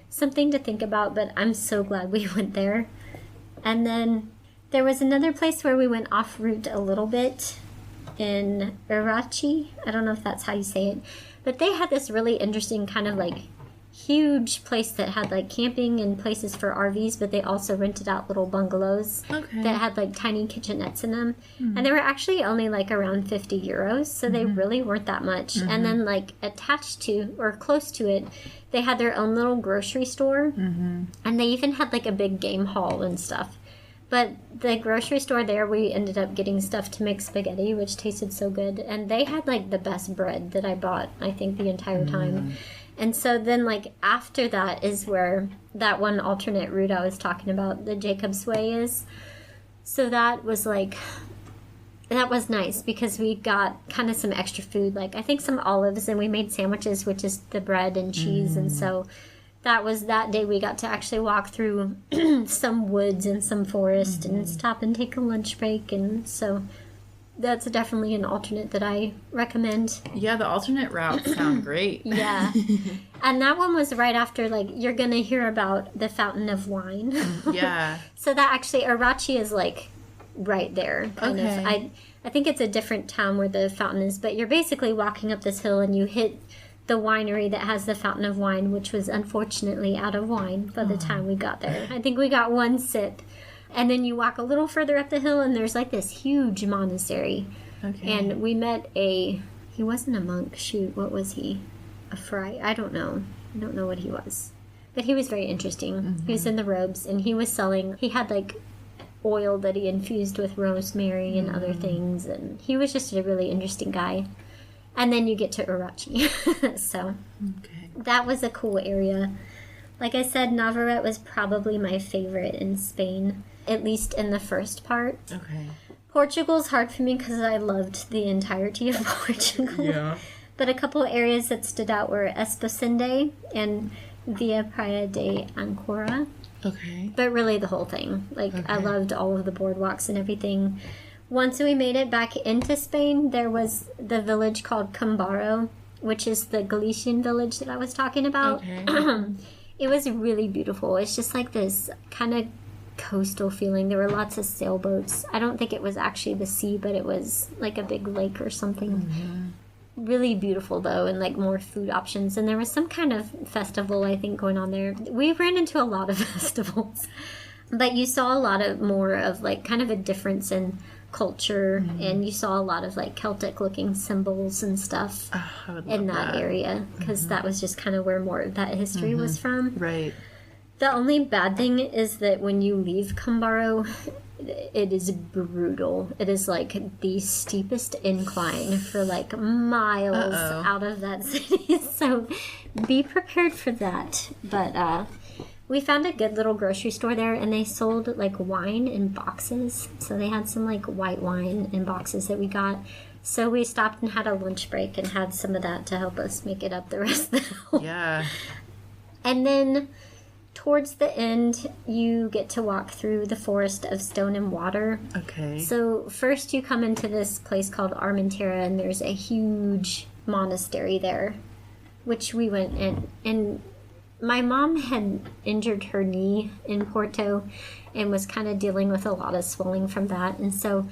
Speaker 2: something to think about, but I'm so glad we went there. And then there was another place where we went off route a little bit in Irachi. I don't know if that's how you say it, but they had this really interesting kind of like huge place that had like camping and places for RVs, but they also rented out little bungalows that had like tiny kitchenettes in them. And they were actually only like around 50 euros, so they really weren't that much. And then like attached to or close to it, they had their own little grocery store, and they even had like a big game hall and stuff. But the grocery store there, we ended up getting stuff to make spaghetti, which tasted so good. And they had like the best bread that I bought, I think, the entire time. And so then, like, after that is where that one alternate route I was talking about, the Jacob's Way, is. So that was, like, that was nice because we got kind of some extra food, like I think some olives, and we made sandwiches, which is the bread and cheese. And so that was that day we got to actually walk through some woods and some forest and stop and take a lunch break. And so that's definitely an alternate that I recommend.
Speaker 1: Yeah, the alternate routes sound great.
Speaker 2: Yeah. And that one was right after, like, you're going to hear about the Fountain of Wine.
Speaker 1: Yeah.
Speaker 2: So that actually, Arachi is, like, right there, kind of. I think it's a different town where the fountain is, but you're basically walking up this hill and you hit the winery that has the Fountain of Wine, which was unfortunately out of wine by the time we got there. I think we got one sip. And then you walk a little further up the hill and there's, like, this huge monastery. Okay. And we met he wasn't a monk, shoot, what was he? A friar? I don't know what he was. But he was very interesting. He was in the robes, and he was selling, he had, like, oil that he infused with rosemary and other things, and he was just a really interesting guy. And then you get to Urachi. So that was a cool area. Like I said, Navarrete was probably my favorite in Spain, at least in the first part. Okay. Portugal's hard for me because I loved the entirety of Portugal. Yeah. But a couple of areas that stood out were Esposende and Via Praia de Ancora. Okay. But really the whole thing. Like, I loved all of the boardwalks and everything. Once we made it back into Spain, there was the village called Cambaro, which is the Galician village that I was talking about. Okay. It was really beautiful. It's just like this kind of coastal feeling. There were lots of sailboats. I don't think it was actually the sea, but it was like a big lake or something. Really beautiful, though, and like more food options. And there was some kind of festival, I think, going on there. We ran into a lot of festivals, but you saw a lot of more of like kind of a difference in culture, and you saw a lot of like Celtic looking symbols and stuff in that area, because that was just kind of where more of that history was from. Right. The only bad thing is that when you leave Cambaro, it is brutal. It is like the steepest incline for like miles out of that city. So be prepared for that. But we found a good little grocery store there, and they sold like wine in boxes. So they had some like white wine in boxes that we got. So we stopped and had a lunch break and had some of that to help us make it up the rest of the hill. Yeah. And then towards the end, you get to walk through the forest of stone and water. Okay. So first you come into this place called Armentera, and there's a huge monastery there, which we went in. And my mom had injured her knee in Porto and was kind of dealing with a lot of swelling from that. And so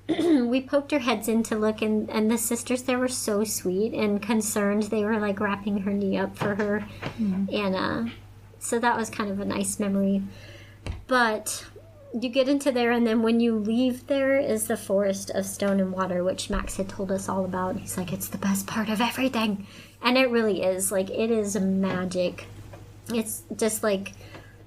Speaker 2: we poked our heads in to look, and the sisters there were so sweet and concerned. They were like wrapping her knee up for her. And so that was kind of a nice memory. But you get into there, and then when you leave there is the forest of stone and water, which Max had told us all about. He's like, it's the best part of everything. And it really is. Like, it is magic. It's just like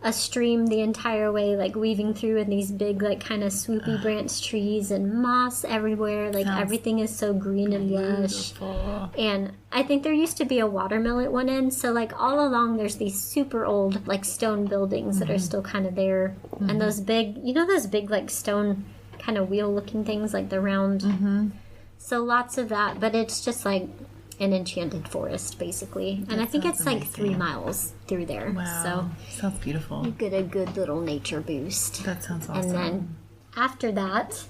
Speaker 2: a stream the entire way, like weaving through in these big, like kind of swoopy branch trees and moss everywhere. Like everything is so green and lush. And I think there used to be a watermill at one end. So like all along there's these super old like stone buildings that are still kind of there. And those big, you know, those big like stone kind of wheel looking things, like the round. So lots of that, but it's just like an enchanted forest, basically. And I think it's amazing. Like 3 miles through there. Wow. So
Speaker 1: sounds beautiful.
Speaker 2: You get a good little nature boost.
Speaker 1: That sounds awesome.
Speaker 2: And then after that,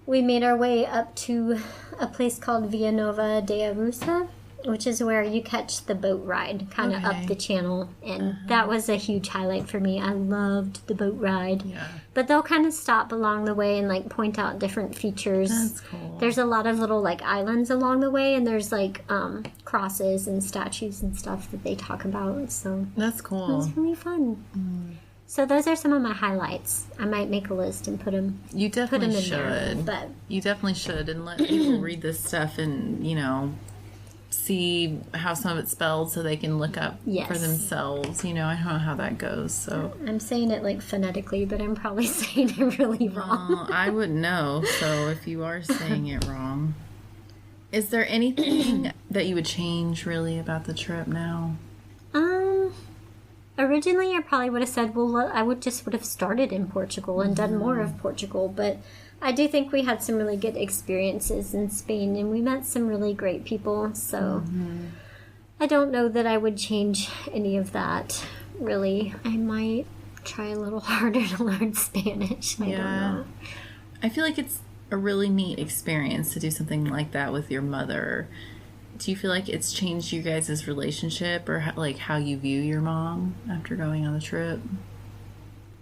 Speaker 2: we made our way up to a place called Villanova de Arousa, which is where you catch the boat ride kind of up the channel. And that was a huge highlight for me. I loved the boat ride. Yeah. But they'll kind of stop along the way and like point out different features. That's cool. There's a lot of little like islands along the way, and there's like crosses and statues and stuff that they talk about. So
Speaker 1: that's cool.
Speaker 2: It was really fun. So those are some of my highlights. I might make a list and put them.
Speaker 1: You definitely should.
Speaker 2: There, but
Speaker 1: you definitely should, and let people read this stuff and, you know, see how some of it's spelled so they can look up for themselves. You know, I don't know how that goes. So
Speaker 2: I'm saying it like phonetically, but I'm probably saying it really wrong.
Speaker 1: I wouldn't know. So if you are saying it wrong, is there anything that you would change really about the trip now?
Speaker 2: Originally, I probably would have said, well, I would have started in Portugal and done more of Portugal. But I do think we had some really good experiences in Spain, and we met some really great people. So I don't know that I would change any of that, really. I might try a little harder to learn Spanish. I don't know.
Speaker 1: I feel like it's a really neat experience to do something like that with your mother. Do you feel like it's changed you guys' relationship or like how you view your mom after going on the trip?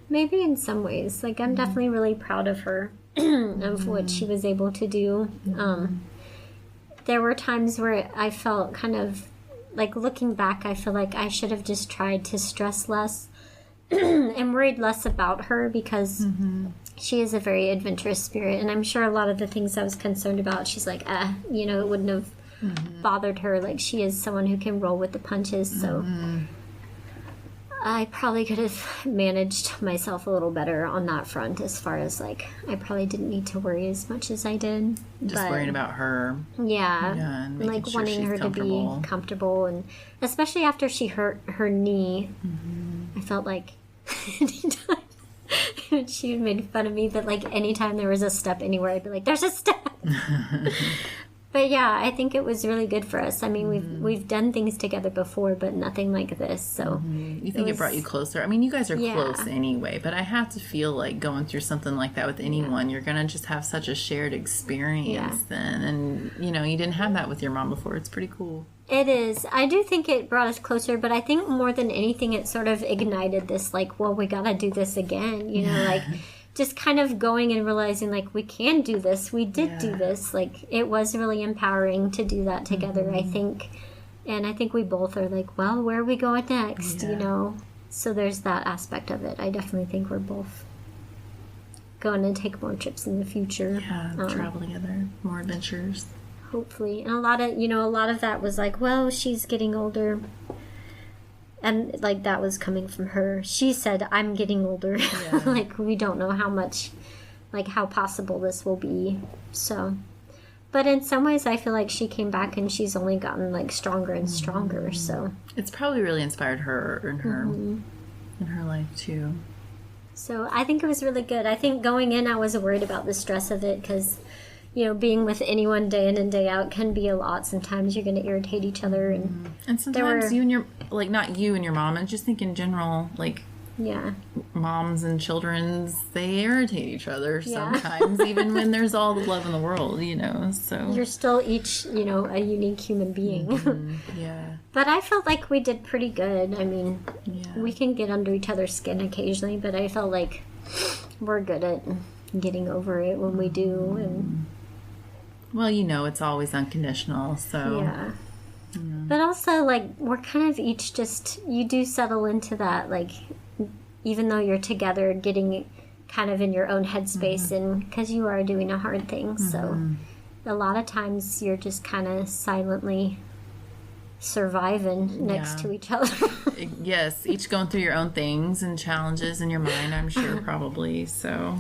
Speaker 2: Maybe in some ways. Like, I'm definitely really proud of her, of what she was able to do. There were times where I felt kind of, like, looking back, I feel like I should have just tried to stress less and worried less about her because she is a very adventurous spirit. And I'm sure a lot of the things I was concerned about, she's like, it wouldn't have bothered her. Like, she is someone who can roll with the punches, so I probably could have managed myself a little better on that front, as far as, like, I probably didn't need to worry as much as I did.
Speaker 1: Just worrying about her.
Speaker 2: Yeah,
Speaker 1: and
Speaker 2: like
Speaker 1: sure
Speaker 2: wanting her to be comfortable, and especially after she hurt her knee, I felt like anytime she made fun of me that, like, anytime there was a step anywhere, I'd be like, there's a step. But yeah, I think it was really good for us. I mean, we've done things together before, but nothing like this. So
Speaker 1: you think it brought you closer? I mean, you guys are close anyway, but I have to feel like going through something like that with anyone, you're going to just have such a shared experience then. And, you didn't have that with your mom before. It's pretty cool.
Speaker 2: It is. I do think it brought us closer, but I think more than anything, it sort of ignited this, like, well, we got to do this again, like... Just kind of going and realizing, like, we can do this. We did do this. Like, it was really empowering to do that together, I think. And I think we both are like, well, where are we going next, So there's that aspect of it. I definitely think we're both going to take more trips in the future.
Speaker 1: Yeah, travel together, more adventures.
Speaker 2: Hopefully. And a lot of that was like, well, she's getting older. And, like, that was coming from her. She said, I'm getting older. Yeah. Like, we don't know how much, like, how possible this will be. So, but in some ways, I feel like she came back and she's only gotten, like, stronger and stronger, so.
Speaker 1: It's probably really inspired her in her life, too.
Speaker 2: So, I think it was really good. I think going in, I was worried about the stress of it because... being with anyone day in and day out can be a lot. Sometimes you're going to irritate each other. And
Speaker 1: sometimes you and your, like, not you and your mom, I just think in general, like, moms and children's, they irritate each other sometimes, even when there's all the love in the world, so. You're
Speaker 2: still each, a unique human being.
Speaker 1: Yeah.
Speaker 2: But I felt like we did pretty good. I mean, we can get under each other's skin occasionally, but I felt like we're good at getting over it when we do. And
Speaker 1: well, it's always unconditional, so.
Speaker 2: Yeah. But also, like, we're kind of each just, you do settle into that, like, even though you're together, getting kind of in your own headspace, and because you are doing a hard thing, so a lot of times you're just kind of silently surviving next to each other.
Speaker 1: Yes, each going through your own things and challenges in your mind, I'm sure, probably, so.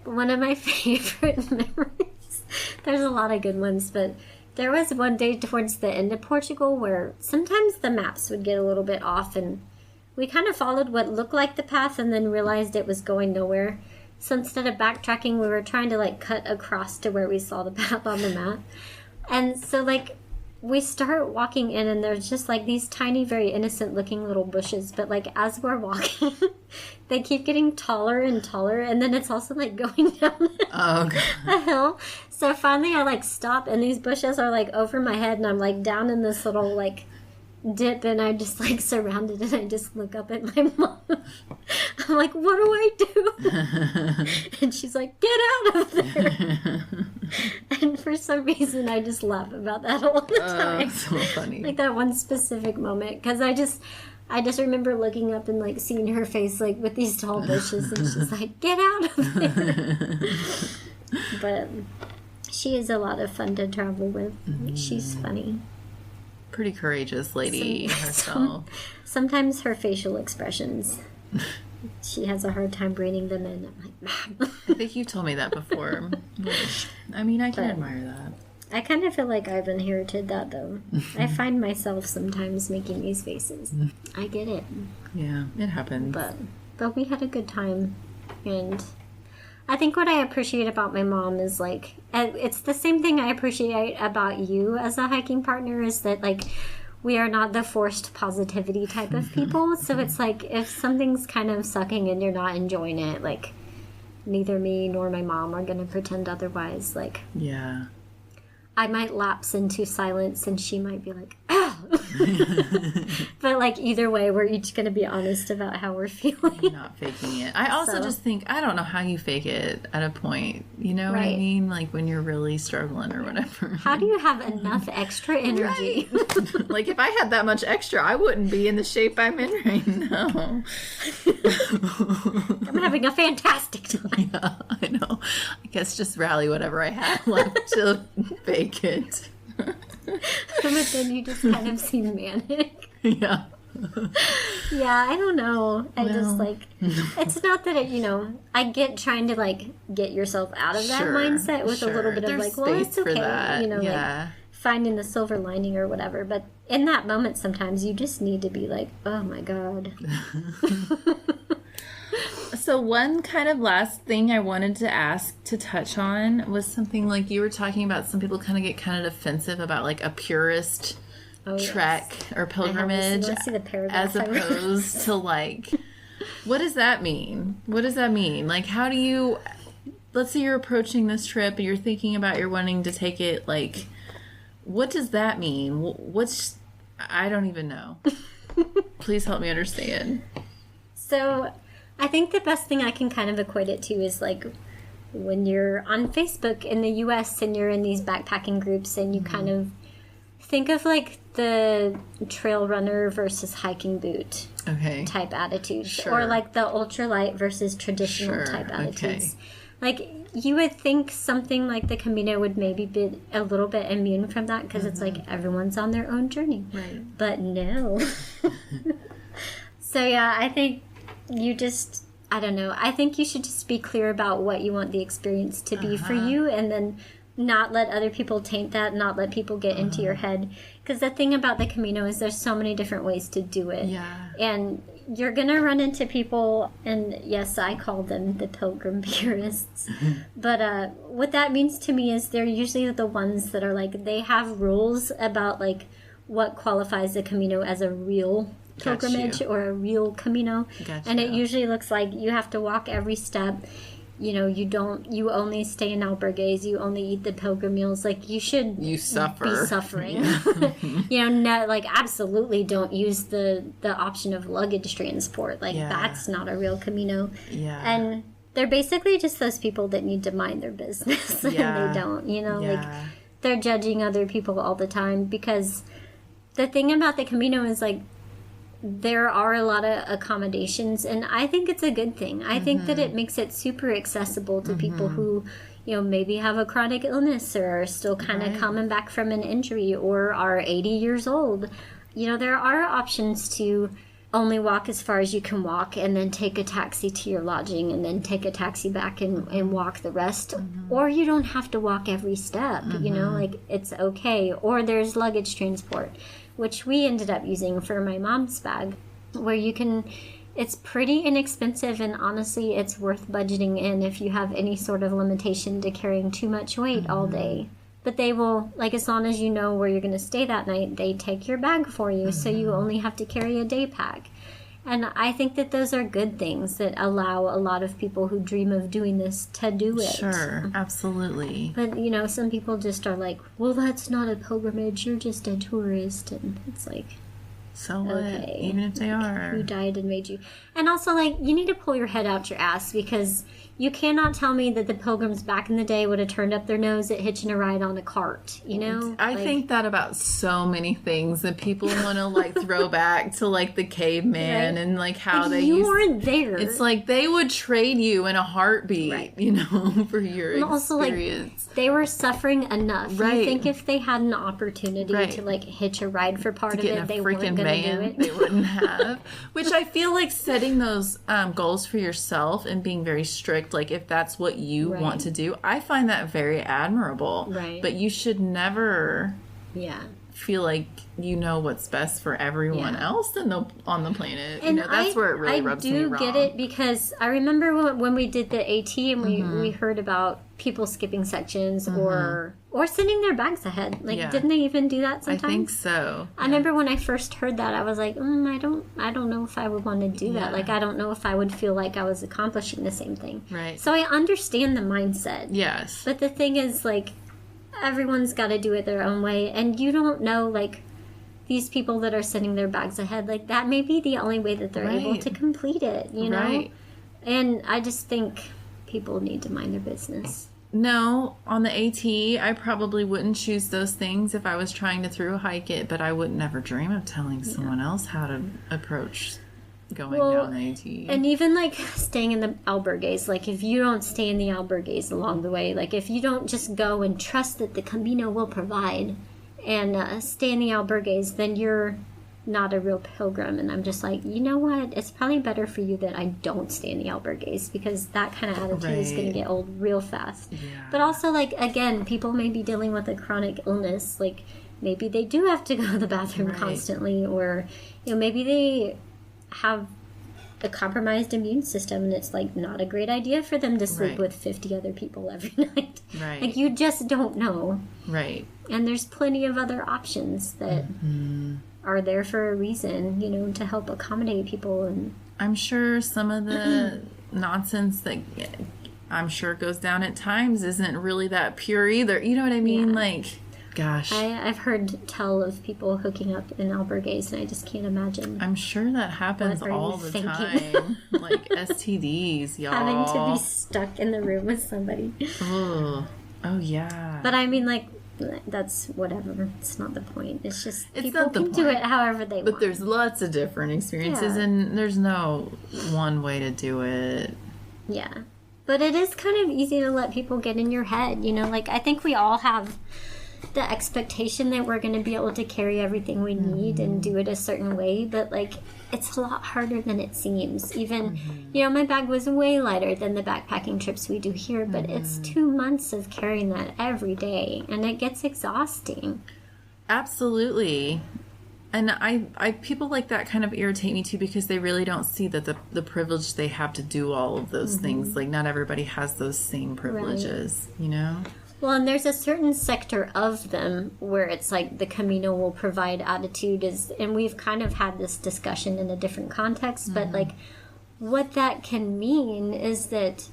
Speaker 2: One of my favorite memories, there's a lot of good ones, but there was one day towards the end of Portugal where sometimes the maps would get a little bit off, and we kind of followed what looked like the path and then realized it was going nowhere. So instead of backtracking, we were trying to, like, cut across to where we saw the path on the map. And so, like, we start walking in, and there's just, like, these tiny, very innocent-looking little bushes. But, like, as we're walking, they keep getting taller and taller, and then it's also, like, going down a hill. So finally I, like, stop, and these bushes are, like, over my head, and I'm, like, down in this little, like, dip, and I just, like, surrounded, and I just look up at my mom. I'm like, what do I do? And she's like, get out of there. And for some reason, I just laugh about that all the time.
Speaker 1: So funny.
Speaker 2: Like that one specific moment, because I just remember looking up and, like, seeing her face, like, with these tall bushes, and she's like, get out of there. But she is a lot of fun to travel with. She's funny.
Speaker 1: Pretty courageous lady herself.
Speaker 2: Sometimes her facial expressions, she has a hard time bringing them in. I'm like, Mom.
Speaker 1: I think you told me that before. I mean, I can admire that.
Speaker 2: I kind of feel like I've inherited that, though. I find myself sometimes making these faces. I get it.
Speaker 1: Yeah, it happens.
Speaker 2: But we had a good time. And I think what I appreciate about my mom is, like, it's the same thing I appreciate about you as a hiking partner, is that, like, we are not the forced positivity type of people. So it's like, if something's kind of sucking and you're not enjoying it, like, neither me nor my mom are going to pretend otherwise. Like,
Speaker 1: yeah.
Speaker 2: I might lapse into silence and she might be like, oh. But, like, either way, we're each going to be honest about how we're feeling.
Speaker 1: You're not faking it. I also just think, I don't know how you fake it at a point. You know what I mean? Like, when you're really struggling or whatever. How
Speaker 2: do you have enough extra energy?
Speaker 1: Right. Like, if I had that much extra, I wouldn't be in the shape I'm in right now.
Speaker 2: I'm having a fantastic time.
Speaker 1: Yeah, I know. I guess just rally whatever I have left to fake it.
Speaker 2: But then you just kind of seem manic.
Speaker 1: Yeah.
Speaker 2: Yeah, I don't know. I just, like, it's not that I get trying to, like, get yourself out of that mindset with a little bit of, like, well, it's okay, like, finding the silver lining or whatever. But in that moment, sometimes you just need to be like, oh my God.
Speaker 1: So one kind of last thing I wanted to ask to touch on was something like you were talking about. Some people kind of get kind of defensive about, like, a purist trek or pilgrimage as opposed to, like, what does that mean? What does that mean? Like, how do you, let's say you're approaching this trip and you're thinking about you're wanting to take it, like, what does that mean? I don't even know. Please help me understand.
Speaker 2: So I think the best thing I can kind of equate it to is, like, when you're on Facebook in the US and you're in these backpacking groups and you kind of think of, like, the trail runner versus hiking boot type attitudes. Or, like, the ultralight versus traditional type attitudes. Like, you would think something like the Camino would maybe be a little bit immune from that because it's like everyone's on their own journey. Right. But no. So, yeah, I think you just, I don't know. I think you should just be clear about what you want the experience to be for you, and then not let other people taint that, not let people get into your head. Because the thing about the Camino is there's so many different ways to do it. Yeah. And you're going to run into people, and yes, I call them the pilgrim purists. But what that means to me is they're usually the ones that are like, they have rules about, like, what qualifies the Camino as a real pilgrimage or a real Camino. And it usually looks like you have to walk every step. You only stay in albergues, you only eat the pilgrim meals. Like, you suffer. Be suffering. No, like, absolutely don't use the option of luggage transport. Like, that's not a real Camino. Yeah. And they're basically just those people that need to mind their business and they don't, like, they're judging other people all the time, because the thing about the Camino is, like, there are a lot of accommodations, and I think it's a good thing. I think that it makes it super accessible to people who, maybe have a chronic illness or are still kind of coming back from an injury or are 80 years old. There are options to only walk as far as you can walk and then take a taxi to your lodging and then take a taxi back and walk the rest. Or you don't have to walk every step, like, it's okay. Or there's luggage transport, which we ended up using for my mom's bag, where it's pretty inexpensive, and honestly, it's worth budgeting in if you have any sort of limitation to carrying too much weight all day. But they will, like, as long as you know where you're going to stay that night, they take your bag for you, so you only have to carry a day pack. And I think that those are good things that allow a lot of people who dream of doing this to do it.
Speaker 1: Sure, absolutely.
Speaker 2: But, some people just are like, well, that's not a pilgrimage, you're just a tourist. And it's like,
Speaker 1: so what? Okay, even if they are.
Speaker 2: Who died and made you? And also, like, you need to pull your head out your ass, because you cannot tell me that the pilgrims back in the day would have turned up their nose at hitching a ride on a cart,
Speaker 1: I think that about so many things that people want to, like, throw back to, like, the caveman and, like, how
Speaker 2: you weren't there.
Speaker 1: It's like they would trade you in a heartbeat, for your experience.
Speaker 2: Also, like, they were suffering enough. Right. You think if they had an opportunity to, like, hitch a ride for part of it, they weren't going
Speaker 1: van, they wouldn't have. Which I feel like setting those goals for yourself and being very strict, like if that's what you want to do, I find that very admirable.
Speaker 2: Right.
Speaker 1: But you should never feel like you know what's best for everyone else on the planet.
Speaker 2: And
Speaker 1: that's where it really rubs me wrong.
Speaker 2: I do get it, because I remember when we did the AT and we heard about people skipping sections or sending their bags ahead. Like, didn't they even do that sometimes?
Speaker 1: I think so.
Speaker 2: I remember when I first heard that, I was like, I don't know if I would want to do that. Like, I don't know if I would feel like I was accomplishing the same thing.
Speaker 1: Right.
Speaker 2: So I understand the mindset.
Speaker 1: Yes.
Speaker 2: But the thing is, like, everyone's got to do it their own way, and you don't know, like, these people that are sending their bags ahead, like, that may be the only way that they're able to complete it, you know?
Speaker 1: Right.
Speaker 2: And I just think people need to mind their business.
Speaker 1: No, on the AT, I probably wouldn't choose those things if I was trying to through hike it, but I would never dream of telling someone else how to approach going down the AT.
Speaker 2: And even, like, staying in the albergues, like, if you don't stay in the albergues along the way, like, if you don't just go and trust that the Camino will provide and stay in the albergues, then you're not a real pilgrim. And I'm just like, you know what? It's probably better for you that I don't stay in the albergues, because that kind of attitude is going to get old real fast. Yeah. But also, like, again, people may be dealing with a chronic illness. Like, maybe they do have to go to the bathroom constantly, or, you know, maybe they have a compromised immune system and it's, like, not a great idea for them to sleep with 50 other people every night. Right. Like, you just don't know.
Speaker 1: Right.
Speaker 2: And there's plenty of other options that are there for a reason, you know, to help accommodate people. And
Speaker 1: I'm sure some of the nonsense that I'm sure goes down at times isn't really that pure either. You know what I mean? Like, gosh.
Speaker 2: I've heard tell of people hooking up in albergues, and I just can't imagine.
Speaker 1: I'm sure that happens all the time. Like STDs, y'all.
Speaker 2: Having to be stuck in the room with somebody.
Speaker 1: Oh yeah.
Speaker 2: But I mean, like, that's whatever. It's not the point. It's just people can
Speaker 1: point.
Speaker 2: Do it however they want.
Speaker 1: But there's lots of different experiences, and there's no one way to do it.
Speaker 2: Yeah. But it is kind of easy to let people get in your head, you know? Like, I think we all have the expectation that we're going to be able to carry everything we need and do it a certain way, but, like, it's a lot harder than it seems. Even, you know, my bag was way lighter than the backpacking trips we do here, but it's 2 months of carrying that every day, and it gets exhausting.
Speaker 1: Absolutely. And I people like that kind of irritate me too, because they really don't see that the privilege they have to do all of those things. Like, not everybody has those same privileges, you know?
Speaker 2: Well, and there's a certain sector of them where it's like the Camino will provide attitude is, and we've kind of had this discussion in a different context, but, like, what that can mean is that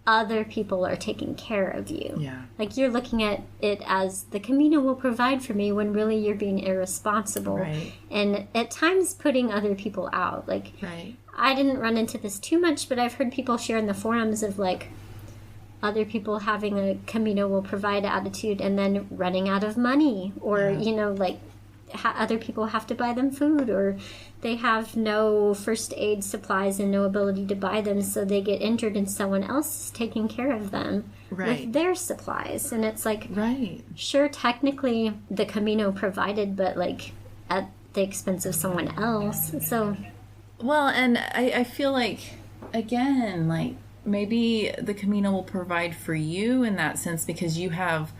Speaker 2: other people are taking care of you. Yeah. Like, you're looking at it as the Camino will provide for me, when really you're being irresponsible. Right. And at times putting other people out. Like, I didn't run into this too much, but I've heard people share in the forums of, like, other people having a Camino will provide attitude and then running out of money, or, you know, like, other people have to buy them food, or they have no first aid supplies and no ability to buy them, so they get injured and someone else is taking care of them with their supplies. And it's like, sure, technically the Camino provided, but, like, at the expense of someone else. So,
Speaker 1: well, and I feel like, again, like, maybe the Camino will provide for you in that sense because you have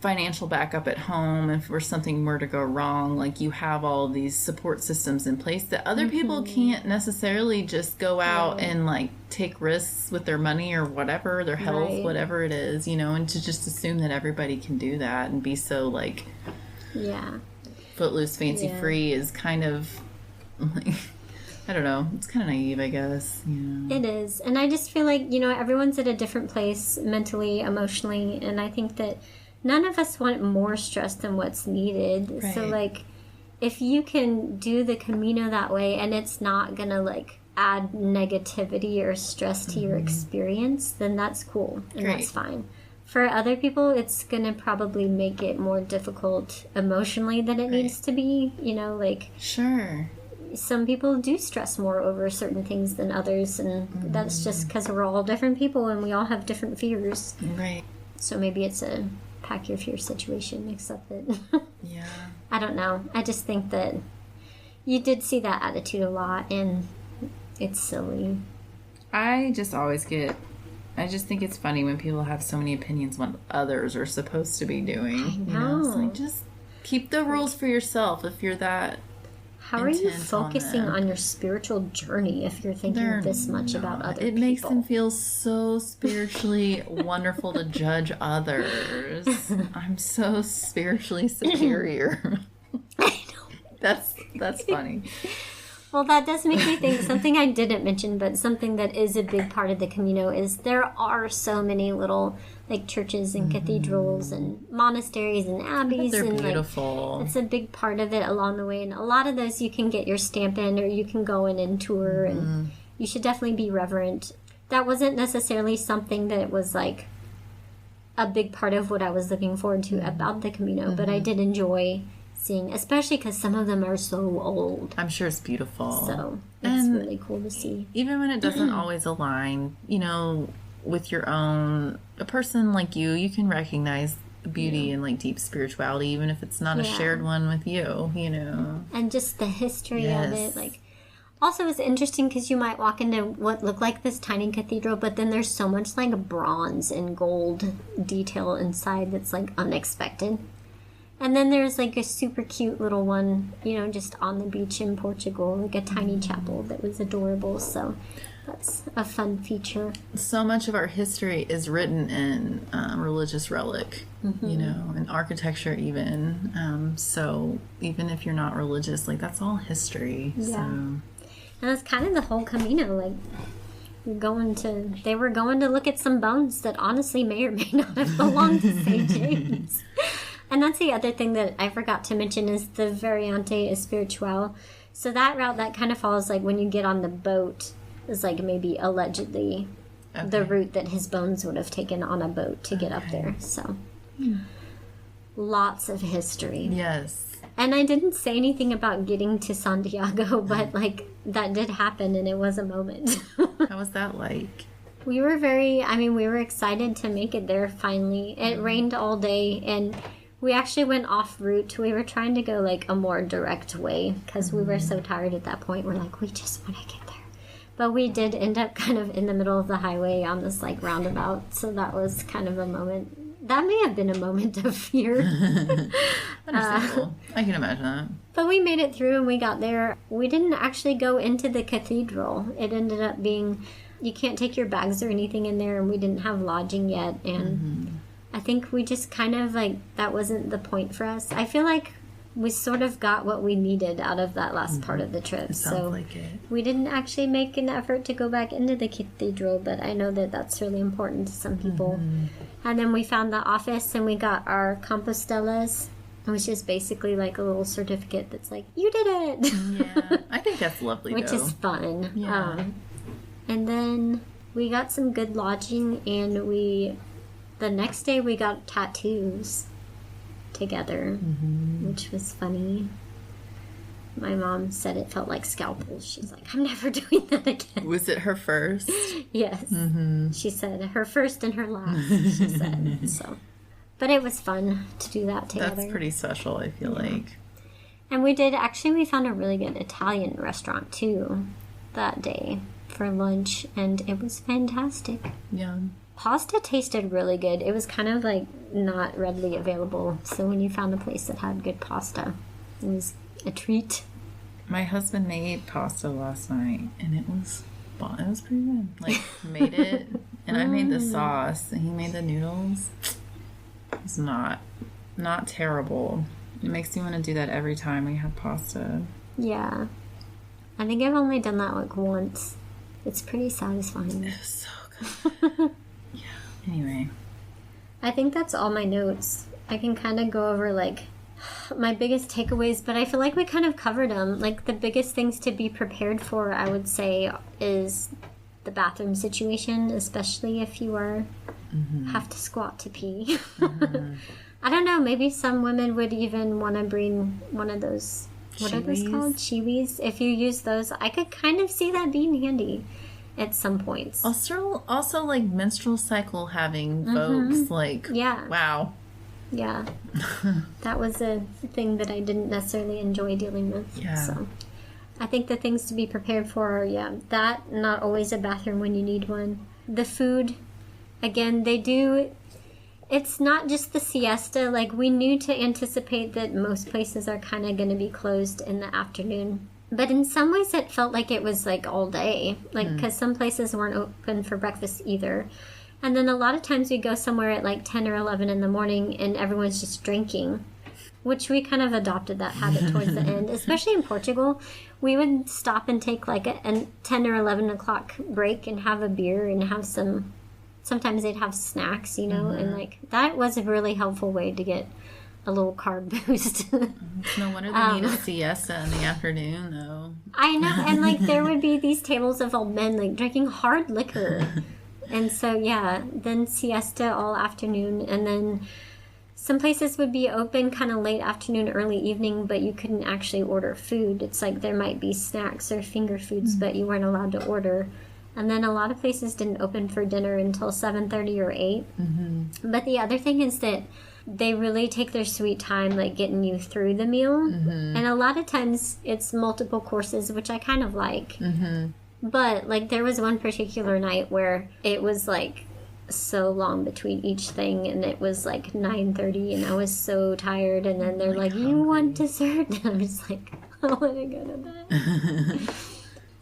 Speaker 1: financial backup at home if something were to go wrong. Like, you have all of these support systems in place that other people can't necessarily just go out and, like, take risks with their money or whatever, their health, whatever it is, you know, and to just assume that everybody can do that and be so, like, footloose, fancy free is kind of, like, I don't know. It's kind of naive, I guess. Yeah.
Speaker 2: It is. And I just feel like, you know, everyone's at a different place mentally, emotionally, and I think that none of us want more stress than what's needed. So, like, if you can do the Camino that way and it's not going to, like, add negativity or stress to your experience, then that's cool and that's fine. For other people, it's going to probably make it more difficult emotionally than it needs to be, you know, like...
Speaker 1: Sure.
Speaker 2: Some people do stress more over certain things than others, and that's just because we're all different people and we all have different fears.
Speaker 1: Right.
Speaker 2: So maybe it's a pack your fear situation, except that I don't know. I just think that You did see that attitude a lot, and it's silly.
Speaker 1: I just think it's funny when people have so many opinions on what others are supposed to be doing.
Speaker 2: I know.
Speaker 1: It's like, just keep the rules for yourself if you're that.
Speaker 2: How are you focusing on your spiritual journey if you're thinking this much about other people?
Speaker 1: It makes them feel so spiritually wonderful to judge others. I'm so spiritually superior.
Speaker 2: I know.
Speaker 1: That's funny.
Speaker 2: Well, that does make me think something I didn't mention, but something that is a big part of the Camino is there are so many little like churches and cathedrals and monasteries and abbeys.
Speaker 1: They're
Speaker 2: and
Speaker 1: beautiful.
Speaker 2: Like, it's a big part of it along the way, and a lot of those you can get your stamp in, or you can go in and tour, and you should definitely be reverent. That wasn't necessarily something that was like a big part of what I was looking forward to about the Camino, but I did enjoy seeing, especially because some of them are so old.
Speaker 1: I'm sure it's beautiful.
Speaker 2: So it's really cool to see.
Speaker 1: Even when it doesn't always align, with your own, a person like you can recognize the beauty and like deep spirituality, even if it's not a shared one with you,
Speaker 2: And just the history of it. Like, also it's interesting because you might walk into what looked like this tiny cathedral, but then there's so much like bronze and gold detail inside that's like unexpected. And then there's like a super cute little one, just on the beach in Portugal, like a tiny chapel that was adorable. So that's a fun feature.
Speaker 1: So much of our history is written in religious relic, and architecture even. So even if you're not religious, like that's all history.
Speaker 2: Yeah.
Speaker 1: So.
Speaker 2: And that's kind of the whole Camino. Like, they were going to look at some bones that honestly may or may not have belonged to St. James. And that's the other thing that I forgot to mention is the Variante Espiritual. So that route, that kind of follows, like, when you get on the boat, is, like, maybe allegedly the route that his bones would have taken on a boat to get up there. So, lots of history.
Speaker 1: Yes.
Speaker 2: And I didn't say anything about getting to Santiago, but, like, that did happen, and it was a moment.
Speaker 1: How was that like?
Speaker 2: We were we were excited to make it there finally. It rained all day, and we actually went off route. We were trying to go like a more direct way because we were so tired at that point. We're like, we just want to get there. But we did end up kind of in the middle of the highway on this like roundabout. So that was kind of a moment. That may have been a moment of fear.
Speaker 1: Understandable. I can imagine that.
Speaker 2: But we made it through and we got there. We didn't actually go into the cathedral. It ended up being, you can't take your bags or anything in there, and we didn't have lodging yet. And I think we just kind of like, that wasn't the point for us. I feel like we sort of got what we needed out of that last part of the trip.
Speaker 1: Sounds like it.
Speaker 2: We didn't actually make an effort to go back into the cathedral, but I know that that's really important to some people. And then we found the office and we got our compostelas, which is basically like a little certificate that's like, you did it!
Speaker 1: Yeah, I think that's lovely,
Speaker 2: which is fun.
Speaker 1: Yeah.
Speaker 2: And then we got some good lodging, and the next day we got tattoos together, which was funny. My mom said it felt like scalpels. She's like, I'm never doing that again.
Speaker 1: Was it her first?
Speaker 2: Yes. She said her first and her last, she said. So, but it was fun to do that together.
Speaker 1: That's pretty special, I feel like.
Speaker 2: And we found a really good Italian restaurant too that day for lunch, and it was fantastic.
Speaker 1: Yeah.
Speaker 2: Pasta tasted really good. It was kind of like not readily available, so when you found a place that had good pasta, it was a treat.
Speaker 1: My husband made pasta last night, and it was pretty good. Like, made it, and I made the sauce, and he made the noodles. It's not terrible. It makes me want to do that every time we have pasta.
Speaker 2: Yeah. I think I've only done that like once. It's pretty satisfying.
Speaker 1: It was so good. Yeah. Anyway.
Speaker 2: I think that's all my notes. I can kind of go over like my biggest takeaways, but I feel like we kind of covered them. Like the biggest things to be prepared for, I would say, is the bathroom situation, especially if you have to squat to pee. I don't know, maybe some women would even want to bring one of those, what are those called? Chiwis. If you use those, I could kind of see that being handy at some points.
Speaker 1: Also like menstrual cycle having folks, like,
Speaker 2: yeah.
Speaker 1: Wow.
Speaker 2: Yeah. That was a thing that I didn't necessarily enjoy dealing with.
Speaker 1: Yeah.
Speaker 2: So. I think the things to be prepared for are, that, not always a bathroom when you need one. The food, again, it's not just the siesta. Like, we knew to anticipate that most places are kind of going to be closed in the afternoon. But in some ways, it felt like it was, like, all day. Like, because some places weren't open for breakfast either. And then a lot of times we go somewhere at, like, 10 or 11 in the morning, and everyone's just drinking. Which we kind of adopted that habit towards the end. Especially in Portugal, we would stop and take, like, a 10 or 11 o'clock break and have a beer and have some... Sometimes they'd have snacks, you know, and, like, that was a really helpful way to get a little carb boost.
Speaker 1: It's no wonder they need a siesta in the afternoon, though.
Speaker 2: I know, and, like, there would be these tables of old men, like, drinking hard liquor. And so, yeah, then siesta all afternoon, and then some places would be open kind of late afternoon, early evening, but you couldn't actually order food. It's like there might be snacks or finger foods, but you weren't allowed to order. And then a lot of places didn't open for dinner until 7:30 or 8. But the other thing is that they really take their sweet time, like, getting you through the meal. And a lot of times it's multiple courses, which I kind of like. But, like, there was one particular night where it was, like, so long between each thing, and it was, like, 9:30, and I was so tired. And then they're like, hungry. You want dessert? And I'm just like, I want to go to bed.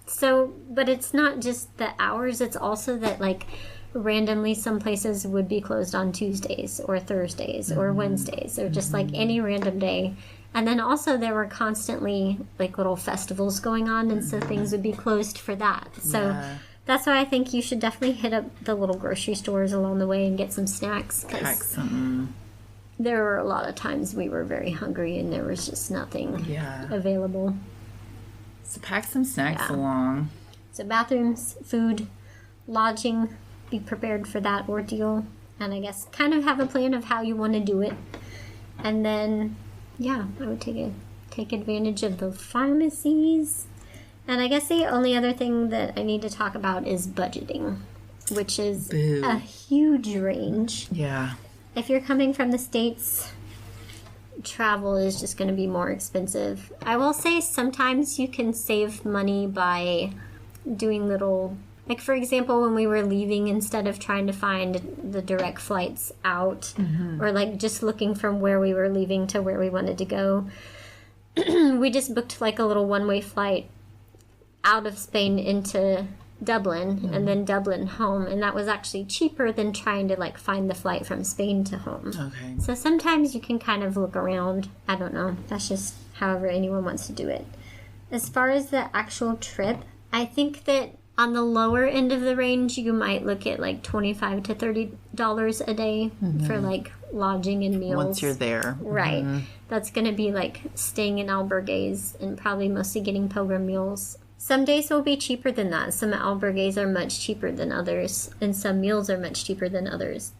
Speaker 2: So, but it's not just the hours, it's also that, like, randomly some places would be closed on Tuesdays or Thursdays or Wednesdays or just, like, any random day. And then also there were constantly, like, little festivals going on, and so things would be closed for that. So that's why I think you should definitely hit up the little grocery stores along the way and get some snacks.
Speaker 1: Pack some.
Speaker 2: There were a lot of times we were very hungry and there was just nothing available.
Speaker 1: So pack some snacks along.
Speaker 2: So bathrooms, food, lodging, be prepared for that ordeal. And I guess kind of have a plan of how you want to do it. And then, I would take advantage of the pharmacies. And I guess the only other thing that I need to talk about is budgeting, which is a huge range.
Speaker 1: Yeah.
Speaker 2: If you're coming from the States, travel is just going to be more expensive. I will say sometimes you can save money by doing little, like, for example, when we were leaving, instead of trying to find the direct flights out or, like, just looking from where we were leaving to where we wanted to go, we just booked, like, a little one-way flight out of Spain into Dublin and then Dublin home, and that was actually cheaper than trying to, like, find the flight from Spain to home.
Speaker 1: Okay.
Speaker 2: So sometimes you can kind of look around. I don't know. That's just however anyone wants to do it. As far as the actual trip, I think that on the lower end of the range, you might look at, like, $25 to $30 a day for, like, lodging and meals.
Speaker 1: Once you're there.
Speaker 2: Right. That's going to be, like, staying in albergues and probably mostly getting pilgrim meals. Some days will be cheaper than that. Some albergues are much cheaper than others, and some meals are much cheaper than others.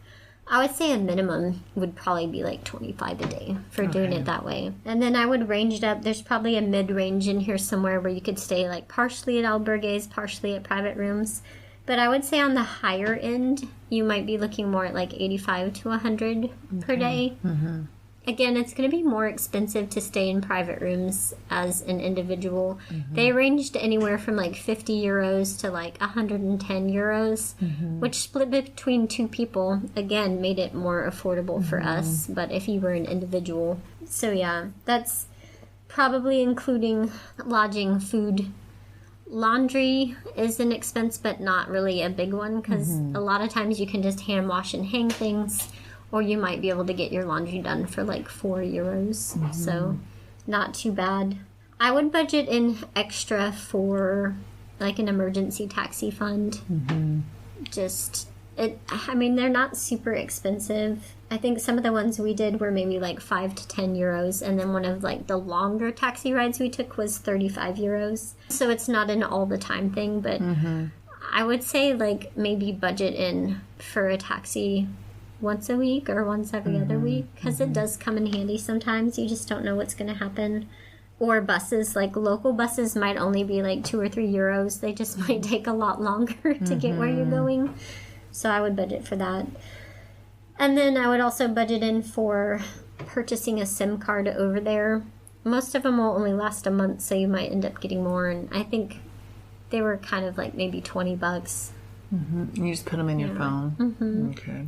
Speaker 2: I would say a minimum would probably be like $25 a day for doing it that way. And then I would range it up. There's probably a mid-range in here somewhere where you could stay, like, partially at albergues, partially at private rooms. But I would say on the higher end, you might be looking more at like $85 to $100 per day. Again, it's going to be more expensive to stay in private rooms as an individual. They ranged anywhere from like 50 euros to like 110 euros, which split between two people, again, made it more affordable for us. But if you were an individual. So yeah, that's probably including lodging, food. Laundry is an expense, but not really a big one, because a lot of times you can just hand wash and hang things. Or you might be able to get your laundry done for like 4 euros. So not too bad. I would budget in extra for like an emergency taxi fund. I mean, they're not super expensive. I think some of the ones we did were maybe like 5 to 10 euros. And then one of like the longer taxi rides we took was 35 euros. So it's not an all the time thing, but I would say like maybe budget in for a taxi once a week or once every other week, because it does come in handy sometimes. You just don't know what's going to happen. Or buses, like local buses might only be like 2 or 3 euros. They just might take a lot longer to get where you're going. So I would budget for that. And then I would also budget in for purchasing a SIM card over there. most of them will only last a month, so you might end up getting more. And I think they were kind of like maybe $20.
Speaker 1: Mm-hmm. You just put them in your phone.
Speaker 2: Mm-hmm.
Speaker 1: Okay.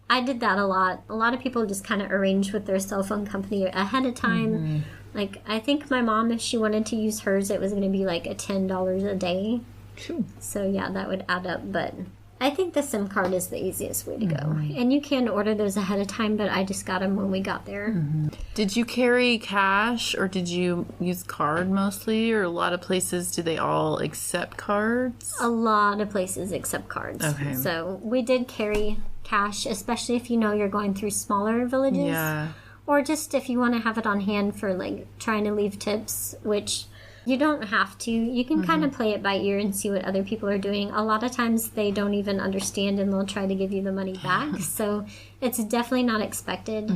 Speaker 2: I did that a lot. A lot of people just kind of arrange with their cell phone company ahead of time.
Speaker 1: Mm-hmm.
Speaker 2: Like, I think my mom, if she wanted to use hers, it was going to be like a $10 a day.
Speaker 1: Sure.
Speaker 2: So, yeah, that would add up. But I think the SIM card is the easiest way to go. And you can order those ahead of time, but I just got them when we got there.
Speaker 1: Mm-hmm. Did you carry cash, or did you use card mostly? Or a lot of places, do they all accept cards?
Speaker 2: A lot of places accept cards.
Speaker 1: Okay.
Speaker 2: So we did carry cash, especially if you know you're going through smaller villages.
Speaker 1: Yeah.
Speaker 2: Or just if you want to have it on hand for, like, trying to leave tips, which you don't have to. You can kind of play it by ear and see what other people are doing. A lot of times they don't even understand and they'll try to give you the money back. So it's definitely not expected.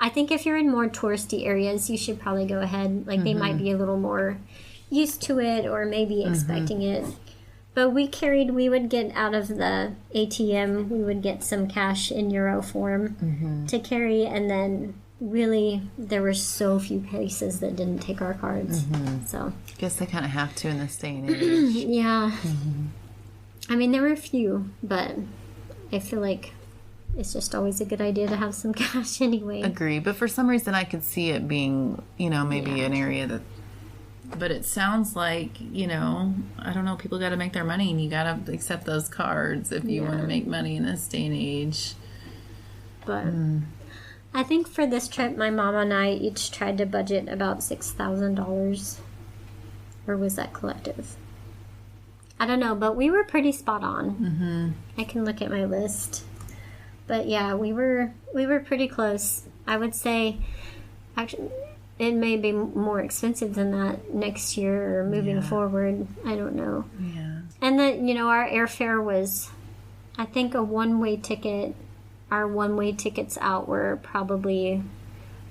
Speaker 2: I think if you're in more touristy areas, you should probably go ahead. Like, they might be a little more used to it or maybe expecting it. But we would get out of the ATM, we would get some cash in euro form to carry, and then really there were so few places that didn't take our cards. So
Speaker 1: I guess they kind of have to in this day and age.
Speaker 2: yeah. I mean, there were a few, but I feel like it's just always a good idea to have some cash anyway.
Speaker 1: Agree, but for some reason I could see it being, maybe an area that... But it sounds like, I don't know, people got to make their money, and you got to accept those cards if you want to make money in this day and age.
Speaker 2: But I think for this trip, my mom and I each tried to budget about $6,000. Or was that collective? I don't know, but we were pretty spot on. I can look at my list. But yeah, we were pretty close. I would say, actually... It may be more expensive than that next year or moving forward. I don't know.
Speaker 1: Yeah.
Speaker 2: And then, our airfare was, I think, a one-way ticket. Our one-way tickets out were probably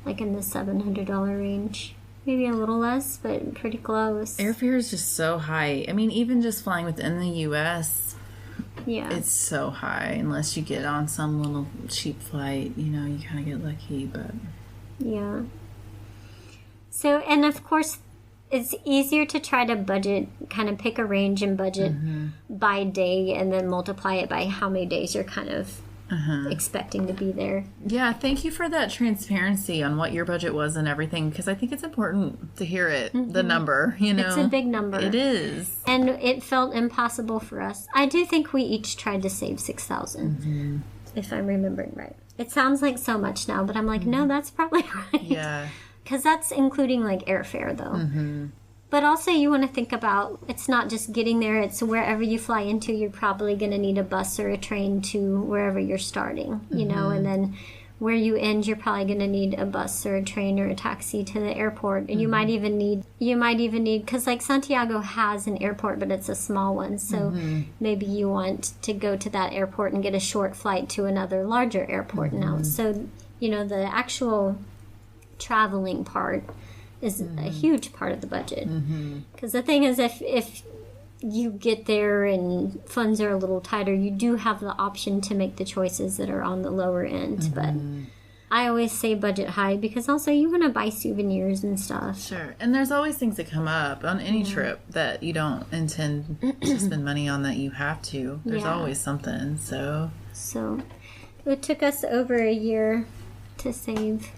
Speaker 2: like in the $700 range. Maybe a little less, but pretty close.
Speaker 1: Airfare is just so high. I mean, even just flying within the U.S., it's so high. Unless you get on some little cheap flight, you kind of get lucky, but...
Speaker 2: Yeah. So, and of course, it's easier to try to budget, kind of pick a range and budget by day and then multiply it by how many days you're kind of expecting to be there.
Speaker 1: Yeah, thank you for that transparency on what your budget was and everything, because I think it's important to hear it, the number,
Speaker 2: It's a big number.
Speaker 1: It is.
Speaker 2: And it felt impossible for us. I do think we each tried to save $6,000, if I'm remembering right. It sounds like so much now, but I'm like, no, that's probably right.
Speaker 1: Yeah.
Speaker 2: Because that's including, like, airfare, though. But also you want to think about, it's not just getting there, it's wherever you fly into, you're probably going to need a bus or a train to wherever you're starting, and then where you end, you're probably going to need a bus or a train or a taxi to the airport. And you might even need, because, like, Santiago has an airport, but it's a small one, so maybe you want to go to that airport and get a short flight to another larger airport now. So, the actual... traveling part is a huge part of the budget, because the thing is, if you get there and funds are a little tighter, you do have the option to make the choices that are on the lower end. But I always say budget high, because also you want to buy souvenirs and stuff.
Speaker 1: Sure. And there's always things that come up on any trip that you don't intend to spend money on that you have to. There's always something. So it took us over a year to save.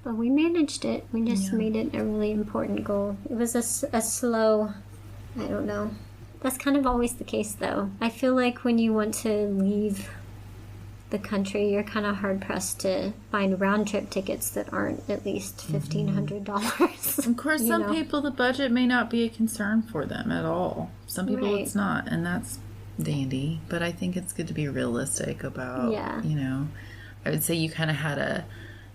Speaker 1: But we managed it. We just made it a really important goal. It was a slow, I don't know. That's kind of always the case, though. I feel like when you want to leave the country, you're kind of hard-pressed to find round-trip tickets that aren't at least $1,500. Of course, some people, the budget may not be a concern for them at all. Some people it's not, and that's dandy. But I think it's good to be realistic about, I would say you kind of had a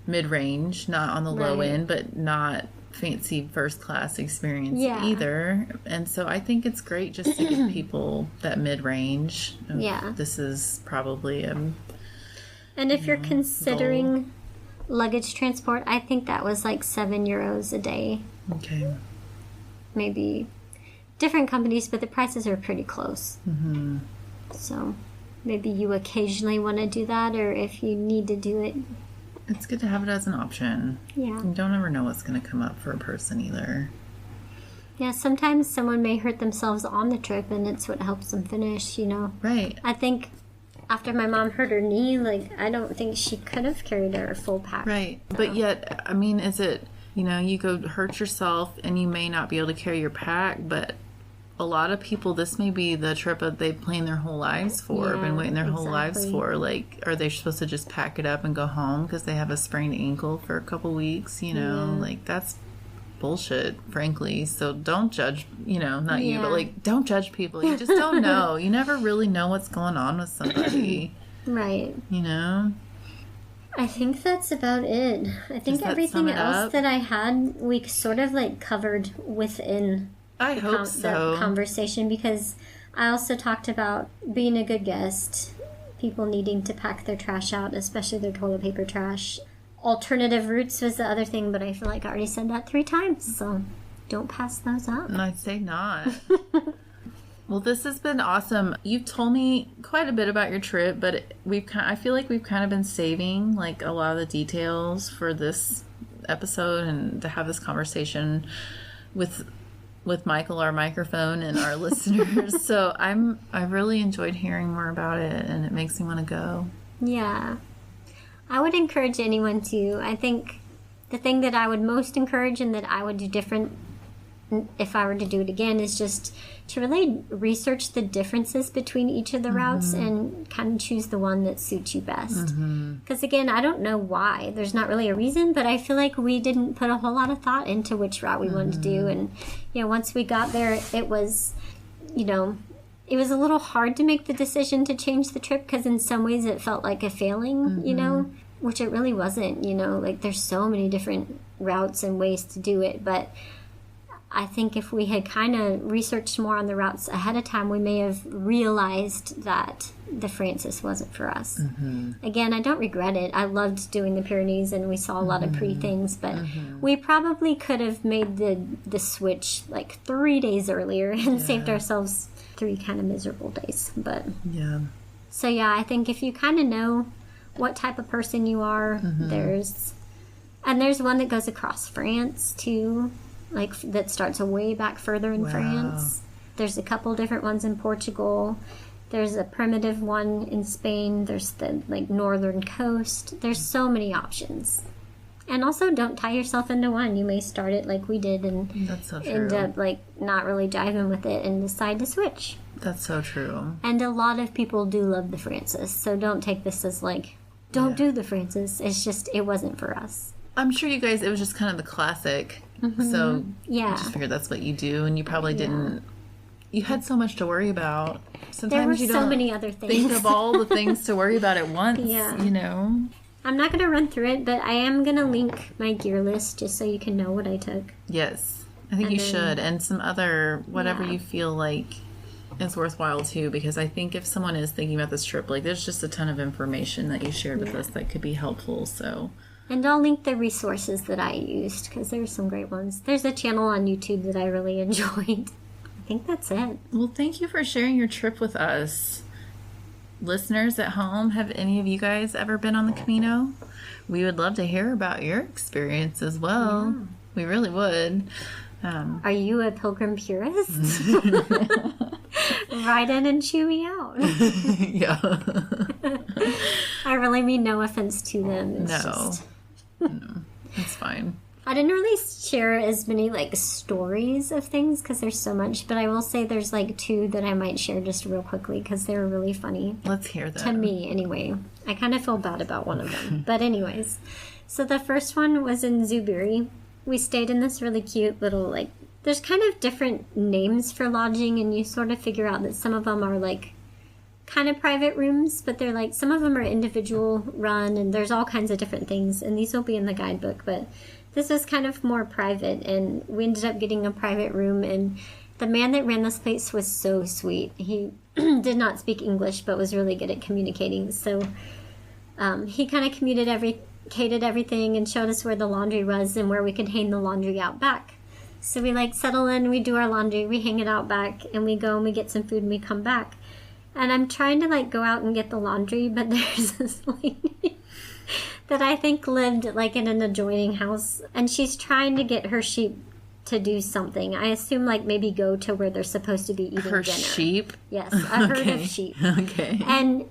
Speaker 1: mid-range, not on the low end, but not fancy first-class experience either. And so I think it's great just to give people that mid-range. This is probably and
Speaker 2: if you're considering luggage transport, I think that was like €7 a day.
Speaker 1: Okay.
Speaker 2: Maybe different companies, but the prices are pretty close. So maybe you occasionally want to do that, or if you need to do it
Speaker 1: It's good to have it as an option.
Speaker 2: Yeah.
Speaker 1: You don't ever know what's going to come up for a person either.
Speaker 2: Yeah, sometimes someone may hurt themselves on the trip, and it's what helps them finish,
Speaker 1: Right.
Speaker 2: I think after my mom hurt her knee, I don't think she could have carried her full pack.
Speaker 1: Right. So. But yet, I mean, is it, you go hurt yourself and you may not be able to carry your pack, but a lot of people, this may be the trip that they've planned their whole lives for, been waiting their whole lives for. Are they supposed to just pack it up and go home because they have a sprained ankle for a couple weeks? That's bullshit, frankly. So don't judge, not you, but don't judge people. You just don't know. You never really know what's going on with somebody.
Speaker 2: Right. I think that's about it. I think everything else that I had, we sort of covered within the conversation, because I also talked about being a good guest, people needing to pack their trash out, especially their toilet paper trash. Alternative routes was the other thing, but I feel like I already said that 3 times, so don't pass those up.
Speaker 1: I'd say not. Well, this has been awesome. You've told me quite a bit about your trip, but I feel like we've kind of been saving a lot of the details for this episode and to have this conversation with Michael, our microphone, and our listeners. So I really enjoyed hearing more about it, and it makes me want to go.
Speaker 2: Yeah. I would encourage anyone to. I think the thing that I would most encourage and that I would do different if I were to do it again is just to really research the differences between each of the routes and kind of choose the one that suits you best. Because again, I don't know why. There's not really a reason, but I feel like we didn't put a whole lot of thought into which route we wanted to do. And, once we got there, it was, it was a little hard to make the decision to change the trip because in some ways it felt like a failing, which it really wasn't, there's so many different routes and ways to do it. But I think if we had kind of researched more on the routes ahead of time, we may have realized that the Frances wasn't for us. Again, I don't regret it. I loved doing the Pyrenees, and we saw a lot of pretty things, but we probably could have made the switch 3 days earlier and saved ourselves 3 kind of miserable days. But so I think if you kind of know what type of person you are, there's one that goes across France too. That starts way back further in France. There's a couple different ones in Portugal. There's a primitive one in Spain. There's the northern coast. There's so many options. And also, don't tie yourself into one. You may start it like we did and end up not really jiving with it and decide to switch.
Speaker 1: That's so true.
Speaker 2: And a lot of people do love the Frances, so don't take this as don't do the Frances. It's just, it wasn't for us.
Speaker 1: I'm sure you guys, it was just kind of the classic. So I just figured that's what you do, and you probably didn't. You had so much to worry about. Sometimes
Speaker 2: there were so many other things.
Speaker 1: Think of all the things to worry about at once.
Speaker 2: I'm not going to run through it, but I am going to link my gear list just so you can know what I took.
Speaker 1: Yes, I think you should, and some other whatever you feel like is worthwhile too. Because I think if someone is thinking about this trip, there's just a ton of information that you shared with us that could be helpful. So.
Speaker 2: And I'll link the resources that I used, because there's some great ones. There's a channel on YouTube that I really enjoyed. I think that's it.
Speaker 1: Well, thank you for sharing your trip with us. Listeners at home, have any of you guys ever been on the Camino? We would love to hear about your experience as well. Yeah. We really would.
Speaker 2: Are you a pilgrim purist? Write in and chew me out.
Speaker 1: Yeah.
Speaker 2: I really mean no offense to them.
Speaker 1: No, it's fine.
Speaker 2: I didn't really share as many stories of things because there's so much, but I will say there's 2 that I might share just real quickly because they were really funny.
Speaker 1: Let's hear them.
Speaker 2: To me, anyway. I kind of feel bad about one of them. But anyways, so the first one was in Zubiri. We stayed in this really cute little, there's kind of different names for lodging, and you sort of figure out that some of them are kind of private rooms, but they're some of them are individual run, and there's all kinds of different things, and these will be in the guidebook, but this was kind of more private, and we ended up getting a private room, and the man that ran this place was so sweet. He did not speak English, but was really good at communicating, so he kind of communicated everything and showed us where the laundry was and where we could hang the laundry out back. So we settle in, we do our laundry, we hang it out back, and we go and we get some food and we come back. And I'm trying to go out and get the laundry, but there's this lady that I think lived like in an adjoining house, and she's trying to get her sheep to do something. I assume like maybe go to where they're supposed to be eating
Speaker 1: Her
Speaker 2: dinner.
Speaker 1: sheep?
Speaker 2: Yes, a herd of sheep.
Speaker 1: Okay.
Speaker 2: And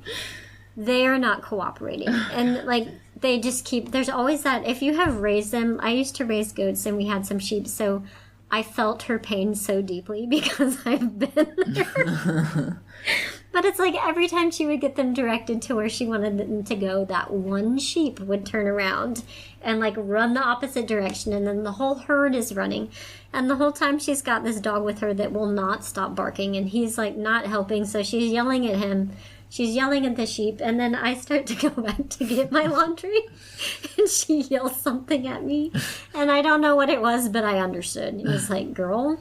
Speaker 2: they are not cooperating. And like they just keep, there's always that, if you have raised them, I used to raise goats and we had some sheep, so I felt her pain so deeply because I've been there. But it's like every time she would get them directed to where she wanted them to go, that one sheep would turn around and like run the opposite direction, and then the whole herd is running. And the whole time she's got this dog with her that will not stop barking, and he's like not helping, so she's yelling at him. She's yelling at the sheep, and then I start to go back to get my laundry, and she yells something at me, and I don't know what it was, but I understood. It was like, girl,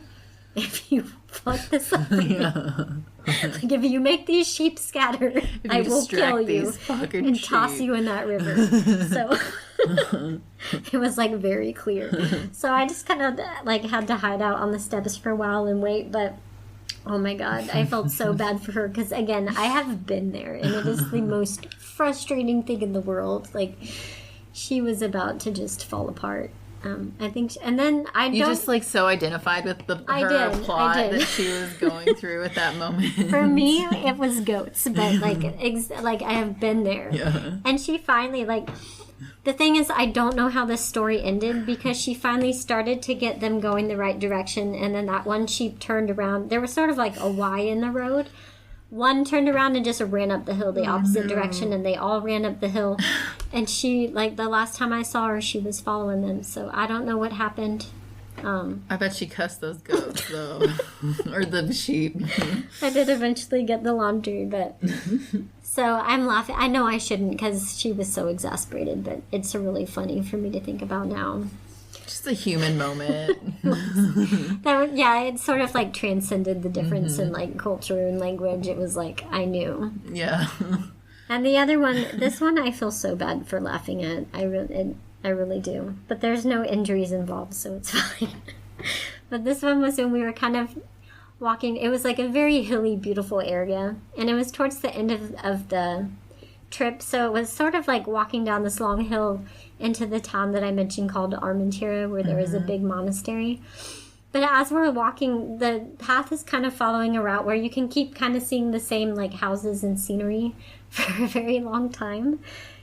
Speaker 2: if you fuck this up again, like if you make these sheep scatter, I will kill you and toss you in that river. So it was like very clear. So I just kind of like had to hide out on the steps for a while and wait, but oh my God, I felt so bad for her because, again, I have been there, and it is the most frustrating thing in the world. Like, she was about to just fall apart. I think, and then
Speaker 1: You just, like, so identified with her plot that she was going through at that moment.
Speaker 2: For me, it was goats, but, like I have been there.
Speaker 1: Yeah.
Speaker 2: And she finally, like... The thing is, I don't know how this story ended because she finally started to get them going the right direction, and then that one sheep turned around. There was sort of like a Y in the road. One turned around and just ran up the hill the opposite direction, and they all ran up the hill. And she, like, the last time I saw her, she was following them, so I don't know what happened.
Speaker 1: I bet she cussed those goats, though. Or the sheep.
Speaker 2: I did eventually get the laundry, but... So I'm laughing. I know I shouldn't because she was so exasperated, but it's really funny for me to think about now.
Speaker 1: Just a human moment.
Speaker 2: Yeah, it sort of like transcended the difference in like culture and language. It was like, I knew.
Speaker 1: Yeah.
Speaker 2: And the other one, this one I feel so bad for laughing at. I really do. But there's no injuries involved, so it's fine. But this one was when we were kind of walking. It was like a very hilly, beautiful area, and it was towards the end of the trip, so it was sort of like walking down this long hill into the town that I mentioned called Armentira, where there was a big monastery. But as we're walking, the path is kind of following a route where you can keep kind of seeing the same like houses and scenery for a very long time.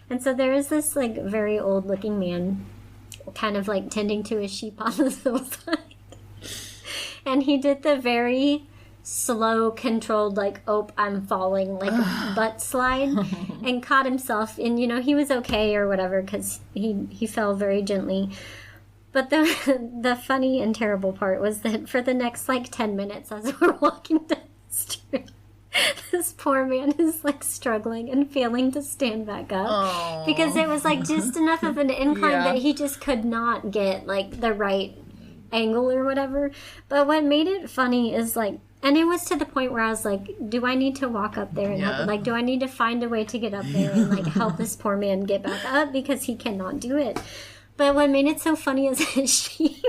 Speaker 2: And so there is this like very old looking man kind of like tending to his sheep on the hillside. And he did the very slow, controlled, like, oh, I'm falling, like, butt slide, and caught himself. And, you know, he was okay or whatever because he fell very gently. But the funny and terrible part was that for the next, like, 10 minutes as we're walking down the street, this poor man is, like, struggling and failing to stand back up.
Speaker 1: Aww.
Speaker 2: Because it was, like, just enough of an incline that he just could not get, like, the right angle or whatever. But what made it funny is like, and it was to the point where I was like, do I need to walk up there and help? Like, do I need to find a way to get up there and like help this poor man get back up because he cannot do it? But what made it so funny is his sheep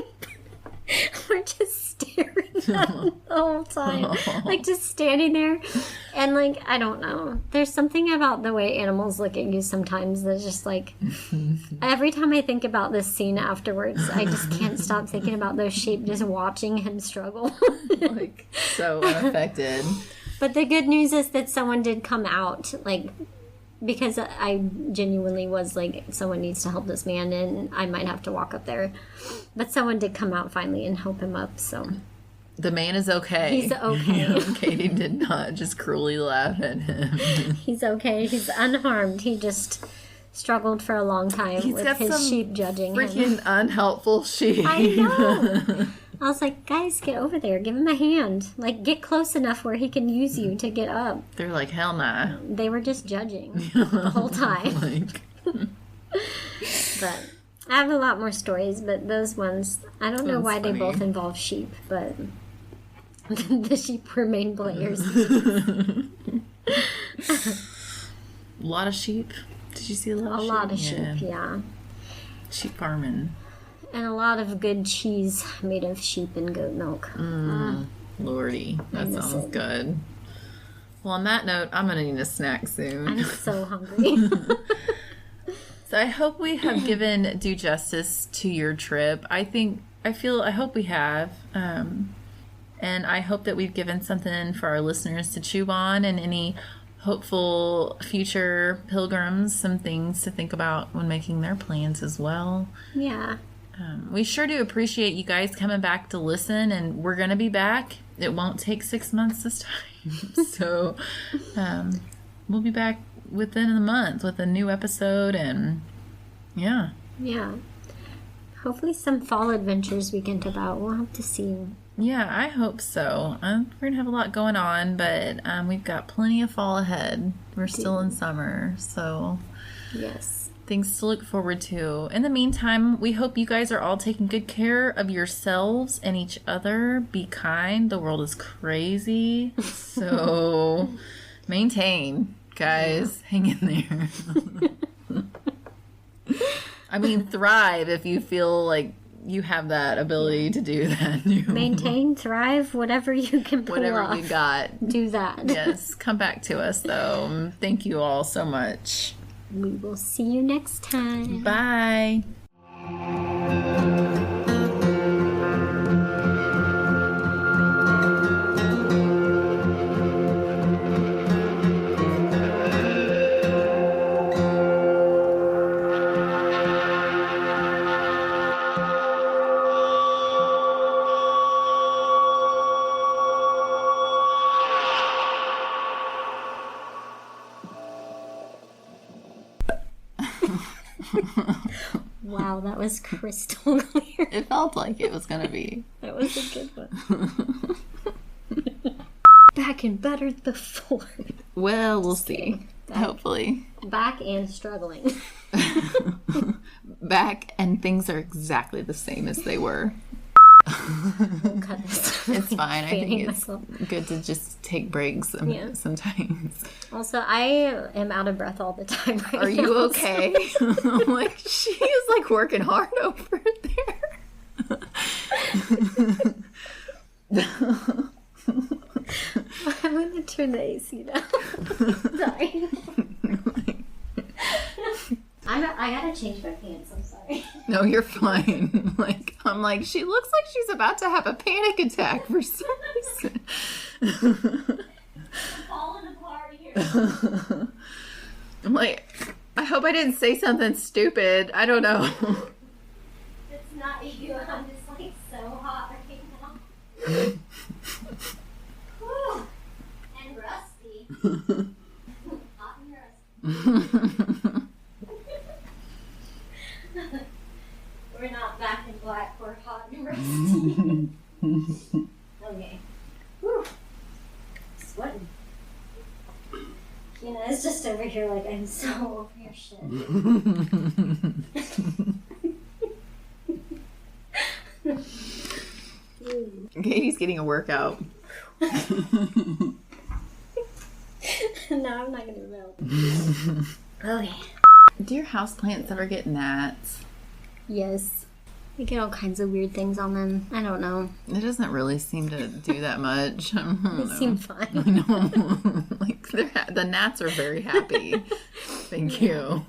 Speaker 2: were just staring at him the whole time, like just standing there. And like, I don't know, there's something about the way animals look at you sometimes that's just like, every time I think about this scene afterwards, I just can't stop thinking about those sheep just watching him struggle.
Speaker 1: Like, so unaffected.
Speaker 2: But the good news is that someone did come out, like, because I genuinely was like, someone needs to help this man, and I might have to walk up there. But someone did come out finally and help him up, so.
Speaker 1: The man is okay.
Speaker 2: He's okay.
Speaker 1: Katie did not just cruelly laugh at him.
Speaker 2: He's okay. He's unharmed. He just struggled for a long time with his sheep judging him.
Speaker 1: Freaking unhelpful sheep.
Speaker 2: I know. I was like, guys, get over there. Give him a hand. Like, get close enough where he can use you to get up.
Speaker 1: They're like, hell nah.
Speaker 2: They were just judging the whole time. But I have a lot more stories, but those ones, I don't know why they both involve sheep, but the sheep were main players.
Speaker 1: A lot of sheep. Did you see a lot of sheep?
Speaker 2: A lot of sheep, yeah.
Speaker 1: Sheep farming.
Speaker 2: And a lot of good cheese made of sheep and goat milk.
Speaker 1: Lordy, that sounds good. Well, on that note, I'm going to need a snack soon.
Speaker 2: I'm so hungry.
Speaker 1: So I hope we have given due justice to your trip. I hope we have. And I hope that we've given something for our listeners to chew on, and any hopeful future pilgrims some things to think about when making their plans as well.
Speaker 2: Yeah.
Speaker 1: We sure do appreciate you guys coming back to listen, and we're going to be back. It won't take 6 months this time. So we'll be back within a month with a new episode, and yeah.
Speaker 2: Yeah. Hopefully some fall adventures we can tip out. We'll have to see.
Speaker 1: Yeah, I hope so. We're going to have a lot going on, but we've got plenty of fall ahead. We're still in summer, so
Speaker 2: yes,
Speaker 1: things to look forward to. In the meantime, we hope you guys are all taking good care of yourselves and each other. Be kind. The world is crazy, so maintain, guys. Yeah. Hang in there. I mean, thrive if you feel like you have that ability to do that.
Speaker 2: Maintain, thrive, whatever you can pull
Speaker 1: whatever
Speaker 2: off.
Speaker 1: You got.
Speaker 2: Do that.
Speaker 1: Yes, come back to us, though. Thank you all so much.
Speaker 2: We will see you next time.
Speaker 1: Bye.
Speaker 2: Wow, that was crystal clear.
Speaker 1: It felt like it was going to be.
Speaker 2: That was a good one. Back and better before.
Speaker 1: Well, we'll see. Hopefully.
Speaker 2: Back and struggling.
Speaker 1: Back and things are exactly the same as they were.
Speaker 2: We'll cut this.
Speaker 1: It's fine. I think it's good to just take breaks sometimes.
Speaker 2: Also, I am out of breath all the time right now.
Speaker 1: Are you okay? I'm like, she is like working hard over there.
Speaker 2: I'm going to turn the AC down. Sorry. I gotta change my pants, I'm sorry.
Speaker 1: No, you're fine. I'm like, she looks like she's about to have a panic attack for some reason.
Speaker 2: I'm falling apart here.
Speaker 1: I'm like, I hope I didn't say something stupid. I don't know.
Speaker 2: It's not you, I'm just like so hot right now. Whew. And rusty. Hot and rusty. We're not back in black, we're hot and rusty. Okay. Whew. Sweating. It's just over here like I'm so over your shit.
Speaker 1: Katie's getting a workout.
Speaker 2: No, I'm not gonna melt. Okay.
Speaker 1: Do your houseplants ever get gnats?
Speaker 2: Yes. They get all kinds of weird things on them. I don't know.
Speaker 1: It doesn't really seem to do that much.
Speaker 2: They seem fine.
Speaker 1: I know. Like the gnats are very happy. Thank you.